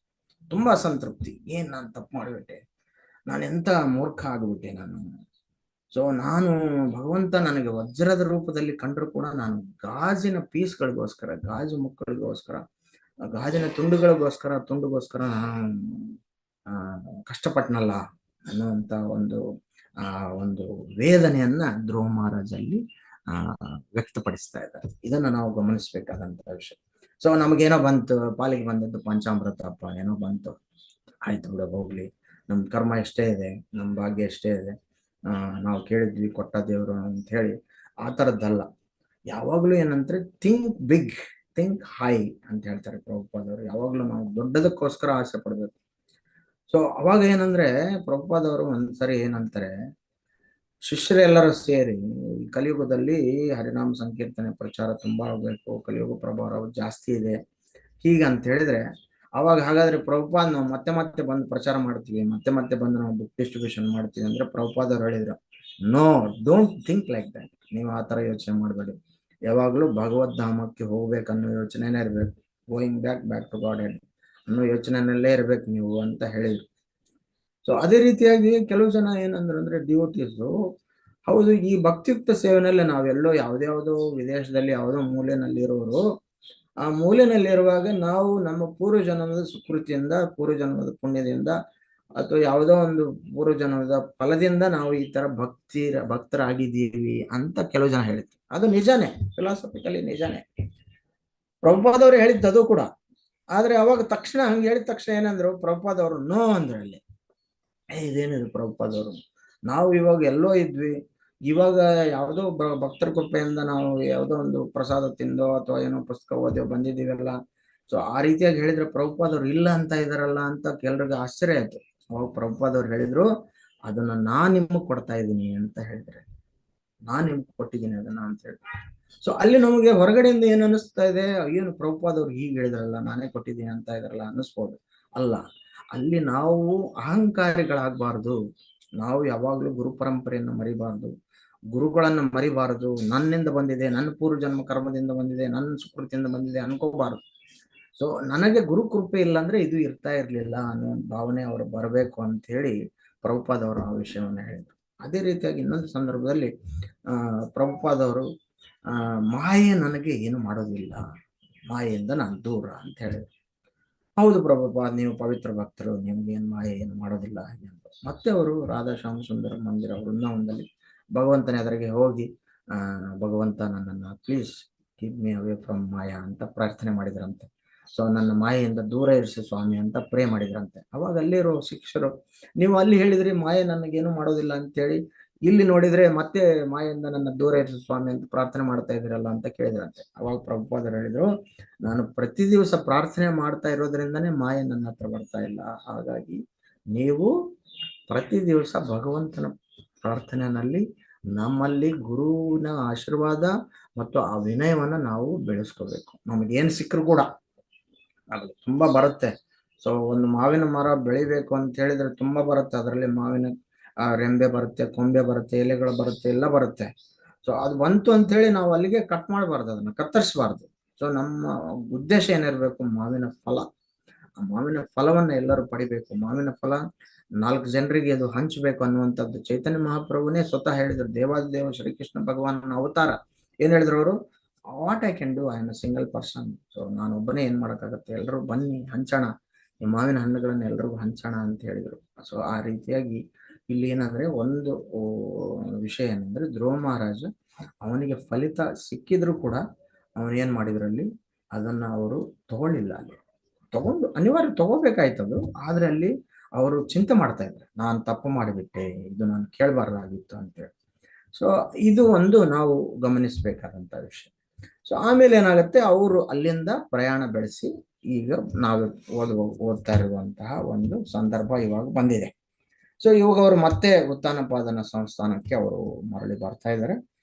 Speaker 5: ತುಂಬಾ ಅಸಂತೃಪ್ತಿ. ಏನ್ ನಾನು ತಪ್ಪು ಮಾಡಿಬಿಟ್ಟೆ, ನಾನು ಎಂತ ಮೂರ್ಖ ಆಗ್ಬಿಟ್ಟೆ ನಾನು. ಸೊ ನಾನು ಭಗವಂತ ನನಗೆ ವಜ್ರದ ರೂಪದಲ್ಲಿ ಕಂಡ್ರು ಕೂಡ ನಾನು ಗಾಜಿನ ಪೀಸ್ಗಳಿಗೋಸ್ಕರ, ಗಾಜು ಮುಕ್ಕಳಿಗೋಸ್ಕರ, ಗಾಜಿನ ತುಂಡುಗೋಸ್ಕರ ನಾನು ಕಷ್ಟಪಟ್ಟನಲ್ಲ ಅನ್ನುವಂತ ಒಂದು ವೇದನೆಯನ್ನ ಧ್ರುವ ಮಹಾರಾಜ ಅಲ್ಲಿ ವ್ಯಕ್ತಪಡಿಸ್ತಾ ಇದ್ದಾರೆ. ಇದನ್ನ ನಾವು ಗಮನಿಸ್ಬೇಕಾದಂತ ವಿಷಯ. ಸೊ ನಮಗೇನೋ ಬಂತು, ಪಾಲಿಗೆ ಬಂದದ್ದು ಪಂಚಾಮೃತಪ್ಪ, ಏನೋ ಬಂತು, ಆಯ್ತು ಬಿಡ, ಹೋಗ್ಲಿ, ನಮ್ ಕರ್ಮ ಎಷ್ಟೇ ಇದೆ, ನಮ್ ಭಾಗ್ಯ ಎಷ್ಟೇ ಇದೆ, ನಾವು ಕೇಳಿದ್ವಿ ಕೊಟ್ಟ ದೇವ್ರು ಅಂತ ಹೇಳಿ ಆ ತರದ್ದಲ್ಲ. ಯಾವಾಗ್ಲೂ ಏನಂದ್ರೆ ಥಿಂಕ್ ಬಿಗ್, ಥಿಂಕ್ ಹೈ ಅಂತ ಹೇಳ್ತಾರೆ ಪ್ರಭುಪಾದವರು. ಯಾವಾಗ್ಲೂ ನಾವು ದೊಡ್ಡದಕ್ಕೋಸ್ಕರ ಆಸೆ ಪಡ್ಬೇಕು. ಸೊ ಅವಾಗ ಏನಂದ್ರೆ ಪ್ರಭುಪಾದವರು ಒಂದ್ಸರಿ ಏನಂತಾರೆ, ಶಿಷ್ಯರೆಲ್ಲರೂ ಸೇರಿ ಕಲಿಯುಗದಲ್ಲಿ ಹರಿನಾಮ ಸಂಕೀರ್ತನೆ ಪ್ರಚಾರ ತುಂಬಾ ಆಗ್ಬೇಕು, ಕಲಿಯುಗ ಪ್ರಭಾವ ಜಾಸ್ತಿ ಇದೆ ಹೀಗಂತ ಹೇಳಿದ್ರೆ, ಅವಾಗ ಹಾಗಾದ್ರೆ ಪ್ರಭುಪಾದ್ ನಾವು ಮತ್ತೆ ಮತ್ತೆ ಬಂದು ಪ್ರಚಾರ ಮಾಡ್ತೀವಿ, ಮತ್ತೆ ಬಂದು ನಾವು ಬುಕ್ ಡಿಸ್ಟ್ರಿಬ್ಯೂಷನ್ ಮಾಡ್ತೀವಿ ಅಂದ್ರೆ ಪ್ರಭುಪಾದವ್ರು ಹೇಳಿದ್ರು, no, don't think like that. ನೀವು ಆ ತರ ಯೋಚನೆ ಮಾಡಬೇಡಿ. ಯಾವಾಗ್ಲೂ ಭಗವದ್ಧಾಮಕ್ಕೆ ಹೋಗ್ಬೇಕನ್ನೋ ಯೋಚನೆನೇ ಇರ್ಬೇಕು. Going back to Godhead ಅನ್ನೋ ಯೋಚನೆನಲ್ಲೇ ಇರ್ಬೇಕು ನೀವು ಅಂತ ಹೇಳಿದ್ರು. ಸೊ ಅದೇ ರೀತಿಯಾಗಿ ಕೆಲವು ಜನ ಏನಂದ್ರು ಅಂದ್ರೆ ಡಿವೋಟೀಸು, ಹೌದು, ಈ ಭಕ್ತಿಯುಕ್ತ ಸೇವೆನಲ್ಲಿ ನಾವೆಲ್ಲೋ ಯಾವ್ದ್ಯಾವ್ದೋ ವಿದೇಶದಲ್ಲಿ ಯಾವುದೋ ಮೂಲೆನಲ್ಲಿರೋರು, ಆ ಮೂಲೆನಲ್ಲಿರುವಾಗ ನಾವು ನಮ್ಮ ಪೂರ್ವಜನ್ಮದ ಸುಕೃತಿಯಿಂದ, ಪೂರ್ವಜನ್ಮದ ಪುಣ್ಯದಿಂದ, ಅಥವಾ ಯಾವುದೋ ಒಂದು ಪೂರ್ವಜನ್ಮದ ಫಲದಿಂದ ನಾವು ಈ ತರ ಭಕ್ತರಾಗಿದ್ದೀವಿ ಅಂತ ಕೆಲವು ಜನ ಹೇಳಿದ್ರು. ಅದು ನಿಜಾನೇ, ಫಿಲಾಸಫಿಕಲಿ ನಿಜಾನೇ, ಪ್ರಭುಪಾದವ್ರು ಹೇಳಿದ್ದು ಅದು ಕೂಡ. ಆದ್ರೆ ಅವಾಗ ತಕ್ಷಣ ಹಂಗೆ ಹೇಳಿದ ತಕ್ಷಣ ಏನಂದ್ರು, ಪ್ರಭುಪಾದವರು ನೋ ಅಂದ್ರೆ ಅಲ್ಲಿ, ಇದೇನಿದ್ರು ಪ್ರಭುಪಾದವರು, ನಾವು ಇವಾಗ ಎಲ್ಲೋ ಇದ್ವಿ, ಇವಾಗ ಯಾವುದೋ ಭಕ್ತರ ಕೃಪೆಯಿಂದ ನಾವು ಯಾವುದೋ ಒಂದು ಪ್ರಸಾದ ತಿಂದೋ ಅಥವಾ ಏನೋ ಪುಸ್ತಕ ಓದೋ ಬಂದಿದ್ದೀವಲ್ಲ. ಸೊ ಆ ರೀತಿಯಾಗಿ ಹೇಳಿದ್ರೆ ಪ್ರಭುಪಾದವ್ರು ಇಲ್ಲ ಅಂತ ಇದಾರಲ್ಲ ಅಂತ ಕೆಲರಿಗೆ ಆಶ್ಚರ್ಯ ಆಯ್ತು. ಅವಾಗ ಪ್ರಭುಪಾದವ್ರು ಹೇಳಿದ್ರು, ಅದನ್ನ ನಾನ್ ನಿಮ್ಗೆ ಕೊಡ್ತಾ ಇದ್ದೀನಿ ಅಂತ ಹೇಳಿದ್ರೆ, ನಾನ್ ನಿಮ್ಗೆ ಕೊಟ್ಟಿದ್ದೀನಿ ಅದನ್ನ ಅಂತ ಹೇಳಿ. ಸೊ ಅಲ್ಲಿ ನಮಗೆ ಹೊರಗಡೆಯಿಂದ ಏನ್ ಅನಿಸ್ತಾ ಇದೆ, ಏನು ಪ್ರಭುಪಾದ್ ಅವ್ರು ಹೀಗೆ ಹೇಳಿದ್ರಲ್ಲ, ನಾನೇ ಕೊಟ್ಟಿದ್ದೀನಿ ಅಂತ ಇದಾರಲ್ಲ ಅನ್ನಿಸ್ಬೋದು. ಅಲ್ಲ, ಅಲ್ಲಿ ನಾವು ಅಹಂಕಾರಿಗಳಾಗಬಾರ್ದು. ನಾವು ಯಾವಾಗ್ಲೂ ಗುರು ಪರಂಪರೆಯನ್ನು ಮರಿಬಾರ್ದು, ಗುರುಗಳನ್ನ ಮರಿಬಾರದು. ನನ್ನಿಂದ ಬಂದಿದೆ, ನನ್ನ ಪೂರ್ವ ಜನ್ಮ ಕರ್ಮದಿಂದ ಬಂದಿದೆ, ನನ್ನ ಸುಕೃತಿಯಿಂದ ಬಂದಿದೆ ಅನ್ಕೋಬಾರದು. ಸೊ ನನಗೆ ಗುರು ಕೃಪೆ ಇಲ್ಲ ಅಂದ್ರೆ ಇದು ಇರ್ತಾ ಇರ್ಲಿಲ್ಲ ಅನ್ನೋ ಒಂದು ಭಾವನೆ ಅವರು ಬರಬೇಕು ಅಂತ ಹೇಳಿ ಪ್ರಭುಪಾದ್ ಅವರು ಆ ವಿಷಯವನ್ನ ಹೇಳಿದ್ರು. ಅದೇ ರೀತಿಯಾಗಿ ಇನ್ನೊಂದು ಸಂದರ್ಭದಲ್ಲಿ ಪ್ರಭುಪಾದ್ ಅವರು ಮಾಯೆ ನನಗೆ ಏನು ಮಾಡೋದಿಲ್ಲ, ಮಾಯೆಯಿಂದ ನಾನು ದೂರ ಅಂತ ಹೇಳಿದ್ರು. ಹೌದು ಪ್ರಭುಪಾದ್, ನೀವು ಪವಿತ್ರ ಭಕ್ತರು, ನಿಮ್ಗೆ ಏನ್ ಮಾಯೆ ಏನು ಮಾಡೋದಿಲ್ಲ ಹಾಗೆ ಅಂತ. ಮತ್ತೆ ಅವರು ರಾಧಾ ಶ್ಯಾಮ ಸುಂದರ ಮಂದಿರ ವೃಂದಾವನದಲ್ಲಿ ಭಗವಂತನ ಎದುರಿಗೆ ಹೋಗಿ ಭಗವಂತ ನನ್ನನ್ನು please keep me away from maya ಅಂತ ಪ್ರಾರ್ಥನೆ ಮಾಡಿದ್ರಂತೆ. ಸೊ ನನ್ನ ಮಾಯೆಯಿಂದ ದೂರ ಇರಿಸಿ ಸ್ವಾಮಿ ಅಂತ ಪ್ರೇ ಮಾಡಿದ್ರಂತೆ. ಅವಾಗ ಅಲ್ಲಿರೋ ಶಿಕ್ಷರು, ನೀವು ಅಲ್ಲಿ ಹೇಳಿದ್ರಿ ಮಾಯೆ ನನಗೇನು ಮಾಡೋದಿಲ್ಲ ಅಂತೇಳಿ, ಇಲ್ಲಿ ನೋಡಿದ್ರೆ ಮತ್ತೆ ಮಾಯೆಯಿಂದ ನನ್ನ ದೂರ ಇರಿಸಿ ಸ್ವಾಮಿ ಅಂತ ಪ್ರಾರ್ಥನೆ ಮಾಡ್ತಾ ಇದ್ದೀರಲ್ಲ ಅಂತ ಕೇಳಿದ್ರಂತೆ. ಅವಾಗ ಪ್ರಭುಪಾದರು ಹೇಳಿದ್ರು, ನಾನು ಪ್ರತಿ ದಿವಸ ಪ್ರಾರ್ಥನೆ ಮಾಡ್ತಾ ಇರೋದ್ರಿಂದನೇ ಮಾಯೆ ನನ್ನ ಹತ್ರ ಬರ್ತಾ ಇಲ್ಲ. ಹಾಗಾಗಿ ನೀವು ಪ್ರತಿ ದಿವಸ ಭಗವಂತನ ಪ್ರಾರ್ಥನೆಯಲ್ಲಿ ನಮ್ಮಲ್ಲಿ ಗುರುವಿನ ಆಶೀರ್ವಾದ ಮತ್ತು ಆ ವಿನಯವನ್ನ ನಾವು ಬೆಳೆಸ್ಕೋಬೇಕು. ನಮಗೇನು ಸಿಕ್ಕರು ಕೂಡ ಅದು ತುಂಬಾ ಬರುತ್ತೆ. ಸೊ ಒಂದು ಮಾವಿನ ಮರ ಬೆಳಿಬೇಕು ಅಂತ ಹೇಳಿದ್ರೆ ತುಂಬಾ ಬರುತ್ತೆ. ಅದರಲ್ಲಿ ಮಾವಿನ ರೆಂಬೆ ಬರುತ್ತೆ, ಕೊಂಬೆ ಬರುತ್ತೆ, ಎಲೆಗಳು ಬರುತ್ತೆ, ಎಲ್ಲ ಬರುತ್ತೆ. ಸೊ ಅದು ಬಂತು ಅಂತ ಹೇಳಿ ನಾವು ಅಲ್ಲಿಗೆ ಕಟ್ ಮಾಡಬಾರ್ದು, ಅದನ್ನ ಕತ್ತರಿಸಬಾರ್ದು. ಸೊ ನಮ್ಮ ಉದ್ದೇಶ ಏನಿರ್ಬೇಕು, ಮಾವಿನ ಫಲ. ಆ ಮಾವಿನ ಫಲವನ್ನ ಎಲ್ಲರೂ ಪಡಿಬೇಕು. ಮಾವಿನ ಫಲ 4 ಜನರಿಗೆ ಅದು ಹಂಚಬೇಕು ಅನ್ನುವಂಥದ್ದು ಚೈತನ್ಯ ಮಹಾಪ್ರಭುನೇ ಸ್ವತಃ ಹೇಳಿದ್ರು. ದೇವಾದಿದೇವ ಶ್ರೀಕೃಷ್ಣ ಭಗವಾನನ ಅವತಾರ ಏನ್ ಹೇಳಿದ್ರು ಅವರು, what I can do, I am A single person. So ನಾನೊಬ್ಬನೇ ಏನ್ ಮಾಡಕ್ಕಾಗತ್ತೆ, ಎಲ್ಲರೂ ಬನ್ನಿ ಹಂಚೋಣ, ಈ ಮಾವಿನ ಹಣ್ಣುಗಳನ್ನ ಎಲ್ರಿಗೂ ಹಂಚೋಣ ಅಂತ ಹೇಳಿದ್ರು. ಸೊ ಆ ರೀತಿಯಾಗಿ ಇಲ್ಲಿ ಏನಂದ್ರೆ ಒಂದು ವಿಷಯ ಏನಂದ್ರೆ, ಧ್ರುವ ಮಹಾರಾಜ ಅವನಿಗೆ ಫಲಿತ ಸಿಕ್ಕಿದ್ರು ಕೂಡ ಅವನು ಏನ್ ಮಾಡಿದ್ರಲ್ಲಿ ಅದನ್ನ ಅವರು ತಗೊಳ್ಳಿಲ್ಲ. ಅಲ್ಲಿ ತಗೊಂಡು ಅನಿವಾರ್ಯ ತಗೋಬೇಕಾಯ್ತದು, ಆದ್ರೆ ಅಲ್ಲಿ ಅವರು ಚಿಂತೆ ಮಾಡ್ತಾ ಇದ್ರು, ನಾನು ತಪ್ಪು ಮಾಡಿಬಿಟ್ಟೆ, ಇದು ನಾನು ಕೇಳಬಾರ್ದಾಗಿತ್ತು ಅಂತೇಳಿ. ಸೊ ಇದು ಒಂದು ನಾವು ಗಮನಿಸಬೇಕಾದಂತ ವಿಷಯ. ಸೊ ಆಮೇಲೆ ಏನಾಗುತ್ತೆ, ಅವರು ಅಲ್ಲಿಂದ ಪ್ರಯಾಣ ಬೆಳೆಸಿ ಈಗ ನಾವು ಓದ್ತಾ ಇರುವಂತಹ ಒಂದು ಸಂದರ್ಭ ಇವಾಗ ಬಂದಿದೆ. ಸೊ ಇವಾಗ ಅವರು ಮತ್ತೆ ಉತ್ಥಾನಪಾದನ ಸಂಸ್ಥಾನಕ್ಕೆ ಅವರು ಮರಳಿ ಬರ್ತಾ ಇದ್ದಾರೆ.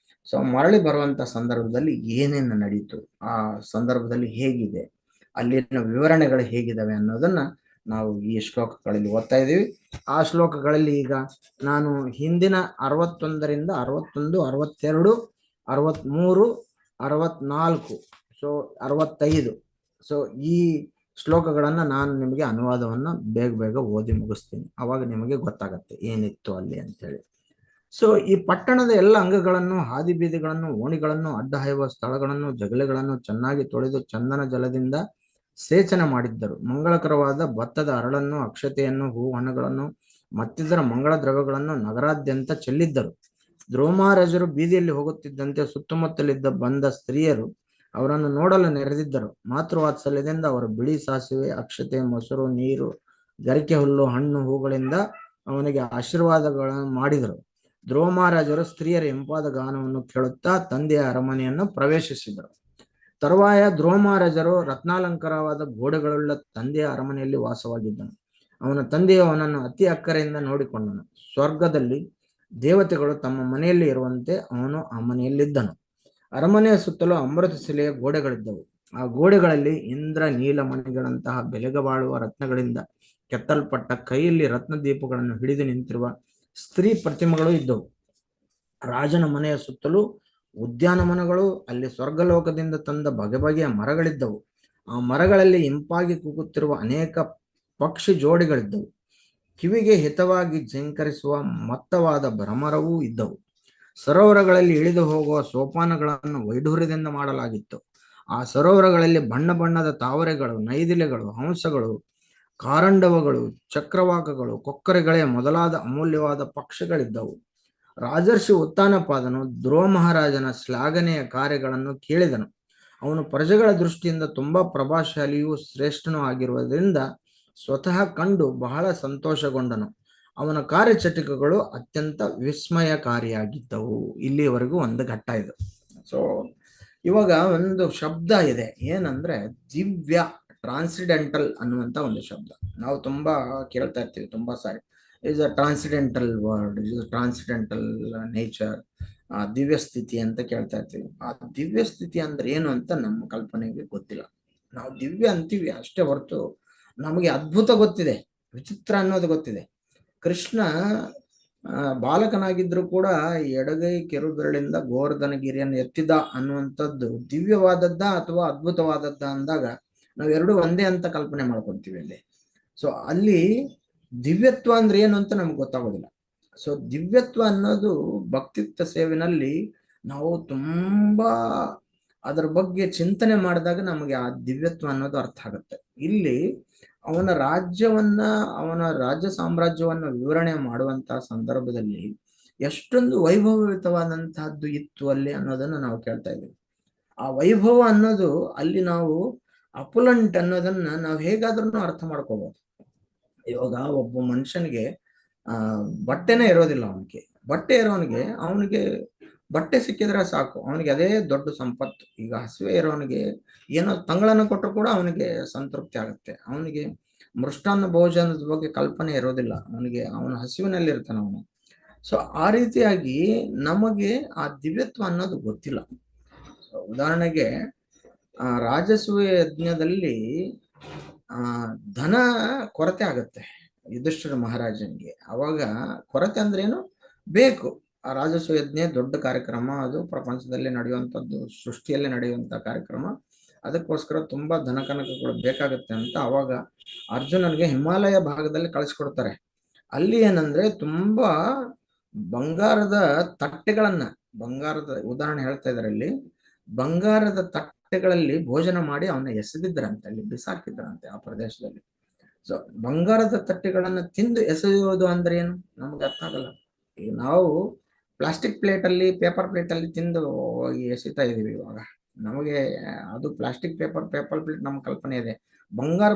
Speaker 5: ಸೊ ಮರಳಿ ಬರುವಂತ ಸಂದರ್ಭದಲ್ಲಿ ಏನೇನು ನಡೀತು, ಆ ಸಂದರ್ಭದಲ್ಲಿ ಹೇಗಿದೆ, ಅಲ್ಲಿನ ವಿವರಣೆಗಳು ಹೇಗಿದ್ದಾವೆ ಅನ್ನೋದನ್ನ ನಾವು ಈ ಶ್ಲೋಕಗಳಲ್ಲಿ ಓದ್ತಾ ಇದ್ದೀವಿ. ಆ ಶ್ಲೋಕಗಳಲ್ಲಿ ಈಗ ನಾನು ಹಿಂದಿನ 61ರಿಂದ 61, 62, 63, 64, ಸೊ 65, ಸೊ ಈ ಶ್ಲೋಕಗಳನ್ನ ನಾನು ನಿಮಗೆ ಅನುವಾದವನ್ನ ಬೇಗ ಓದಿ ಮುಗಿಸ್ತೀನಿ. ಅವಾಗ ನಿಮಗೆ ಗೊತ್ತಾಗತ್ತೆ ಏನಿತ್ತು ಅಲ್ಲಿ ಅಂತೇಳಿ. ಸೊ ಈ ಪಟ್ಟಣದ ಎಲ್ಲ ಅಂಗಗಳನ್ನು, ಹಾದಿ ಬೀದಿಗಳನ್ನು, ಓಣಿಗಳನ್ನು, ಅಡ್ಡ ಹಾಯುವ ಸ್ಥಳಗಳನ್ನು, ಜಗಲಿಗಳನ್ನು ಚೆನ್ನಾಗಿ ತೊಳೆದು ಚಂದನ ಜಲದಿಂದ ಸೇಚನ ಮಾಡಿದ್ದರು. ಮಂಗಳಕರವಾದ ಭತ್ತದ ಅರಳನ್ನು, ಅಕ್ಷತೆಯನ್ನು, ಹೂ ಹಣ್ಣುಗಳನ್ನು ಮತ್ತಿತರ ಮಂಗಳ ದ್ರವ್ಯಗಳನ್ನು ನಗರಾದ್ಯಂತ ಚೆಲ್ಲಿದ್ದರು. ಧ್ರುವ ಮಹಾರಾಜರು ಬೀದಿಯಲ್ಲಿ ಹೋಗುತ್ತಿದ್ದಂತೆ ಸುತ್ತಮುತ್ತಲಿದ್ದ ಬಂದ ಸ್ತ್ರೀಯರು ಅವರನ್ನು ನೋಡಲು ನೆರೆದಿದ್ದರು. ಮಾತೃವಾತ್ಸಲ್ಯದಿಂದ ಅವರು ಬಿಳಿ ಸಾಸಿವೆ, ಅಕ್ಷತೆ, ಮೊಸರು, ನೀರು, ಗರಿಕೆ ಹುಲ್ಲು, ಹಣ್ಣು, ಹೂಗಳಿಂದ ಅವನಿಗೆ ಆಶೀರ್ವಾದಗಳನ್ನು ಮಾಡಿದರು. ಧ್ರುವ ಮಹಾರಾಜರು ಸ್ತ್ರೀಯರ ಇಂಪಾದ ಗಾನವನ್ನು ಕೇಳುತ್ತಾ ತಂದೆಯ ಅರಮನೆಯನ್ನು ಪ್ರವೇಶಿಸಿದರು. ತರುವಾಯ ಧ್ರುವ ಮಹಾರಾಜರು ರತ್ನಾಲಂಕಾರವಾದ ಗೋಡೆಗಳುಳ್ಳ ತಂದೆಯ ಅರಮನೆಯಲ್ಲಿ ವಾಸವಾಗಿದ್ದನು. ಅವನ ತಂದೆಯು ಅವನನ್ನು ಅತಿ ಅಕ್ಕರೆಯಿಂದ ನೋಡಿಕೊಂಡನು. ಸ್ವರ್ಗದಲ್ಲಿ ದೇವತೆಗಳು ತಮ್ಮ ಮನೆಯಲ್ಲಿ ಇರುವಂತೆ ಅವನು ಆ ಮನೆಯಲ್ಲಿದ್ದನು. ಅರಮನೆಯ ಸುತ್ತಲೂ ಅಮೃತ ಶಿಲೆಯ ಗೋಡೆಗಳಿದ್ದವು. ಆ ಗೋಡೆಗಳಲ್ಲಿ ಇಂದ್ರ ನೀಲಮಣಿಗಳಂತಹ ಬೆಲೆಗೆ ಬಾಳುವ ರತ್ನಗಳಿಂದ ಕೆತ್ತಲ್ಪಟ್ಟ ಕೈಯಲ್ಲಿ ರತ್ನದೀಪಗಳನ್ನು ಹಿಡಿದು ನಿಂತಿರುವ ಸ್ತ್ರೀ ಪ್ರತಿಮೆಗಳು ಇದ್ದವು. ರಾಜನ ಮನೆಯ ಸುತ್ತಲೂ ಉದ್ಯಾನವನಗಳು, ಅಲ್ಲಿ ಸ್ವರ್ಗಲೋಕದಿಂದ ತಂದ ಬಗೆಬಗೆಯ ಮರಗಳಿದ್ದವು. ಆ ಮರಗಳಲ್ಲಿ ಇಂಪಾಗಿ ಕೂಗುತ್ತಿರುವ ಅನೇಕ ಪಕ್ಷಿ ಜೋಡಿಗಳಿದ್ದವು. ಕಿವಿಗೆ ಹಿತವಾಗಿ ಝಂಕರಿಸುವ ಮತ್ತವಾದ ಭ್ರಮರವೂ ಇದ್ದವು. ಸರೋವರಗಳಲ್ಲಿ ಇಳಿದು ಹೋಗುವ ಸೋಪಾನಗಳನ್ನು ವೈಢೂರ್ಯದಿಂದ ಮಾಡಲಾಗಿತ್ತು. ಆ ಸರೋವರಗಳಲ್ಲಿ ಬಣ್ಣ ಬಣ್ಣದ ತಾವರೆಗಳು, ನೈದಿಲೆಗಳು, ಹಂಸಗಳು, ಕಾರಂಡವಗಳು, ಚಕ್ರವಾಕಗಳು, ಕೊಕ್ಕರೆಗಳೇ ಮೊದಲಾದ ಅಮೂಲ್ಯವಾದ ಪಕ್ಷಿಗಳಿದ್ದವು. ರಾಜರ್ಷಿ ಉತ್ಥಾನಪಾದನು ಧ್ರುವ ಮಹಾರಾಜನ ಶ್ಲಾಘನೆಯ ಕಾರ್ಯಗಳನ್ನು ಕೇಳಿದನು. ಅವನು ಪ್ರಜೆಗಳ ದೃಷ್ಟಿಯಿಂದ ತುಂಬಾ ಪ್ರಭಾಶಾಲಿಯೂ ಶ್ರೇಷ್ಠನೂ ಆಗಿರುವುದರಿಂದ ಸ್ವತಃ ಕಂಡು ಬಹಳ ಸಂತೋಷಗೊಂಡನು. ಅವನ ಕಾರ್ಯಚಟುಕಗಳು ಅತ್ಯಂತ ವಿಸ್ಮಯಕಾರಿಯಾಗಿದ್ದವು. ಇಲ್ಲಿಯವರೆಗೂ ಒಂದು ಘಟ್ಟ ಇದು. ಸೊ ಇವಾಗ ಒಂದು ಶಬ್ದ ಇದೆ, ಏನಂದ್ರೆ ದಿವ್ಯ, ಟ್ರಾನ್ಸಿಡೆಂಟಲ್ ಅನ್ನುವಂತ ಒಂದು ಶಬ್ದ ನಾವು ತುಂಬಾ ಕೇಳ್ತಾ ಇರ್ತೀವಿ ತುಂಬಾ ಸಾರಿ. is a transcendental word, is a transcendental nature, ಆ ದಿವ್ಯ ಸ್ಥಿತಿ ಅಂತ ಕೇಳ್ತಾ ಇರ್ತೀವಿ. ಆ ದಿವ್ಯ ಸ್ಥಿತಿ ಅಂದ್ರೆ ಏನು ಅಂತ ನಮ್ಮ ಕಲ್ಪನೆಗೆ ಗೊತ್ತಿಲ್ಲ. ನಾವು ದಿವ್ಯ ಅಂತೀವಿ ಅಷ್ಟೇ ಹೊರತು ನಮಗೆ ಅದ್ಭುತ ಗೊತ್ತಿದೆ, ವಿಚಿತ್ರ ಅನ್ನೋದು ಗೊತ್ತಿದೆ. ಕೃಷ್ಣ ಬಾಲಕನಾಗಿದ್ರು ಕೂಡ ಎಡಗೈ ಕಿರುಬೆರಳಿಂದ ಗೋವರ್ಧನಗಿರಿಯನ್ನು ಎತ್ತಿದ ಅನ್ನುವಂಥದ್ದು ದಿವ್ಯವಾದದ್ದ ಅಥವಾ ಅದ್ಭುತವಾದದ್ದ ಅಂದಾಗ ನಾವೆರಡು ಒಂದೇ ಅಂತ ಕಲ್ಪನೆ ಮಾಡ್ಕೊತೀವಿ ಅಲ್ಲಿ. ಸೊ ಅಲ್ಲಿ ದಿವ್ಯತ್ವ ಅಂದ್ರೆ ಏನು ಅಂತ ನಮ್ಗೆ ಗೊತ್ತಾಗೋದಿಲ್ಲ. ಸೊ ದಿವ್ಯತ್ವ ಅನ್ನೋದು ಭಕ್ತಿಯುಕ್ತ ಸೇವೆನಲ್ಲಿ ನಾವು ತುಂಬಾ ಅದರ ಬಗ್ಗೆ ಚಿಂತನೆ ಮಾಡಿದಾಗ ನಮಗೆ ಆ ದಿವ್ಯತ್ವ ಅನ್ನೋದು ಅರ್ಥ ಆಗುತ್ತೆ. ಇಲ್ಲಿ ಅವನ ರಾಜ್ಯವನ್ನ, ಅವನ ರಾಜ್ಯ ಸಾಮ್ರಾಜ್ಯವನ್ನ ವಿವರಣೆ ಮಾಡುವಂತಹ ಸಂದರ್ಭದಲ್ಲಿ ಎಷ್ಟೊಂದು ವೈಭವಯುತವಾದಂತಹದ್ದು ಇತ್ತು ಅಲ್ಲಿ ಅನ್ನೋದನ್ನ ನಾವು ಕೇಳ್ತಾ ಇದ್ದೀವಿ. ಆ ವೈಭವ ಅನ್ನೋದು ಅಲ್ಲಿ ನಾವು ಅಪುಲಂಟ್ ಅನ್ನೋದನ್ನ ನಾವು ಹೇಗಾದ್ರೂ ಅರ್ಥ ಮಾಡ್ಕೋಬಹುದು. ಇವಾಗ ಒಬ್ಬ ಮನುಷ್ಯನಿಗೆ ಬಟ್ಟೆನೇ ಇರೋದಿಲ್ಲ, ಬಟ್ಟೆ ಇರೋನಿಗೆ ಅವನಿಗೆ ಬಟ್ಟೆ ಸಿಕ್ಕಿದ್ರೆ ಸಾಕು, ಅವನಿಗೆ ಅದೇ ದೊಡ್ಡ ಸಂಪತ್ತು. ಈಗ ಹಸಿವೆ ಇರೋನಿಗೆ ಏನೋ ತಂಗಳನ್ನ ಕೊಟ್ಟರು ಕೂಡ ಅವನಿಗೆ ಸಂತೃಪ್ತಿ ಆಗುತ್ತೆ. ಅವನಿಗೆ ಮೃಷ್ಟಾನ್ನ ಭೋಜನದ ಬಗ್ಗೆ ಕಲ್ಪನೆ ಇರೋದಿಲ್ಲ, ಅವನಿಗೆ ಅವನ ಹಸಿವಿನಲ್ಲಿ ಇರ್ತಾನೆ ಅವನು. ಸೊ ಆ ರೀತಿಯಾಗಿ ನಮಗೆ ಆ ದಿವ್ಯತ್ವ ಅನ್ನೋದು ಗೊತ್ತಿಲ್ಲ. ಉದಾಹರಣೆಗೆ ರಾಜಸೂಯ ಯಜ್ಞದಲ್ಲಿ ಧನ ಕೊರತೆ ಆಗುತ್ತೆ ಯುಧಿಷ್ಠಿರ ಮಹಾರಾಜನಿಗೆ. ಅವಾಗ ಕೊರತೆ ಅಂದ್ರೆ ಏನು ಬೇಕು, ಆ ರಾಜಸೂಯ ಯಜ್ಞ ದೊಡ್ಡ ಕಾರ್ಯಕ್ರಮ, ಅದು ಪ್ರಪಂಚದಲ್ಲಿ ನಡೆಯುವಂಥದ್ದು, ಸೃಷ್ಟಿಯಲ್ಲಿ ನಡೆಯುವಂಥ ಕಾರ್ಯಕ್ರಮ. ಅದಕ್ಕೋಸ್ಕರ ತುಂಬಾ ಧನ ಕನಕಗಳು ಬೇಕಾಗುತ್ತೆ ಅಂತ ಅವಾಗ ಅರ್ಜುನನಿಗೆ ಹಿಮಾಲಯ ಭಾಗದಲ್ಲಿ ಕಳಿಸ್ಕೊಡ್ತಾರೆ. ಅಲ್ಲಿ ಏನಂದ್ರೆ ತುಂಬಾ ಬಂಗಾರದ ತಟ್ಟೆಗಳನ್ನ, ಬಂಗಾರದ ಉದಾಹರಣೆ ಹೇಳ್ತಾ ಇದಾರೆ ಅಲ್ಲಿ, ಬಂಗಾರದ ತಟ್ಟೆಗಳಲ್ಲಿ ಭೋಜನ ಮಾಡಿ ಅವನ್ನ ಎಸೆದಿದ್ರಂತೆ, ಅಲ್ಲಿ ಬಿಸಾಕಿದ್ರಂತೆ ಆ ಪ್ರದೇಶದಲ್ಲಿ. ಸೊ ಬಂಗಾರದ ತಟ್ಟೆಗಳನ್ನ ತಿಂದು ಎಸೆಯೋದು ಅಂದ್ರೆ ಏನು ನಮ್ಗೆ ಅರ್ಥ ಆಗಲ್ಲ. ಈಗ ನಾವು ಪ್ಲಾಸ್ಟಿಕ್ ಪ್ಲೇಟ್ ಅಲ್ಲಿ, ಪೇಪರ್ ಪ್ಲೇಟ್ ಅಲ್ಲಿ ತಿಂದು ಎಸಿತಾ ಇದೀವಿ. ಇವಾಗ ನಮಗೆ ಅದು ಪ್ಲಾಸ್ಟಿಕ್ ಪೇಪರ್ ಪ್ಲೇಟ್ ನಮ್ಮ ಕಲ್ಪನೆ ಇದೆ. ಬಂಗಾರ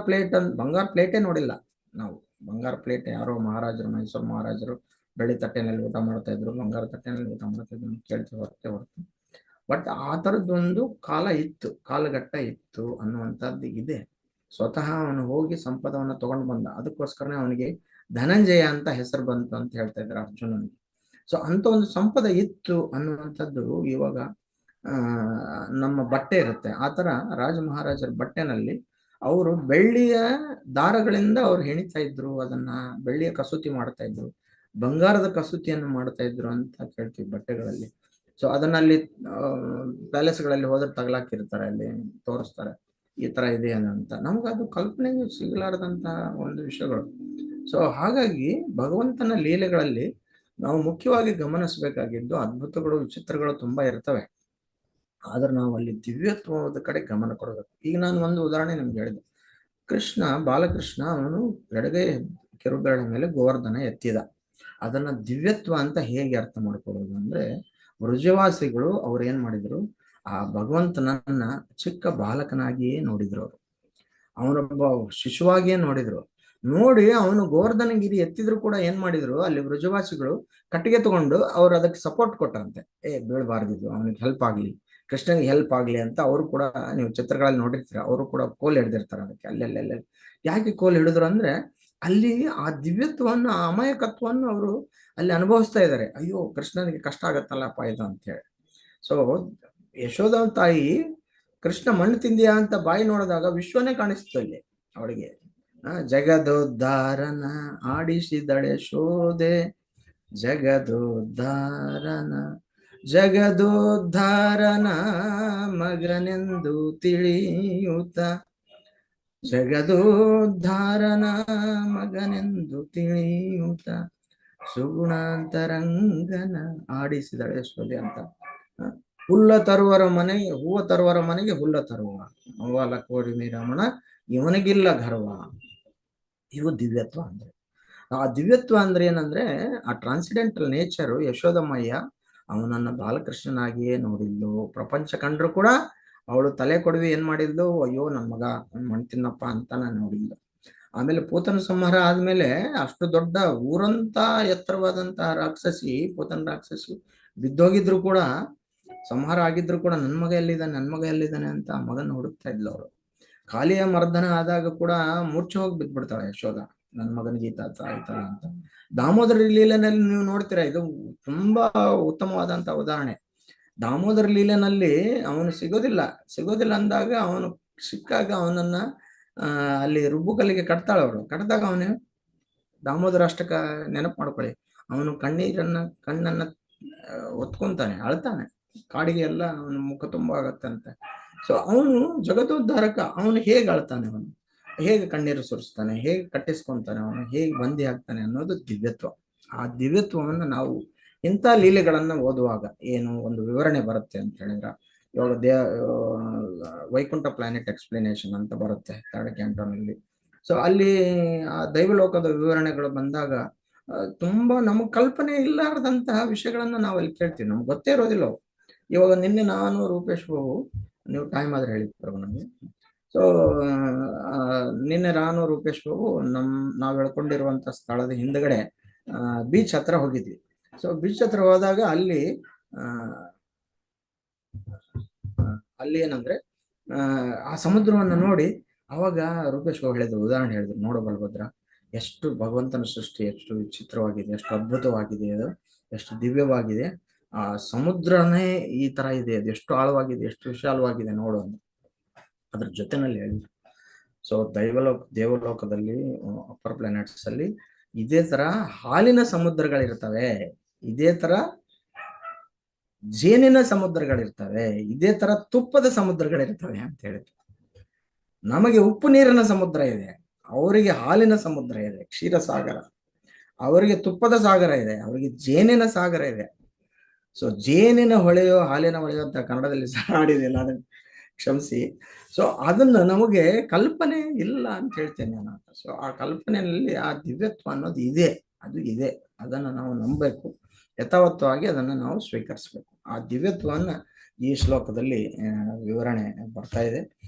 Speaker 5: ಪ್ಲೇಟೇ ನೋಡಿಲ್ಲ ನಾವು. ಬಂಗಾರ ಪ್ಲೇಟ್ ಯಾರೋ ಮಹಾರಾಜರು, ಮೈಸೂರು ಮಹಾರಾಜರು ಬೆಳ್ಳಿ ತಟ್ಟೆನಲ್ಲಿ ಊಟ ಮಾಡ್ತಾ ಇದ್ರು, ಬಂಗಾರ ತಟ್ಟೆನಲ್ಲಿ ಊಟ ಮಾಡ್ತಾ ಇದ್ರು ಕೇಳ್ತೀವಿ ಹೊರತು. ಬಟ್ ಆ ಥರದ್ದೊಂದು ಕಾಲ ಇತ್ತು, ಕಾಲಘಟ್ಟ ಇತ್ತು ಅನ್ನುವಂಥದ್ದು ಇದೆ. ಸ್ವತಃ ಅವನು ಹೋಗಿ ಸಂಪದವನ್ನು ತಗೊಂಡು ಬಂದ, ಅದಕ್ಕೋಸ್ಕರನೇ ಅವನಿಗೆ ಧನಂಜಯ ಅಂತ ಹೆಸರು ಬಂತು ಅಂತ ಹೇಳ್ತಾ ಇದ್ದಾರೆ ಅರ್ಜುನನಿಗೆ. ಸೊ ಅಂತ ಒಂದು ಸಂಪದ ಇತ್ತು ಅನ್ನುವಂಥದ್ದು. ಇವಾಗ ನಮ್ಮ ಬಟ್ಟೆ ಇರುತ್ತೆ, ಆ ತರ ರಾಜ ಮಹಾರಾಜರ ಬಟ್ಟೆನಲ್ಲಿ ಅವರು ಬೆಳ್ಳಿಯ ದಾರಗಳಿಂದ ಅವ್ರು ಹೆಣಿತಾ ಇದ್ರು, ಅದನ್ನ ಬೆಳ್ಳಿಯ ಕಸೂತಿ ಮಾಡ್ತಾ ಇದ್ರು, ಬಂಗಾರದ ಕಸೂತಿಯನ್ನು ಮಾಡ್ತಾ ಇದ್ರು ಅಂತ ಕೇಳ್ತೀವಿ ಬಟ್ಟೆಗಳಲ್ಲಿ. ಸೊ ಅದನ್ನಲ್ಲಿ ಪ್ಯಾಲೇಸ್ಗಳಲ್ಲಿ ಹೋದ್ರೆ ತಗಲಾಕಿರ್ತಾರೆ, ಅಲ್ಲಿ ತೋರಿಸ್ತಾರೆ ಈ ತರ ಇದೆ ಅಂತ. ನಮ್ಗದು ಕಲ್ಪನೆಗೆ ಸಿಗಲಾರದಂತಹ ಒಂದು ವಿಷಯಗಳು. ಸೊ ಹಾಗಾಗಿ ಭಗವಂತನ ಲೀಲೆಗಳಲ್ಲಿ ನಾವು ಮುಖ್ಯವಾಗಿ ಗಮನಿಸಬೇಕಾಗಿದ್ದು ಅದ್ಭುತಗಳು, ವಿಚಿತ್ರಗಳು ತುಂಬಾ ಇರ್ತವೆ. ಆದ್ರೆ ನಾವು ಅಲ್ಲಿ ದಿವ್ಯತ್ವದ ಕಡೆ ಗಮನ ಕೊಡಬೇಕು. ಈಗ ನಾನು ಒಂದು ಉದಾಹರಣೆ ನಿಮ್ಗೆ ಹೇಳಿದೆ. ಕೃಷ್ಣ, ಬಾಲಕೃಷ್ಣ, ಅವನು ಎಡಗೈ ಕಿರುಬೆರಳ ಮೇಲೆ ಗೋವರ್ಧನ ಎತ್ತಿದ. ಅದನ್ನ ದಿವ್ಯತ್ವ ಅಂತ ಹೇಗೆ ಅರ್ಥ ಮಾಡ್ಕೊಳ್ಳೋದು ಅಂದ್ರೆ, ವೃಜವಾಸಿಗಳು ಅವ್ರು ಏನ್ ಮಾಡಿದ್ರು, ಆ ಭಗವಂತನನ್ನ ಚಿಕ್ಕ ಬಾಲಕನಾಗಿಯೇ ನೋಡಿದ್ರು. ಅವನೊಬ್ಬ ಶಿಶುವಾಗಿಯೇ ನೋಡಿದ್ರು. ನೋಡಿ ಅವನು ಗೋವರ್ಧನಗಿರಿ ಎತ್ತಿದ್ರು ಕೂಡ ಏನ್ ಮಾಡಿದ್ರು, ಅಲ್ಲಿ ವೃಜವಾಸಿಗಳು ಕಟ್ಟಿಗೆ ತಗೊಂಡು ಅವ್ರು ಅದಕ್ಕೆ ಸಪೋರ್ಟ್ ಕೊಟ್ಟರಂತೆ. ಬೀಳ್ಬಾರ್ದಿದ್ದು, ಅವನಿಗೆ ಹೆಲ್ಪ್ ಆಗ್ಲಿ, ಕೃಷ್ಣನಿಗೆ ಹೆಲ್ಪ್ ಆಗ್ಲಿ ಅಂತ. ಅವರು ಕೂಡ ನೀವು ಚಿತ್ರಗಳಲ್ಲಿ ನೋಡಿರ್ತೀರ, ಅವರು ಕೂಡ ಕೋಲ್ ಹಿಡ್ದಿರ್ತಾರೆ ಅದಕ್ಕೆ ಅಲ್ಲೆಲ್ಲೆಲ್ಲ. ಯಾಕೆ ಕೋಲ್ ಹಿಡಿದ್ರು ಅಂದ್ರೆ, ಅಲ್ಲಿ ಆ ದಿವ್ಯತ್ವವನ್ನು, ಆ ಅಮಾಯಕತ್ವವನ್ನು ಅವರು ಅಲ್ಲಿ ಅನುಭವಿಸ್ತಾ ಇದ್ದಾರೆ. ಅಯ್ಯೋ ಕೃಷ್ಣನಿಗೆ ಕಷ್ಟ ಆಗತ್ತಲ್ಲಪ್ಪ ಇದು ಅಂತ ಹೇಳಿ. ಸೊ ಯಶೋಧ ತಾಯಿ ಕೃಷ್ಣ ಮಣ್ಣು ತಿಂದಿಯಾ ಅಂತ ಬಾಯಿ ನೋಡಿದಾಗ ವಿಶ್ವನೇ ಕಾಣಿಸ್ತು ಅಲ್ಲಿ ಅವಳಿಗೆ. ಜಗದೋದ್ಧಾರನ ಆಡಿಸಿದಳೆ ಶೋಧೆ, ಜಗದೋದ್ಧಾರನ ಜಗದೋದ್ಧಾರನ ಮಗನೆಂದು ತಿಳಿಯುತ್ತ, ಜಗದೋದ್ಧಾರನ ಮಗನೆಂದು ತಿಳಿಯುತ್ತ ಸುಗುಣಾಂತರಂಗನ ಆಡಿಸಿದಳೆ ಯಶೋಧೆ ಅಂತ. ಹುಲ್ಲ ತರುವರ ಮನೆಗೆ, ಹೂವ ತರುವರ ಮನೆಗೆ ಹುಲ್ಲ ತರುವ ಅವಲ ಕೋರಿಮಿ ರಮಣ ಇವನಿಗಿಲ್ಲ ಗರ್ವ. ಇವು ದಿವ್ಯತ್ವ ಅಂದ್ರೆ. ಆ ದಿವ್ಯತ್ವ ಅಂದ್ರೆ ಏನಂದ್ರೆ, ಆ ಟ್ರಾನ್ಸಿಡೆಂಟಲ್ ನೇಚರು. ಯಶೋದಮ್ಮಯ್ಯ ಅವನನ್ನ ಬಾಲಕೃಷ್ಣನಾಗಿಯೇ ನೋಡಿದ್ಲು. ಪ್ರಪಂಚ ಕಂಡ್ರು ಕೂಡ ಅವಳು ತಲೆ ಕೊಡವಿ ಏನ್ ಮಾಡಿದ್ಲು, ಅಯ್ಯೋ ನನ್ ಮಗ ಮಣ್ ತಿನ್ನಪ್ಪ ಅಂತ ನಾನು ನೋಡಿದ್ಲು. ಆಮೇಲೆ ಪೂತನ ಸಂಹಾರ ಆದ್ಮೇಲೆ ಅಷ್ಟು ದೊಡ್ಡ ಊರಂತ ಎತ್ತರವಾದಂತಹ ರಾಕ್ಷಸಿ, ಪೂತನ ರಾಕ್ಷಸಿ ಬಿದ್ದೋಗಿದ್ರು ಕೂಡ, ಸಂಹಾರ ಆಗಿದ್ರು ಕೂಡ, ನನ್ ಮಗ ಎಲ್ಲಿದ್ದಾನೆ ಅಂತ ಆ ಮಗನ ಹುಡುಕ್ತಾ ಇದ್ಲು ಅವಳು. ಕಾಲಿಯ ಮರ್ದನ ಆದಾಗ ಕೂಡ ಮೂರ್ಛೆ ಹೋಗಿ ಬಿದ್ದ್ಬಿಡ್ತಾಳೆ ಯಶೋಧ. ನನ್ನ ಮಗನಿಗೆ ಈ ತರ ಆಯ್ತಲ್ಲ ಅಂತ. ದಾಮೋದರ ಲೀಲೆನಲ್ಲಿ ನೀವು ನೋಡ್ತೀರಾ, ಇದು ತುಂಬಾ ಉತ್ತಮವಾದಂತ ಉದಾಹರಣೆ. ದಾಮೋದರ ಲೀಲೆನಲ್ಲಿ ಅವನು ಸಿಗೋದಿಲ್ಲ ಅಂದಾಗ, ಅವನು ಸಿಕ್ಕಾಗ ಅವನನ್ನ ಅಲ್ಲಿ ರುಬ್ಬುಕಲ್ಲಿಗೆ ಕಟ್ತಾಳ ಅವಳು. ಕಟ್ಟಿದಾಗ ಅವನು ದಾಮೋದರ ಅಷ್ಟಕ್ಕ ನೆನಪು ಮಾಡ್ಕೊಳ್ಳಿ, ಅವನು ಕಣ್ಣನ್ನ ಒತ್ಕೊಂತಾನೆ, ಅಳ್ತಾನೆ, ಕಾಡಿಗೆ ಎಲ್ಲ ಅವನ ಮುಖ ತುಂಬ ಆಗತ್ತಂತೆ. ಸೊ ಅವನು ಜಗದೋದ್ಧಾರಕ, ಅವನು ಹೇಗೆ ಅಳ್ತಾನೆ, ಅವನು ಹೇಗೆ ಕಣ್ಣೀರು ಸುರಿಸ್ತಾನೆ, ಹೇಗೆ ಕಟ್ಟಿಸ್ಕೊಂತಾನೆ, ಅವನು ಹೇಗೆ ಬಂದಿ ಆಗ್ತಾನೆ ಅನ್ನೋದು ದಿವ್ಯತ್ವ. ಆ ದಿವ್ಯತ್ವವನ್ನು ನಾವು ಇಂಥ ಲೀಲೆಗಳನ್ನ ಓದುವಾಗ ಏನು ಒಂದು ವಿವರಣೆ ಬರುತ್ತೆ ಅಂತ ಹೇಳಿದ್ರ, ಇವಾಗ ವೈಕುಂಠ ಪ್ಲಾನೆಟ್ ಎಕ್ಸ್ಪ್ಲನೇಷನ್ ಅಂತ ಬರುತ್ತೆ ಥರ್ಡ್ ಕ್ಯಾಂಟೋನಲ್ಲಿ. ಸೊ ಅಲ್ಲಿ ಆ ದೈವಲೋಕದ ವಿವರಣೆಗಳು ಬಂದಾಗ ತುಂಬಾ ನಮಗ್ ಕಲ್ಪನೆ ಇಲ್ಲಾರದಂತಹ ವಿಷಯಗಳನ್ನ ನಾವು ಅಲ್ಲಿ ಕೇಳ್ತೀವಿ, ನಮ್ಗೆ ಗೊತ್ತೇ ಇರೋದಿಲ್ಲ. ಇವಾಗ ನಿನ್ನೆ ನಾನು ರೂಪೇಶ್ ಬಾಬು, ನೀವು ಟೈಮ್ ಆದ್ರೆ ಹೇಳಿ ಪ್ರಭು ನಮಗೆ. ಸೊ ನಿನ್ನೆ ನಾನು ರೂಪೇಶ್ ಬಾಬು ನಾವು ಹೇಳ್ಕೊಂಡಿರುವಂತ ಸ್ಥಳದ ಹಿಂದ್ಗಡೆ ಬೀಚ್ ಹತ್ರ ಹೋಗಿದ್ವಿ. ಸೊ ಬೀಚ್ ಹತ್ರ ಹೋದಾಗ ಅಲ್ಲಿ ಏನಂದ್ರೆ ಆ ಸಮುದ್ರವನ್ನು ನೋಡಿ ಅವಾಗ ರೂಪೇಶ್ ಬಾಬು ಹೇಳಿದ್ರು, ಉದಾಹರಣೆ ಹೇಳಿದ್ರು, ನೋಡೋ ಬಲಭದ್ರ, ಎಷ್ಟು ಭಗವಂತನ ಸೃಷ್ಟಿ ಎಷ್ಟು ವಿಚಿತ್ರವಾಗಿದೆ, ಎಷ್ಟು ಅದ್ಭುತವಾಗಿದೆ, ಅದು ಎಷ್ಟು ದಿವ್ಯವಾಗಿದೆ, ಆ ಸಮುದ್ರನೇ ಈ ತರ ಇದೆ, ಅದು ಎಷ್ಟು ಆಳವಾಗಿದೆ, ಎಷ್ಟು ವಿಶಾಲವಾಗಿದೆ ನೋಡು ಅಂತ ಅದ್ರ ಜೊತೆನಲ್ಲಿ ಹೇಳಿದ್ರು. ಸೊ ದೇವಲೋಕದಲ್ಲಿ ಅಪ್ಪರ್ ಪ್ಲಾನೆಟ್ಸ್ ಅಲ್ಲಿ ಇದೇ ತರ ಹಾಲಿನ ಸಮುದ್ರಗಳಿರ್ತವೆ, ಇದೇ ತರ ಜೇನಿನ ಸಮುದ್ರಗಳಿರ್ತವೆ, ಇದೇ ತರ ತುಪ್ಪದ ಸಮುದ್ರಗಳಿರ್ತವೆ ಅಂತ ಹೇಳಿದ್ರು. ನಮಗೆ ಉಪ್ಪು ನೀರಿನ ಸಮುದ್ರ ಇದೆ, ಅವರಿಗೆ ಹಾಲಿನ ಸಮುದ್ರ ಇದೆ, ಕ್ಷೀರಸಾಗರ. ಅವರಿಗೆ ತುಪ್ಪದ ಸಾಗರ ಇದೆ, ಅವರಿಗೆ ಜೇನಿನ ಸಾಗರ ಇದೆ. ಸೊ ಜೇನಿನ ಹೊಳೆಯೋ ಹಾಲಿನ ಹೊಳೆಯೋ ಅಂತ ಕನ್ನಡದಲ್ಲಿ ಹಾಡಿದೆಯಲ್ಲ, ಅದನ್ನ ಕ್ಷಮಿಸಿ. ಸೊ ಅದನ್ನ ನಮಗೆ ಕಲ್ಪನೆ ಇಲ್ಲ ಅಂತ ಹೇಳ್ತೇನೆ ನಾನು. ಸೊ ಆ ಕಲ್ಪನೆಯಲ್ಲಿ ಆ ದಿವ್ಯತ್ವ ಅನ್ನೋದು ಇದೆ, ಅದು ಇದೆ, ಅದನ್ನ ನಾವು ನಂಬಬೇಕು, ಯಥಾವತ್ತವಾಗಿ ಅದನ್ನ ನಾವು ಸ್ವೀಕರಿಸ್ಬೇಕು. ಆ ದಿವ್ಯತ್ವವನ್ನ ಈ ಶ್ಲೋಕದಲ್ಲಿ ವಿವರಣೆ ಬರ್ತಾ ಇದೆ.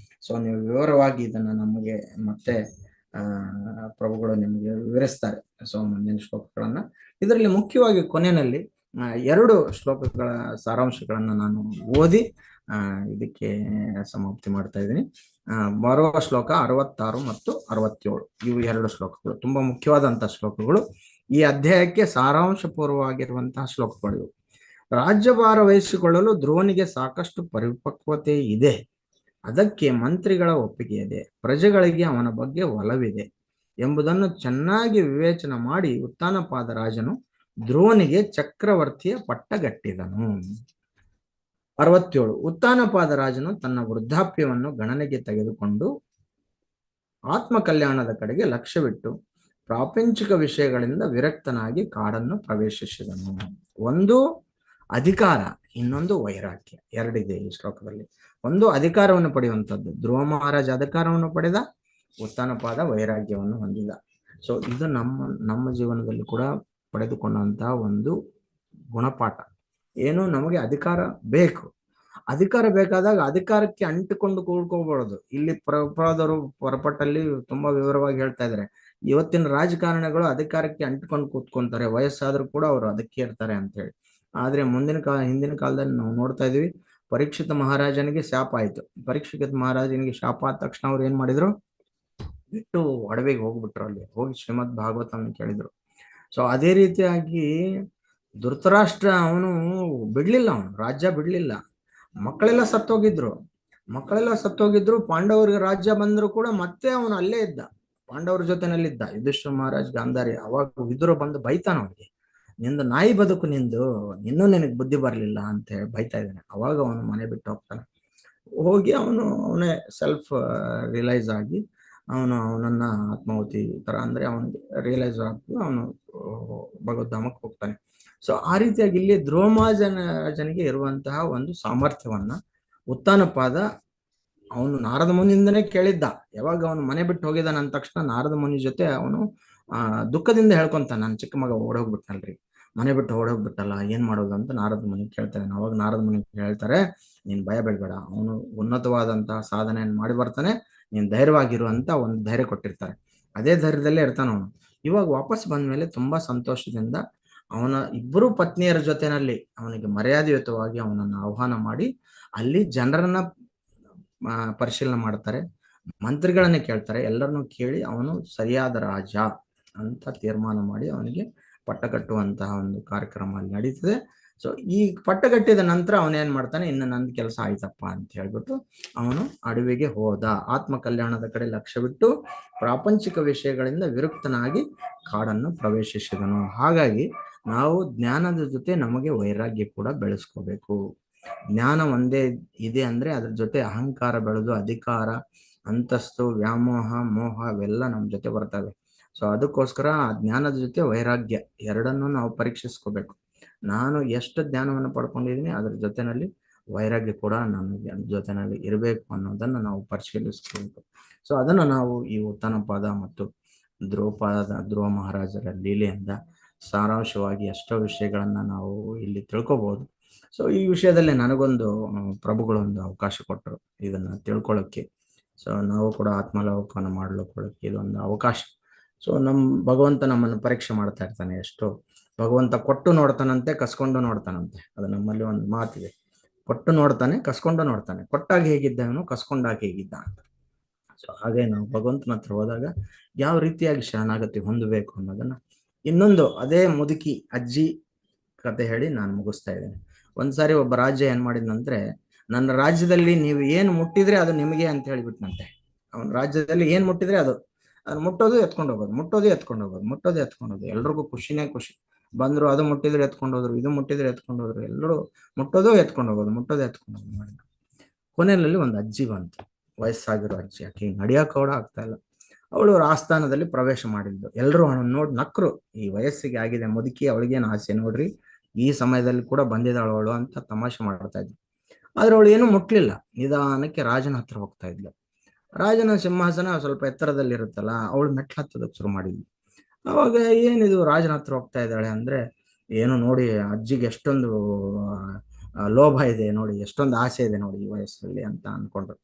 Speaker 5: ಸೊ ನೀವು ವಿವರವಾಗಿ ಇದನ್ನ ನಮಗೆ ಮತ್ತೆ ಪ್ರಭುಗಳು ನಿಮಗೆ ವಿವರಿಸ್ತಾರೆ. ಸೊ ಮುಂದಿನ ಶ್ಲೋಕಗಳನ್ನ, ಇದರಲ್ಲಿ ಮುಖ್ಯವಾಗಿ ಕೊನೆಯಲ್ಲಿ 2 ಶ್ಲೋಕಗಳ ಸಾರಾಂಶಗಳನ್ನ ನಾನು ಓದಿ ಇದಕ್ಕೆ ಸಮಾಪ್ತಿ ಮಾಡ್ತಾ ಇದ್ದೀನಿ. ಬರುವ ಶ್ಲೋಕ 66 ಮತ್ತು 67, ಇವು 2 ಶ್ಲೋಕಗಳು ತುಂಬಾ ಮುಖ್ಯವಾದಂತಹ ಶ್ಲೋಕಗಳು. ಈ ಅಧ್ಯಾಯಕ್ಕೆ ಸಾರಾಂಶ ಪೂರ್ವವಾಗಿರುವಂತಹ ಶ್ಲೋಕಗಳು ಇವು. ರಾಜ್ಯಭಾರ ವಹಿಸಿಕೊಳ್ಳಲು ಧ್ರುವನಿಗೆ ಸಾಕಷ್ಟು ಪರಿಪಕ್ವತೆ ಇದೆ, ಅದಕ್ಕೆ ಮಂತ್ರಿಗಳ ಒಪ್ಪಿಗೆ ಇದೆ, ಪ್ರಜೆಗಳಿಗೆ ಅವನ ಬಗ್ಗೆ ಒಲವಿದೆ ಎಂಬುದನ್ನು ಚೆನ್ನಾಗಿ ವಿವೇಚನೆ ಮಾಡಿ ಉತ್ತಾನಪಾದ ರಾಜನು ಧ್ರುವನಿಗೆ ಚಕ್ರವರ್ತಿಯ ಪಟ್ಟಗಟ್ಟಿದನು. 67, ಉತ್ತಾನಪಾದ ರಾಜನು ತನ್ನ ವೃದ್ಧಾಪ್ಯವನ್ನು ಗಣನೆಗೆ ತೆಗೆದುಕೊಂಡು ಆತ್ಮ ಕಲ್ಯಾಣದ ಕಡೆಗೆ ಲಕ್ಷ್ಯವಿಟ್ಟು ಪ್ರಾಪಂಚಿಕ ವಿಷಯಗಳಿಂದ ವಿರಕ್ತನಾಗಿ ಕಾಡನ್ನು ಪ್ರವೇಶಿಸಿದನು. ಒಂದು ಅಧಿಕಾರ, ಇನ್ನೊಂದು ವೈರಾಗ್ಯ, 2 ಇದೆ ಈ ಶ್ಲೋಕದಲ್ಲಿ. ಒಂದು ಅಧಿಕಾರವನ್ನು ಪಡೆಯುವಂಥದ್ದು, ಧ್ರುವ ಮಹಾರಾಜ ಅಧಿಕಾರವನ್ನು ಪಡೆದ, ಉತ್ತಾನಪಾದ ವೈರಾಗ್ಯವನ್ನು ಹೊಂದಿದ. ಸೊ ಇದು ನಮ್ಮ ಜೀವನದಲ್ಲಿ ಕೂಡ ಪಡೆದುಕೊಂಡಂತಹ ಒಂದು ಗುಣಪಾಠ. ಏನು, ನಮಗೆ ಅಧಿಕಾರ ಬೇಕು, ಅಧಿಕಾರ ಬೇಕಾದಾಗ ಅಧಿಕಾರಕ್ಕೆ ಅಂಟಿಕೊಂಡು ಕೂಡ್ಕೋಬಾರದು. ಇಲ್ಲಿ ಪ್ರಭುಪಾದರು ಹೊರಪಟ್ಟಲ್ಲಿ ತುಂಬಾ ವಿವರವಾಗಿ ಹೇಳ್ತಾ ಇದ್ದಾರೆ, ಇವತ್ತಿನ ರಾಜಕಾರಣಿಗಳು ಅಧಿಕಾರಕ್ಕೆ ಅಂಟಿಕೊಂಡು ಕೂತ್ಕೊಂತಾರೆ, ವಯಸ್ಸಾದ್ರೂ ಕೂಡ ಅವರು ಅದಕ್ಕೆ ಇರ್ತಾರೆ ಅಂತ ಹೇಳಿ. ಆದ್ರೆ ಹಿಂದಿನ ಕಾಲದಲ್ಲಿ ನಾವು ನೋಡ್ತಾ ಇದೀವಿ, ಪರೀಕ್ಷಿತ ಮಹಾರಾಜನಿಗೆ ಶಾಪ ಆಯ್ತು. ಪರೀಕ್ಷಿತ ಮಹಾರಾಜನಿಗೆ ಶಾಪ ಆದ ತಕ್ಷಣ ಅವ್ರು ಏನ್ ಮಾಡಿದ್ರು, ಬಿಟ್ಟು ಒಡವೆಗೆ ಹೋಗ್ಬಿಟ್ರು, ಅಲ್ಲಿ ಹೋಗಿ ಶ್ರೀಮದ್ ಭಾಗವತನ ಕೇಳಿದ್ರು. ಸೊ ಅದೇ ರೀತಿಯಾಗಿ ಧೃತರಾಷ್ಟ್ರ ಅವನು ಬಿಡ್ಲಿಲ್ಲ, ಅವನು ರಾಜ್ಯ ಬಿಡ್ಲಿಲ್ಲ. ಮಕ್ಕಳೆಲ್ಲ ಸತ್ತೋಗಿದ್ರು, ಪಾಂಡವರಿಗೆ ರಾಜ್ಯ ಬಂದ್ರು ಕೂಡ ಮತ್ತೆ ಅವನು ಅಲ್ಲೇ ಇದ್ದ, ಪಾಂಡವರ ಜೊತೆನಲ್ಲಿದ್ದ. ಯುಧಿಷ್ಠಿರ ಮಹಾರಾಜ್ ಗಾಂಧಾರಿ ಅವಾಗ ವಿದುರ ಬಂದು ಬೈತಾನ ಅವನಿಗೆ, ನಿಂದು ನಾಯಿ ಬದುಕು ನಿಂದು, ಇನ್ನೂ ನಿನಗೆ ಬುದ್ಧಿ ಬರ್ಲಿಲ್ಲ ಅಂತ ಹೇಳಿ ಬೈತಾ ಇದ್ದಾನೆ. ಅವಾಗ ಅವನು ಮನೆ ಬಿಟ್ಟು ಹೋಗ್ತಾನೆ. ಹೋಗಿ ಅವನೇ ಸೆಲ್ಫ್ ರಿಯಲೈಸ್ ಆಗಿ ಅವನನ್ನ ಆತ್ಮಾಹುತಿ ತರ ಅಂದ್ರೆ ಅವನಿಗೆ ರಿಯಲೈಸ್ ಆಗಿ ಅವನು ಭಗವದ್ಧಾಮಕ್ಕೆ ಹೋಗ್ತಾನೆ. ಸೊ ಆ ರೀತಿಯಾಗಿ ಇಲ್ಲಿ ಧ್ರುವಮಹಾರಾಜನಿಗೆ ಇರುವಂತಹ ಒಂದು ಸಾಮರ್ಥ್ಯವನ್ನ ಉತ್ತಾನಪಾದ ಅವನು ನಾರದ ಮುನಿಯಿಂದನೇ ಕೇಳಿದ್ದ. ಯಾವಾಗ ಅವನು ಮನೆ ಬಿಟ್ಟು ಹೋಗಿದ್ದಾನ ಅಂದ ತಕ್ಷಣ ನಾರದ ಮುನಿ ಜೊತೆ ಅವನು ದುಃಖದಿಂದ ಹೇಳ್ಕೊಂತಾನೆ, ನನ್ನ ಚಿಕ್ಕ ಮಗ ಓಡೋಗ್ಬಿಟ್ನಲ್ರಿ, ಮನೆ ಬಿಟ್ಟು ಓಡೋಗ್ಬಿಟ್ಟಲ್ಲ, ಏನ್ ಮಾಡೋದು ಅಂತ ನಾರದ ಮುನಿ ಕೇಳ್ತಾನೆ. ಅವಾಗ ನಾರದ ಮುನಿ ಹೇಳ್ತಾರೆ, ನೀನ್ ಭಯ ಬೀಳ್ಬೇಡ, ಅವನು ಉನ್ನತವಾದಂತಹ ಸಾಧನೆಯನ್ನು ಮಾಡಿ ಬರ್ತಾನೆ, ನೀನ್ ಧೈರ್ಯವಾಗಿರುವಂತ ಒಂದು ಧೈರ್ಯ ಕೊಟ್ಟಿರ್ತಾರೆ. ಅದೇ ಧೈರ್ಯದಲ್ಲೇ ಇರ್ತಾನ ಅವನು. ಇವಾಗ ವಾಪಸ್ ಬಂದ್ಮೇಲೆ ತುಂಬಾ ಸಂತೋಷದಿಂದ ಅವನ 2 ಪತ್ನಿಯರ ಜೊತೆನಲ್ಲಿ ಅವನಿಗೆ ಮರ್ಯಾದೆಯುತವಾಗಿ ಅವನನ್ನು ಆಹ್ವಾನ ಮಾಡಿ ಅಲ್ಲಿ ಜನರನ್ನ ಪರಿಶೀಲನೆ ಮಾಡ್ತಾರೆ, ಮಂತ್ರಿಗಳನ್ನ ಕೇಳ್ತಾರೆ. ಎಲ್ಲರನ್ನೂ ಕೇಳಿ ಅವನು ಸರಿಯಾದ ರಾಜ, ಅಂತ ತೀರ್ಮಾನ ಮಾಡಿ ಅವನಿಗೆ ಪಟ್ಟ ಕಟ್ಟುವಂತಹ ಒಂದು ಕಾರ್ಯಕ್ರಮ ಅಲ್ಲಿ ನಡೀತದೆ. ಸೊ ಈ ಪಟ್ಟ ಕಟ್ಟಿದ ನಂತರ ಅವನೇನ್ ಮಾಡ್ತಾನೆ, ಇನ್ನು ನಂದು ಕೆಲಸ ಆಯ್ತಪ್ಪ ಅಂತ ಹೇಳ್ಬಿಟ್ಟು ಅವನು ಅಡವಿಗೆ ಹೋದ. ಆತ್ಮ ಕಲ್ಯಾಣದ ಕಡೆ ಲಕ್ಷ್ಯ ಬಿಟ್ಟು ಪ್ರಾಪಂಚಿಕ ವಿಷಯಗಳಿಂದ ವಿರಕ್ತನಾಗಿ ಕಾಡನ್ನು ಪ್ರವೇಶಿಸಿದನು. ಹಾಗಾಗಿ ನಾವು ಜ್ಞಾನದ ಜೊತೆ ನಮಗೆ ವೈರಾಗ್ಯ ಕೂಡ ಬೆಳೆಸ್ಕೋಬೇಕು. ಜ್ಞಾನ ಒಂದೇ ಇದೆ ಅಂದ್ರೆ ಅದ್ರ ಜೊತೆ ಅಹಂಕಾರ ಬೆಳೆದು ಅಧಿಕಾರ, ಅಂತಸ್ತು, ವ್ಯಾಮೋಹ, ಮೋಹ ಇವೆಲ್ಲ ನಮ್ಮ ಜೊತೆ ಬರ್ತವೆ. ಸೊ ಅದಕ್ಕೋಸ್ಕರ ಆ ಜ್ಞಾನದ ಜೊತೆ ವೈರಾಗ್ಯ ಎರಡನ್ನೂ ನಾವು ಪರೀಕ್ಷಿಸ್ಕೋಬೇಕು. ನಾನು ಎಷ್ಟು ಜ್ಞಾನವನ್ನು ಪಡ್ಕೊಂಡಿದ್ದೀನಿ ಅದ್ರ ಜೊತೆನಲ್ಲಿ ವೈರಾಗ್ಯ ಕೂಡ ನನ್ನ ಜೊತೆನಲ್ಲಿ ಇರಬೇಕು ಅನ್ನೋದನ್ನು ನಾವು ಪರಿಶೀಲಿಸ್ಕೋಬೇಕು. ಸೊ ಅದನ್ನು ನಾವು ಈ ಉತ್ತನಪಾದ ಮತ್ತು ಧ್ರುವ ಮಹಾರಾಜರ ಲೀಲೆಯಿಂದ ಸಾರಾಂಶವಾಗಿ ಎಷ್ಟೋ ವಿಷಯಗಳನ್ನ ನಾವು ಇಲ್ಲಿ ತಿಳ್ಕೊಬಹುದು. ಸೊ ಈ ವಿಷಯದಲ್ಲಿ ನನಗೊಂದು ಪ್ರಭುಗಳೊಂದು ಅವಕಾಶ ಕೊಟ್ಟರು ಇದನ್ನ ತಿಳ್ಕೊಳ್ಳೋಕ್ಕೆ. ಸೊ ನಾವು ಕೂಡ ಆತ್ಮಾವಲೋಕನ ಮಾಡ್ಲಿಕ್ಕೆ ಇದೊಂದು ಅವಕಾಶ. ಸೊ ಭಗವಂತ ನಮ್ಮನ್ನು ಪರೀಕ್ಷೆ ಮಾಡ್ತಾ ಇರ್ತಾನೆ. ಎಷ್ಟು ಭಗವಂತ ಕೊಟ್ಟು ನೋಡ್ತಾನಂತೆ, ಕಸ್ಕೊಂಡು ನೋಡ್ತಾನಂತೆ. ಅದು ನಮ್ಮಲ್ಲಿ ಒಂದು ಮಾತಿದೆ, ಕೊಟ್ಟು ನೋಡ್ತಾನೆ, ಕಸ್ಕೊಂಡು ನೋಡ್ತಾನೆ. ಕೊಟ್ಟಾಗ ಹೇಗಿದ್ದವನು, ಕಸ್ಕೊಂಡಾಗ ಹೇಗಿದ್ದ ಅಂತ. ಸೊ ಹಾಗೆ ನಾವು ಭಗವಂತನ ಹತ್ರ ಹೋದಾಗ ಯಾವ ರೀತಿಯಾಗಿ ಶರಣಾಗತಿ ಹೊಂದಬೇಕು ಅನ್ನೋದನ್ನ ಇನ್ನೊಂದು ಅದೇ ಮುದುಕಿ ಅಜ್ಜಿ ಕತೆ ಹೇಳಿ ನಾನು ಮುಗಿಸ್ತಾ ಇದ್ದೇನೆ. ಒಂದ್ಸಾರಿ ಒಬ್ಬ ರಾಜ್ಯ ಏನ್ ಮಾಡಿದ್ನಂದ್ರೆ, ನನ್ನ ರಾಜ್ಯದಲ್ಲಿ ನೀವು ಏನು ಮುಟ್ಟಿದ್ರೆ ಅದು ನಿಮಗೆ ಅಂತ ಹೇಳಿಬಿಟ್ನಂತೆ. ಅವನ ರಾಜ್ಯದಲ್ಲಿ ಏನ್ ಮುಟ್ಟಿದ್ರೆ ಅದು ಮುಟ್ಟೋದು ಎತ್ಕೊಂಡು ಹೋಗೋದು, ಮುಟ್ಟೋದು ಎತ್ಕೊಂಡು ಹೋಗೋದು, ಮುಟ್ಟೋದು ಎತ್ಕೊಂಡು ಹೋಗೋದು. ಎಲ್ರಿಗೂ ಖುಷಿನೇ ಖುಷಿ. ಬಂದ್ರು ಅದು ಮುಟ್ಟಿದ್ರೆ ಎತ್ಕೊಂಡು ಹೋದ್ರು, ಇದು ಮುಟ್ಟಿದ್ರೆ ಎತ್ಕೊಂಡು ಹೋದ್ರು, ಎಲ್ಲರೂ ಮುಟ್ಟೋದು ಎತ್ಕೊಂಡು ಹೋಗೋದು, ಮುಟ್ಟೋದು ಎತ್ಕೊಂಡು ಹೋಗೋದು ಮಾಡಿ. ಕೊನೆಯಲ್ಲಿ ಒಂದು ಅಜ್ಜಿ ಬಂತು, ವಯಸ್ಸಾಗಿರೋ ಅಜ್ಜಿ. ಆಕೆ ನಡಿಯೋಕೆ ಕೂಡ ಆಗ್ತಾ ಇಲ್ಲ. ಅವಳು ಆಸ್ಥಾನದಲ್ಲಿ ಪ್ರವೇಶ ಮಾಡಿದ್ದು. ಎಲ್ಲರೂ ಅವಳನ್ನು ನೋಡಿ ನಕ್ರು. ಈ ವಯಸ್ಸಿಗೆ ಆಗಿದೆ ಮುದುಕಿ, ಅವಳಿಗೇನು ಆಸೆ ನೋಡ್ರಿ, ಈ ಸಮಯದಲ್ಲಿ ಕೂಡ ಬಂದಿದ್ದಾಳು ಅಂತ ತಮಾಷೆ ಮಾಡ್ತಾ ಇದ್ಲು. ಆದ್ರೆ ಅವಳು ಏನು ಮುಟ್ಲಿಲ್ಲ. ನಿಧಾನಕ್ಕೆ ರಾಜನ ಹತ್ರ ಹೋಗ್ತಾ ಇದ್ಲು. ರಾಜನ ಸಿಂಹಾಸನ ಸ್ವಲ್ಪ ಎತ್ತರದಲ್ಲಿ ಇರುತ್ತಲ್ಲ, ಅವಳು ಮೆಟ್ಲು ಹತ್ತೋದಕ್ಕೆ ಶುರು ಮಾಡಿದ್ಲು. ಅವಾಗ ಏನಿದು ರಾಜನ ಹತ್ರ ಹೋಗ್ತಾ ಇದ್ದಾಳೆ ಅಂದ್ರೆ, ಏನು ನೋಡಿ ಅಜ್ಜಿಗೆ ಎಷ್ಟೊಂದು ಲೋಭ ಇದೆ ನೋಡಿ, ಎಷ್ಟೊಂದು ಆಸೆ ಇದೆ ನೋಡಿ ಈ ವಯಸ್ಸಲ್ಲಿ ಅಂತ ಅನ್ಕೊಂಡ್ರು.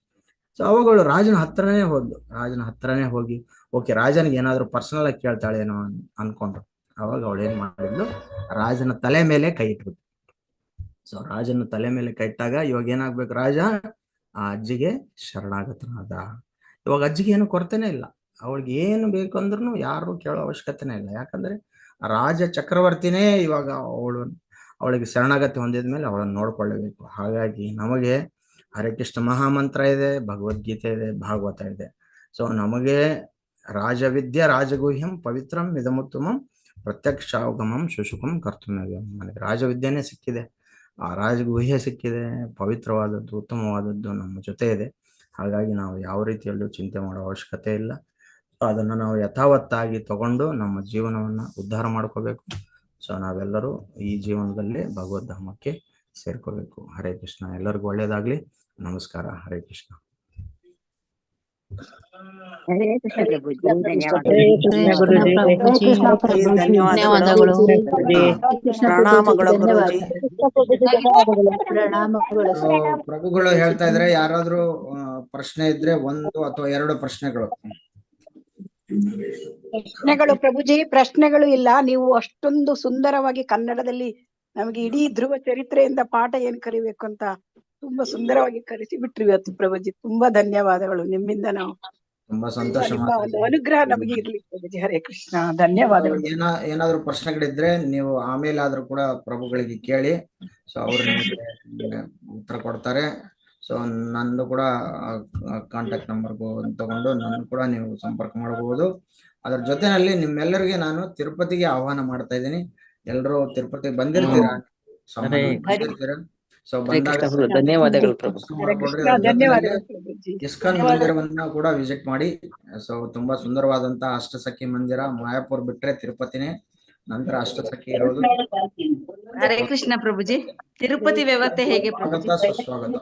Speaker 5: ಸೊ ಅವಾಗಳು ರಾಜನ ಹತ್ರನೇ ಹೋದ್ಲು. ರಾಜನ ಹತ್ರನೇ ಹೋಗಿ ಓಕೆ ರಾಜನಿಗೆ ಏನಾದ್ರು ಪರ್ಸನಲ್ ಆಗಿ ಕೇಳ್ತಾಳೇನೋ ಅನ್ಕೊಂಡ್ರು. ಅವಾಗ ಅವಳು ಏನ್ ಮಾಡಿದ್ಲು, ರಾಜನ ತಲೆ ಮೇಲೆ ಕೈ ಇಟ್ಬಿಟ್ಟು. ಸೊ ರಾಜನ ತಲೆ ಮೇಲೆ ಕೈ ಇಟ್ಟಾಗ ಇವಾಗ ಏನಾಗ್ಬೇಕು, ರಾಜ ಆ ಅಜ್ಜಿಗೆ ಶರಣಾಗತನಾದ. ಇವಾಗ ಅಜ್ಜಿಗೆ ಏನು ಕೊರತೆನೇ ಇಲ್ಲ. ಅವಳಿಗೆ ಏನು ಬೇಕು ಅಂದ್ರೂ ಯಾರು ಕೇಳೋ ಅವಶ್ಯಕತೆನೇ ಇಲ್ಲ. ಯಾಕಂದ್ರೆ ರಾಜ ಚಕ್ರವರ್ತಿನೇ ಇವಾಗ ಅವಳಿಗೆ ಶರಣಾಗತಿ ಹೊಂದಿದ್ಮೇಲೆ ಅವಳನ್ನು ನೋಡ್ಕೊಳ್ಳೇಬೇಕು. ಹಾಗಾಗಿ ನಮಗೆ ಹರೇ ಕೃಷ್ಣ ಮಹಾಮಂತ್ರ ಇದೆ, ಭಗವದ್ಗೀತೆ ಇದೆ, ಭಾಗವತ ಇದೆ. ಸೊ ನಮಗೆ ರಾಜವಿದ್ಯೆ ರಾಜಗುಹ್ಯಂ ಪವಿತ್ರಂ ಇದಮುತ್ತಮಂ ಪ್ರತ್ಯಕ್ಷಾವಗಮಂ ಶುಶುಕಂ ಕರ್ತವ್ಯಂ. ನನಗೆ ರಾಜವಿದ್ಯೆನೇ ಸಿಕ್ಕಿದೆ, ಆ ರಾಜಗುಹ್ಯ ಸಿಕ್ಕಿದೆ, ಪವಿತ್ರವಾದದ್ದು ಉತ್ತಮವಾದದ್ದು ನಮ್ಮ ಜೊತೆ ಇದೆ. ಹಾಗಾಗಿ ನಾವು ಯಾವ ರೀತಿಯಲ್ಲೂ ಚಿಂತೆ ಮಾಡೋ ಅವಶ್ಯಕತೆ ಇಲ್ಲ. ಅದನ್ನು ನಾವು ಯಥಾವತ್ತಾಗಿ ತಗೊಂಡು ನಮ್ಮ ಜೀವನವನ್ನ ಉದ್ಧಾರ ಮಾಡ್ಕೋಬೇಕು. ಸೊ ನಾವೆಲ್ಲರೂ ಈ ಜೀವನದಲ್ಲಿ ಭಗವದ್ಧಾಮಕ್ಕೆ ಸೇರ್ಕೋಬೇಕು. ಹರೇ ಕೃಷ್ಣ. ಎಲ್ಲರಿಗೂ ಒಳ್ಳೇದಾಗ್ಲಿ. ನಮಸ್ಕಾರ. ಹರೇ ಕೃಷ್ಣ.
Speaker 4: ಹರೇ ಕೃಷ್ಣ ಪ್ರಭುಜಿ,
Speaker 7: ಧನ್ಯವಾದಗಳು. ಪ್ರಣಾಮಗಳು ಗುರುಜಿ.
Speaker 5: ಪ್ರಭುಗಳು ಹೇಳ್ತಾ ಇದ್ರೆ, ಯಾರಾದ್ರೂ ಪ್ರಶ್ನೆ ಇದ್ರೆ ಒಂದು ಅಥವಾ ಎರಡು ಪ್ರಶ್ನೆಗಳು.
Speaker 7: ಪ್ರಶ್ನೆಗಳು ಪ್ರಭುಜಿ, ಪ್ರಶ್ನೆಗಳು ಇಲ್ಲ. ನೀವು ಅಷ್ಟೊಂದು ಸುಂದರವಾಗಿ ಕನ್ನಡದಲ್ಲಿ ನಮಗೆ ಇಡೀ ಧ್ರುವ ಚರಿತ್ರೆಯಿಂದ ಪಾಠ ಏನ್ ಕಲಿಬೇಕು ಅಂತ ತುಂಬಾ ಸುಂದರವಾಗಿ ಕಲಿಸಿ ಬಿಟ್ರಿ ಇವತ್ತು ಪ್ರಭುಜಿ. ತುಂಬಾ ಧನ್ಯವಾದಗಳು. ನಿಮ್ಮಿಂದ ನಾವು
Speaker 5: ತುಂಬಾ ಸಂತೋಷ.
Speaker 7: ನಿಮ್ಮ ಒಂದು ಅನುಗ್ರಹ ನಮಗೆ ಇರ್ಲಿ ಪ್ರಭುಜಿ. ಹರೇ ಕೃಷ್ಣ. ಧನ್ಯವಾದಗಳು.
Speaker 5: ಏನಾದ್ರೂ ಪ್ರಶ್ನೆಗಳಿದ್ರೆ ನೀವು ಆಮೇಲೆ ಆದ್ರೂ ಕೂಡ ಪ್ರಭುಗಳಿಗೆ ಕೇಳಿ. ಸೊ ಅವ್ರು ನಿಮಗೆ ಉತ್ತರ ಕೊಡ್ತಾರೆ. ಸೊ ನಂದು ಕೂಡ ಕಾಂಟ್ಯಾಕ್ಟ್ ನಂಬರ್ ತಗೊಂಡು ನನ್ನ ಕೂಡ ನೀವು ಸಂಪರ್ಕ ಮಾಡಬಹುದು. ಅದ್ರ ಜೊತೆನಲ್ಲಿ ನಿಮ್ಮೆಲ್ಲರಿಗೆ ನಾನು ತಿರುಪತಿಗೆ ಆಹ್ವಾನ ಮಾಡ್ತಾ ಇದ್ದೀನಿ. ಎಲ್ಲರೂ ತಿರುಪತಿಗೆ ಬಂದಿರ್ತೀರಾ, ಬಂದಿರ್ತೀರಾ. ಸೊ ಬಂದಾಗ
Speaker 8: ಧನ್ಯವಾದಗಳು ಪ್ರಭು.
Speaker 5: ಇಸ್ಕಾನ್ ಮಂದಿರವನ್ನ ಕೂಡ ವಿಸಿಟ್ ಮಾಡಿ. ಸೊ ತುಂಬಾ ಸುಂದರವಾದಂತಹ ಅಷ್ಟಸಖಿ ಮಂದಿರ. ಮಾಯಾಪುರ್ ಬಿಟ್ರೆ ತಿರುಪತಿನೇ, ನಂತರ ಅಷ್ಟಸಖಿ ಇರೋದು.
Speaker 9: ಹರೇ ಕೃಷ್ಣ ಪ್ರಭುಜಿ, ತಿರುಪತಿ ವ್ಯವಸ್ಥೆ ಹೇಗೆ ಪ್ರಭುಜಿ?
Speaker 5: ಸ್ವಾಗತ.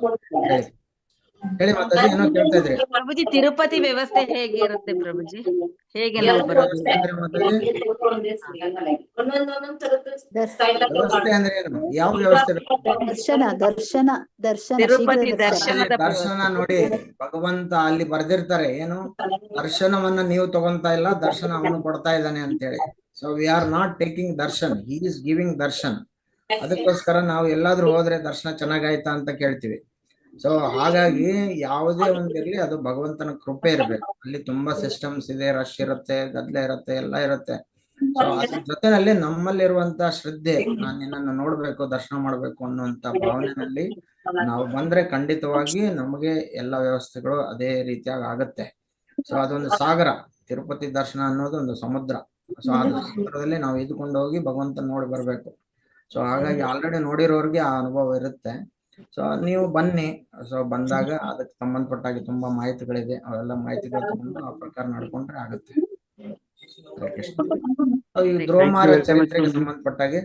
Speaker 5: ಹೇಳಿ ಮಾತಾಜಿ, ಏನೋ ಕೇಳ್ತಾ ಇದ್ರಿ
Speaker 9: ಪ್ರಭುಜಿ. ತಿರುಪತಿ ವ್ಯವಸ್ಥೆ ಹೇಗೆ ಇರುತ್ತೆ ಪ್ರಭುಜಿ? ಹೇಗೆ ನಾವು ಬರೋದು?
Speaker 5: ವ್ಯವಸ್ಥೆ ಅಂದ್ರೆ ಏನು? ಯಾವ ವ್ಯವಸ್ಥೆ?
Speaker 9: ತಿರುಪತಿ ದರ್ಶನದ
Speaker 5: ದರ್ಶನ ನೋಡಿ, ಭಗವಂತ ಅಲ್ಲಿ ಬರ್ದಿರ್ತಾರೆ ಏನು, ದರ್ಶನವನ್ನ ನೀವು ತಗೊಂತಾ ಇಲ್ಲ, ದರ್ಶನ ಅವನು ಕೊಡ್ತಾ ಇದ್ದಾನೆ ಅಂತ ಹೇಳಿ. So we are not taking Darshan, he is giving Darshan. ಅದಕ್ಕೋಸ್ಕರ ನಾವು ಎಲ್ಲಾದ್ರೂ ಹೋದ್ರೆ ದರ್ಶನ ಚೆನ್ನಾಗಾಯ್ತಾ ಅಂತ ಕೇಳ್ತೀವಿ. ಸೊ ಹಾಗಾಗಿ ಯಾವುದೇ ಒಂದಿರ್ಲಿ ಅದು ಭಗವಂತನ ಕೃಪೆ ಇರ್ಬೇಕು. ಅಲ್ಲಿ ತುಂಬಾ ಸಿಸ್ಟಮ್ಸ್ ಇದೆ, ರಶ್ ಇರುತ್ತೆ, ಗದ್ದಲ ಇರುತ್ತೆ, ಎಲ್ಲ ಇರುತ್ತೆ. ಸೊ ಅದ್ರ ಜೊತೆನಲ್ಲಿ ನಮ್ಮಲ್ಲಿರುವಂತ ಶ್ರದ್ಧೆ, ನಾನು ನಿನ್ನನ್ನು ನೋಡ್ಬೇಕು, ದರ್ಶನ ಮಾಡ್ಬೇಕು ಅನ್ನುವಂತ ಭಾವನೆಯಲ್ಲಿ ನಾವು ಬಂದ್ರೆ ಖಂಡಿತವಾಗಿ ನಮಗೆ ಎಲ್ಲ ವ್ಯವಸ್ಥೆಗಳು ಅದೇ ರೀತಿಯಾಗಿ ಆಗತ್ತೆ. ಸೊ ಅದೊಂದು ಸಾಗರ, ತಿರುಪತಿ ದರ್ಶನ ಅನ್ನೋದು ಒಂದು ಸಮುದ್ರ. ಸೊ ಆ ಸಮುದ್ರದಲ್ಲಿ ನಾವು ಇದ್ಕೊಂಡು ಹೋಗಿ ಭಗವಂತನ ನೋಡಿ ಬರ್ಬೇಕು. ಸೊ ಹಾಗಾಗಿ ಆಲ್ರೆಡಿ ನೋಡಿರೋರ್ಗೆ ಆ ಅನುಭವ ಇರುತ್ತೆ. ಸೊ ನೀವು ಬನ್ನಿ. ಸೊ ಬಂದಾಗ ಅದಕ್ಕೆ ಸಂಬಂಧಪಟ್ಟಾಗಿ ತುಂಬಾ ಮಾಹಿತಿಗಳಿದೆ, ಅವೆಲ್ಲ ಮಾಹಿತಿಗಳು ತಗೊಂಡು ಆ ಪ್ರಕಾರ ನಡ್ಕೊಂಡ್ರೆ ಆಗುತ್ತೆ. ಈ ಧ್ರುವಮಾರ ಚರಿತ್ರೆಗೆ ಸಂಬಂಧಪಟ್ಟಾಗೆ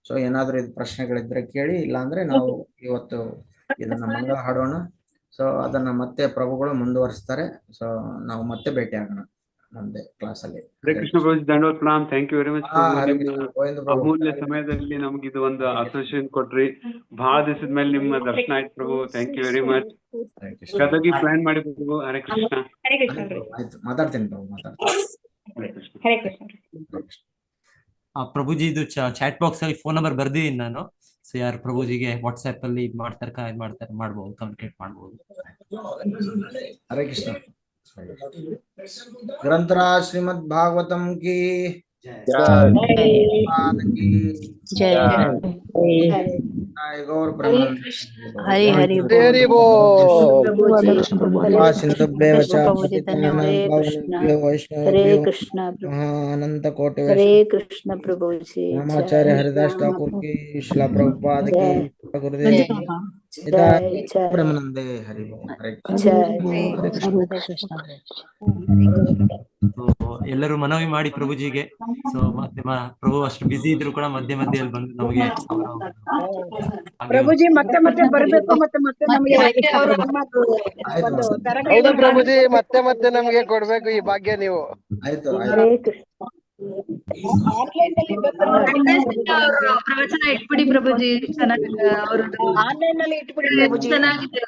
Speaker 5: ಸೊ ಏನಾದ್ರು ಇದು ಪ್ರಶ್ನೆಗಳಿದ್ರೆ ಕೇಳಿ, ಇಲ್ಲಾಂದ್ರೆ ನಾವು ಇವತ್ತು ಇದನ್ನ ಮಂಗಳ ಹಾಡೋಣ. ಸೊ ಅದನ್ನ ಮತ್ತೆ ಪ್ರಭುಗಳು ಮುಂದುವರಿಸ್ತಾರೆ. ಸೊ ನಾವು ಮತ್ತೆ ಭೇಟಿ ಆಗೋಣ ಮುಂದೆ ಕ್ಲಾಸ್ ಅಲ್ಲಿ.
Speaker 10: ಹರೇ ಕೃಷ್ಣ ಪ್ರಭು, ದಂಡವತ್ ಪ್ರಣಾಮ್. Thank you very much. ಅಮೂಲ್ಯ ಸಮಯದಲ್ಲಿ ನಮ್ಗೆ ಇದು ಒಂದು ಅಸೋಸಿಯೇಷನ್ ಕೊಟ್ರಿ. ಬಹಳ ದಿವಸದ ಮೇಲೆ ನಿಮ್ಮ ದರ್ಶನ ಆಯ್ತು ಪ್ರಭು. Thank you very much. ಗದಗಿ ಪ್ಲಾನ್ ಮಾಡಿ ಪ್ರಭು. ಹರೇ ಕೃಷ್ಣ.
Speaker 5: ಆಯ್ತು, ಮಾತಾಡ್ತೀನಿ ಪ್ರಭು, ಮಾತಾಡ್ತೀನಿ.
Speaker 1: ಹರೇ ಕೃಷ್ಣ.
Speaker 3: ಪ್ರಭುಜಿ ಇದು ಚಾಟ್ ಬಾಕ್ಸ್ ಅಲ್ಲಿ ಫೋನ್ ನಂಬರ್ ಬರ್ದಿದ್ದೀನಿ ನಾನು. ಸೊ ಯಾರು ಪ್ರಭುಜಿಗೆ ವಾಟ್ಸ್ಆಪ್ ಅಲ್ಲಿ ಇದ್ ಮಾಡ್ತಾರೆ ಮಾಡ್ಬೋದು, ಕಮ್ಯುನಿಕೇಟ್ ಮಾಡ್ಬೋದು.
Speaker 5: ಹರೇ ಕೃಷ್ಣ. ಗ್ರಂಥರಾಜ್ ಶ್ರೀಮದ್ ಭಾಗವತಂ ಕಿ
Speaker 4: ಜಯ.
Speaker 5: ಗೌರ್ ಪ್ರೇಮಾನಂದ.
Speaker 4: ಹರಿ ಹರಿ
Speaker 5: ಸಿಂಧುಭ್ಯೇವ ಚ
Speaker 4: ಹರೇ ಕೃಷ್ಣ
Speaker 5: ಅನಂತ ಕೋಟಿ
Speaker 4: ಹರೇ ಕೃಷ್ಣ ಪ್ರಭುಜಿ.
Speaker 5: ರಾಮಾಚಾರ್ಯ ಹರಿದಾಸ್ ಠಾಕೂರ್ की शिला प्रभुपाद की गुरुदेव प्रेमानंदे हरि हरे
Speaker 3: ಎಲ್ಲರೂ ಮನವಿ ಮಾಡಿ ಪ್ರಭುಜಿಗೆ. ಸೊ ಮತ್ತೆ ಪ್ರಭು ಅಷ್ಟು ಬಿಸಿ ಇದ್ರು ಕೂಡ ಮಧ್ಯೆ ಮಧ್ಯೆಯಲ್ಲಿ ಬಂದು ನಮಗೆ
Speaker 7: ಪ್ರಭುಜಿ ಮತ್ತೆ ಮತ್ತೆ ಬರ್ಬೇಕು, ಮತ್ತೆ ಮತ್ತೆ ನಮಗೆ ಒಂದು ತರಬೇತಿ
Speaker 2: ಪ್ರಭುಜಿ ಮತ್ತೆ ಮತ್ತೆ ನಮ್ಗೆ ಕೊಡ್ಬೇಕು ಈ ಭಾಗ್ಯ ನೀವು.
Speaker 5: ಆಯ್ತು.
Speaker 4: ಹರೇ ಕೃಷ್ಣ.
Speaker 7: ಆನ್ಲೈನ್ ನಲ್ಲಿ
Speaker 9: ಪ್ರವಚನ ಇಟ್ಬಿಡಿ ಪ್ರಭುಜಿ. ಚೆನ್ನಾಗಿ ಅವ್ರದ್ದು
Speaker 7: ಆನ್ಲೈನ್ ನಲ್ಲಿ ಇಟ್ಬಿಡಿ ಪ್ರಭುಜಿ.
Speaker 9: ಚೆನ್ನಾಗಿದೆ.